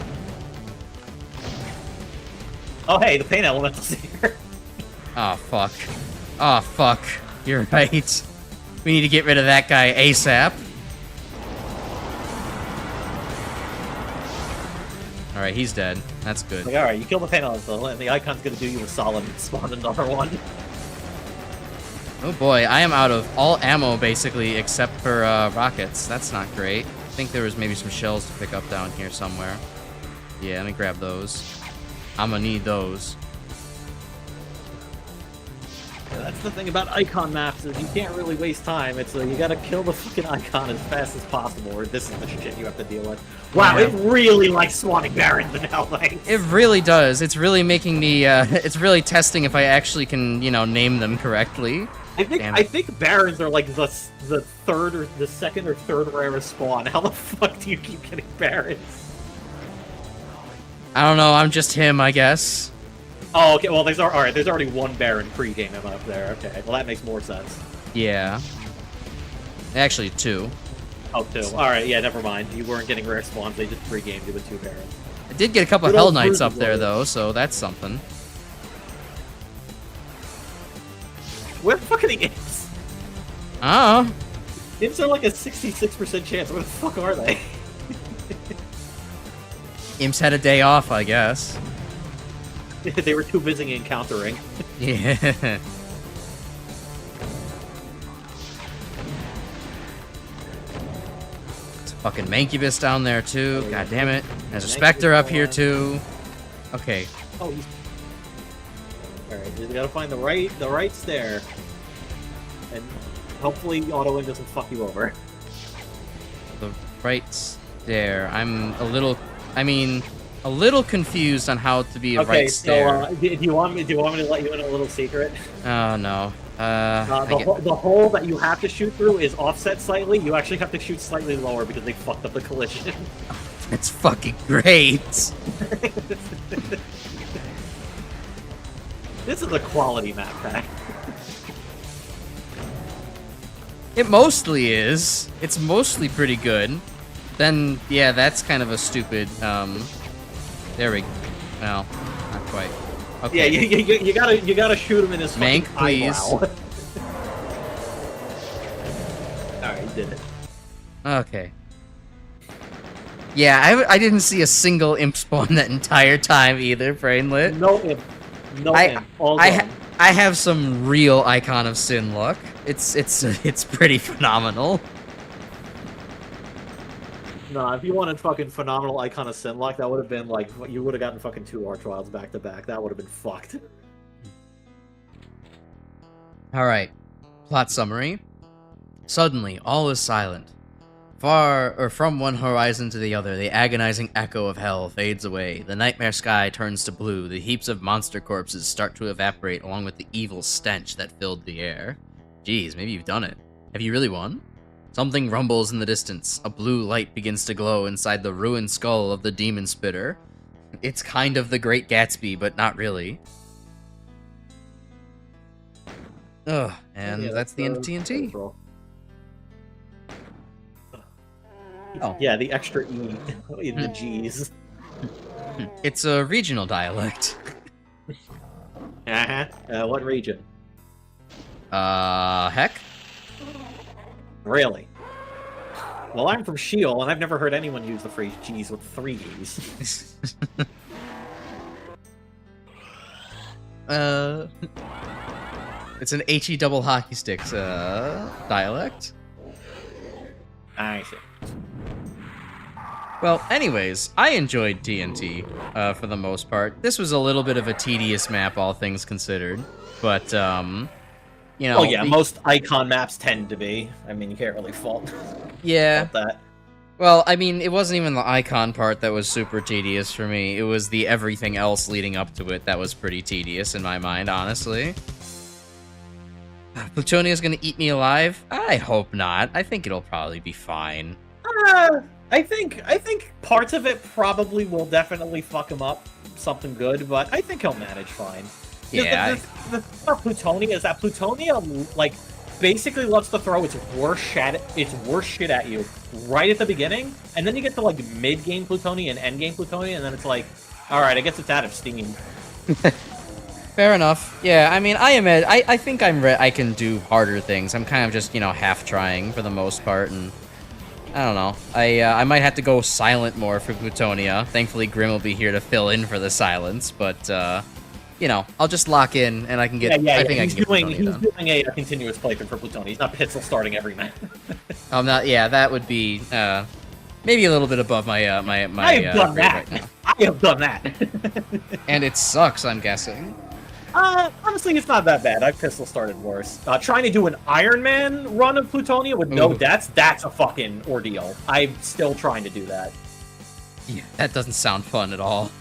Oh, hey, the Pain Elemental's here. Oh, fuck. Oh, fuck. You're right. We need to get rid of that guy ASAP. Alright, he's dead. That's good. Like, alright, you kill the Pain Elemental, and the icon's gonna do you a solid and spawn another one. Oh boy, I am out of all ammo, basically, except for rockets. That's not great. I think there was maybe some shells to pick up down here somewhere. Yeah, let me grab those. I'm gonna need those. Yeah, that's the thing about icon maps, is you can't really waste time. It's you gotta kill the fucking icon as fast as possible, or this is the shit you have to deal with. Wow, Yeah. it really likes spawning Barons in Hell Knights. It really does. It's really making me, it's really testing if I actually can, you know, name them correctly. I think Barons are like the third or the second or third rarest spawn. How the fuck do you keep getting Barons? I don't know, I'm just him, I guess. Oh, okay. Well, there's already one Baron pre-game up there. Okay, well that makes more sense. Yeah. Actually, two. Oh, two. All right, yeah, never mind. You weren't getting rare spawns. They just pre-gamed you with 2 Barons. I did get a couple Good Hell old Knights Cruiser up there, Warrior. though, so that's something. Where the fuck are the imps? Oh. Imps are like a 66% chance. Where the fuck are they? Imps had a day off, I guess. They were too busy encountering. Yeah. It's a fucking Mancubus down there, too. God damn it. There's a Spectre up here, too. Okay. Oh, he's... Alright, you gotta find the right stair. And hopefully auto aim doesn't fuck you over. The right there. I'm a little... I mean... a little confused on how to be a right stair. So, do you want me to let you in a little secret? Oh, no. The hole that you have to shoot through is offset slightly. You actually have to shoot slightly lower because they fucked up the collision. It's fucking great. This is a quality map pack. It mostly is. It's mostly pretty good. Then, yeah, that's kind of a stupid, there we go. Well, not quite. Okay. Yeah, you gotta shoot him in his fucking Mank, please. eyebrow. Alright, you did it. Okay. Yeah, I didn't see a single imp spawn that entire time either, Brainlit. No imp. No imp. All gone. I have some real Icon of Sin luck. It's pretty phenomenal. Nah, if you wanted fucking phenomenal Icon of Sin luck, that would have been like, you would have gotten fucking 2 Archwilds back to back. That would have been fucked. Alright. Plot summary. Suddenly, all is silent. From one horizon to the other, the agonizing echo of hell fades away. The nightmare sky turns to blue. The heaps of monster corpses start to evaporate along with the evil stench that filled the air. Geez, maybe you've done it. Have you really won? Something rumbles in the distance. A blue light begins to glow inside the ruined skull of the demon spitter. It's kind of the Great Gatsby, but not really. Ugh, and Yeah, that's the end of TNT. Oh. Yeah, the extra E in the G's. It's a regional dialect. Uh-huh. What region? Heck? Really? Well, I'm from Sheol, and I've never heard anyone use the phrase G's with 3 G's. It's an HE double hockey sticks, dialect? I see. Well, anyways, I enjoyed TNT, for the most part. This was a little bit of a tedious map, all things considered. But, you know... Oh yeah, most icon maps tend to be. I mean, you can't really fault, yeah. fault that. Well, I mean, it wasn't even the icon part that was super tedious for me. It was the everything else leading up to it that was pretty tedious in my mind, honestly. Plutonia's gonna eat me alive? I hope not. I think it'll probably be fine. I think parts of it probably will definitely fuck him up something good, but I think he'll manage fine. Yeah. The thing about Plutonia is that Plutonia, like, basically loves to throw its worst shit at you right at the beginning, and then you get to, like, mid-game Plutonia and end-game Plutonia, and then it's like, alright, I guess it's out of steam. Fair enough. Yeah, I mean, I think I can do harder things. I'm kind of just, you know, half trying for the most part, and I don't know. I might have to go silent more for Plutonia. Thankfully, Grim will be here to fill in for the silence, but you know, I'll just lock in and I can get. I think I can get Plutonia done. He's doing a continuous playthrough for Plutonia. He's not pistol starting every match. I'm not. Yeah, that would be maybe a little bit above my I have done that. Right now. I have done that. And it sucks, I'm guessing. Honestly, it's not that bad. I've pistol started worse. Trying to do an Iron Man run of Plutonia with no deaths, that's a fucking ordeal. I'm still trying to do that. Yeah, that doesn't sound fun at all.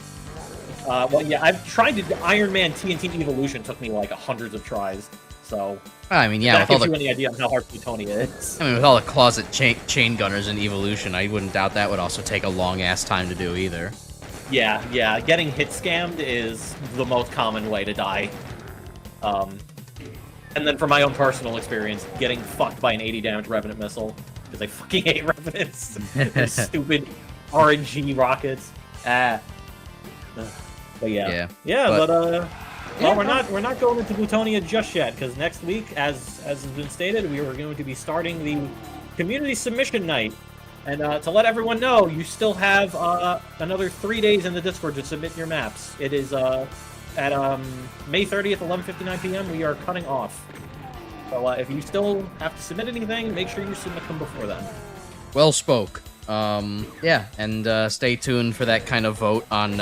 Well, yeah, I've tried to do Iron Man TNT Evilution. Took me like hundreds of tries. So, I mean, yeah, that gives you any idea on how hard Plutonia is. I mean, with all the closet chain gunners in Evolution, I wouldn't doubt that would also take a long-ass time to do either. Yeah, getting hit scammed is the most common way to die. And then from my own personal experience, getting fucked by an 80 damage Revenant missile, because I fucking hate Revenants. Those stupid RNG rockets. But yeah. Well, we're not going into Plutonia just yet, because next week, as has been stated, we are going to be starting the community submission night. And to let everyone know, you still have another 3 days in the Discord to submit your maps. It is at May 30th, 11:59 p.m. We are cutting off. So if you still have to submit anything, make sure you submit them before then. Well spoke. Yeah, and stay tuned for that kind of vote on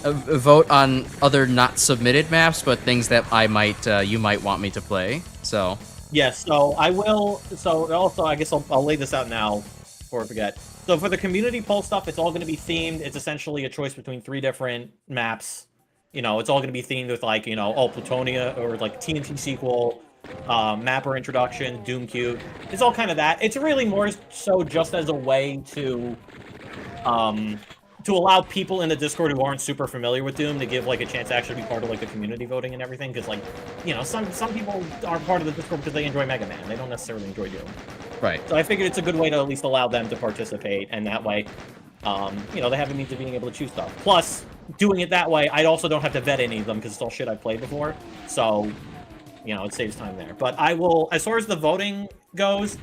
vote on other not submitted maps, but things that I might you might want me to play. So. Yes, so I will. So also, I guess I'll lay this out now before I forget. So for the community poll stuff, it's all going to be themed. It's essentially a choice between 3 different maps. You know, it's all going to be themed with, like, you know, Plutonia or like TNT sequel, mapper introduction, Doom Cube. It's all kind of that. It's really more so just as a way to allow people in the Discord who aren't super familiar with Doom to give, like, a chance to actually be part of, like, the community voting and everything, because, like, you know, some people are part of the Discord because they enjoy Mega Man. They don't necessarily enjoy Doom. Right. So I figured it's a good way to at least allow them to participate, and that way, you know, they have a means of being able to choose stuff. Plus, doing it that way, I also don't have to vet any of them, because it's all shit I've played before, so, you know, it saves time there. But I will, as far as the voting goes,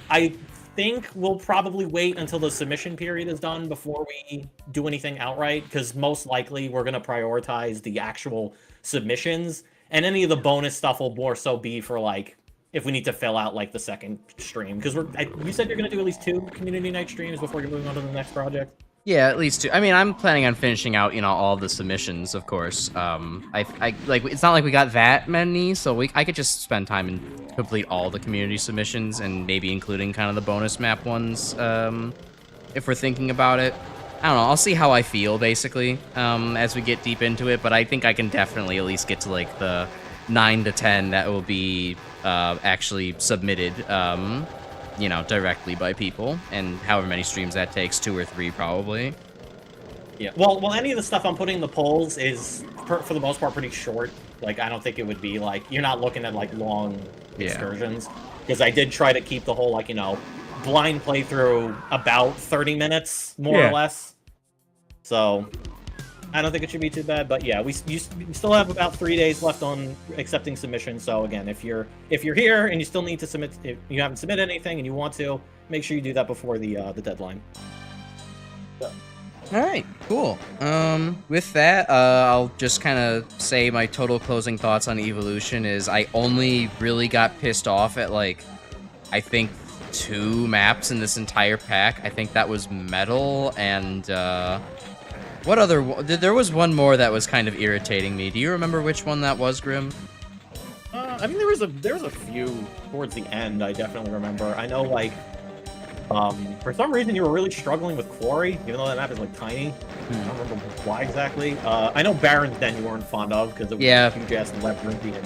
I think we'll probably wait until the submission period is done before we do anything outright, because most likely we're going to prioritize the actual submissions, and any of the bonus stuff will more so be for, like, if we need to fill out, like, the second stream, because you said you're going to do at least 2 community night streams before you're moving on to the next project. Yeah, at least 2. I mean, I'm planning on finishing out, you know, all the submissions, of course. I like, it's not like we got that many, so I could just spend time and complete all the community submissions, and maybe including kind of the bonus map ones, if we're thinking about it. I don't know, I'll see how I feel, basically, as we get deep into it, but I think I can definitely at least get to, like, the 9 to 10 that will be, actually submitted, you know, directly by people, and however many streams that takes, 2 or 3 probably. Yeah, well, any of the stuff I'm putting in the polls is, for the most part, pretty short. Like, I don't think it would be, like, you're not looking at, like, long excursions. Because I did try to keep the whole, like, you know, blind playthrough about 30 minutes, more or less. So, I don't think it should be too bad, but yeah, we still have about 3 days left on accepting submissions. So again, if you're here and you still need to submit, if you haven't submitted anything and you want to, make sure you do that before the deadline. So. All right, cool. With that, I'll just kind of say my total closing thoughts on Evolution is I only really got pissed off at, like, I think 2 maps in this entire pack. I think that was Metal and, what other... There was one more that was kind of irritating me. Do you remember which one that was, Grim? I mean, there was a few towards the end, I definitely remember. I know, like, for some reason you were really struggling with Quarry, even though that map is, like, tiny. I don't remember why exactly. I know Baron's Den you weren't fond of, because it was a huge-ass labyrinthian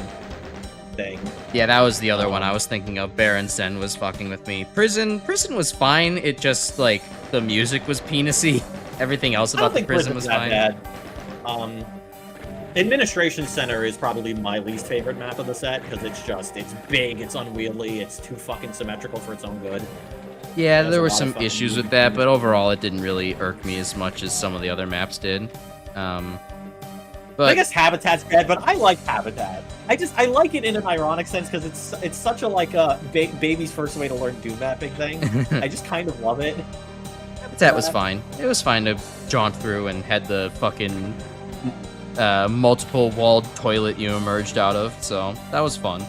thing. Yeah, that was the other one I was thinking of. Baron's Den was fucking with me. Prison was fine, it just, like, the music was penisy. Everything else about the prison was fine. Bad. Administration Center is probably my least favorite map of the set, because it's big, it's unwieldy, it's too fucking symmetrical for its own good. Yeah, there were some issues with that, but overall it didn't really irk me as much as some of the other maps did. But I guess Habitat's bad, but I like Habitat. I like it in an ironic sense because it's such a like a baby's first way to learn Doom mapping thing. I just kind of love it. Habitat was fine. It was fine to jaunt through and had the fucking multiple walled toilet you emerged out of, so that was fun.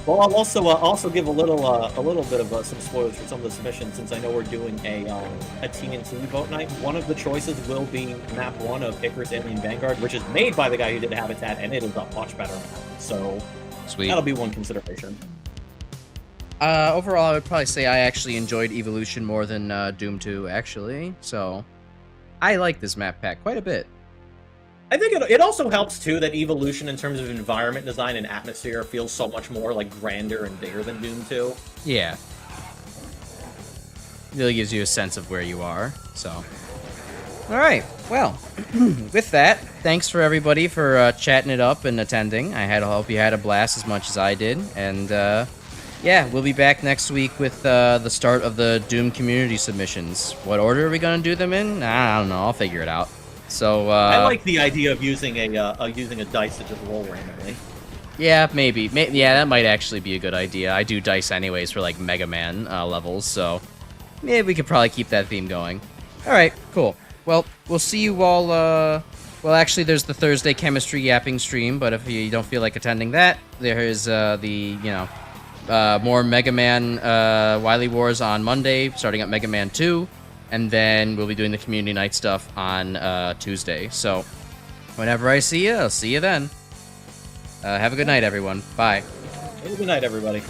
Well, I'll also give a little bit of some spoilers for some of the submissions, since I know we're doing a TNT vote night. One of the choices will be map 1 of Icarus Alien Vanguard, which is made by the guy who did Habitat, and it is a much better map. So sweet. That'll be one consideration. Overall, I would probably say I actually enjoyed Evolution more than Doom 2, actually. So I like this map pack quite a bit. I think it also helps, too, that Evolution, in terms of environment design and atmosphere, feels so much more, like, grander and bigger than Doom 2. Yeah. Really gives you a sense of where you are, so. Alright, well, with that, thanks for everybody for chatting it up and attending. I hope you had a blast as much as I did, and, yeah, we'll be back next week with the start of the Doom community submissions. What order are we gonna do them in? I don't know, I'll figure it out. So I like the idea of using a dice to just roll randomly. Yeah, maybe. Yeah, that might actually be a good idea. I do dice anyways for like Mega Man levels, so maybe we could probably keep that theme going. All right, cool. Well, we'll see you all. Well, actually, there's the Thursday chemistry yapping stream, but if you don't feel like attending that, there is more Mega Man Wily Wars on Monday, starting at Mega Man 2. And then we'll be doing the community night stuff on Tuesday. So whenever I see you, I'll see you then. Have a good night, everyone. Bye. Have a good night, everybody.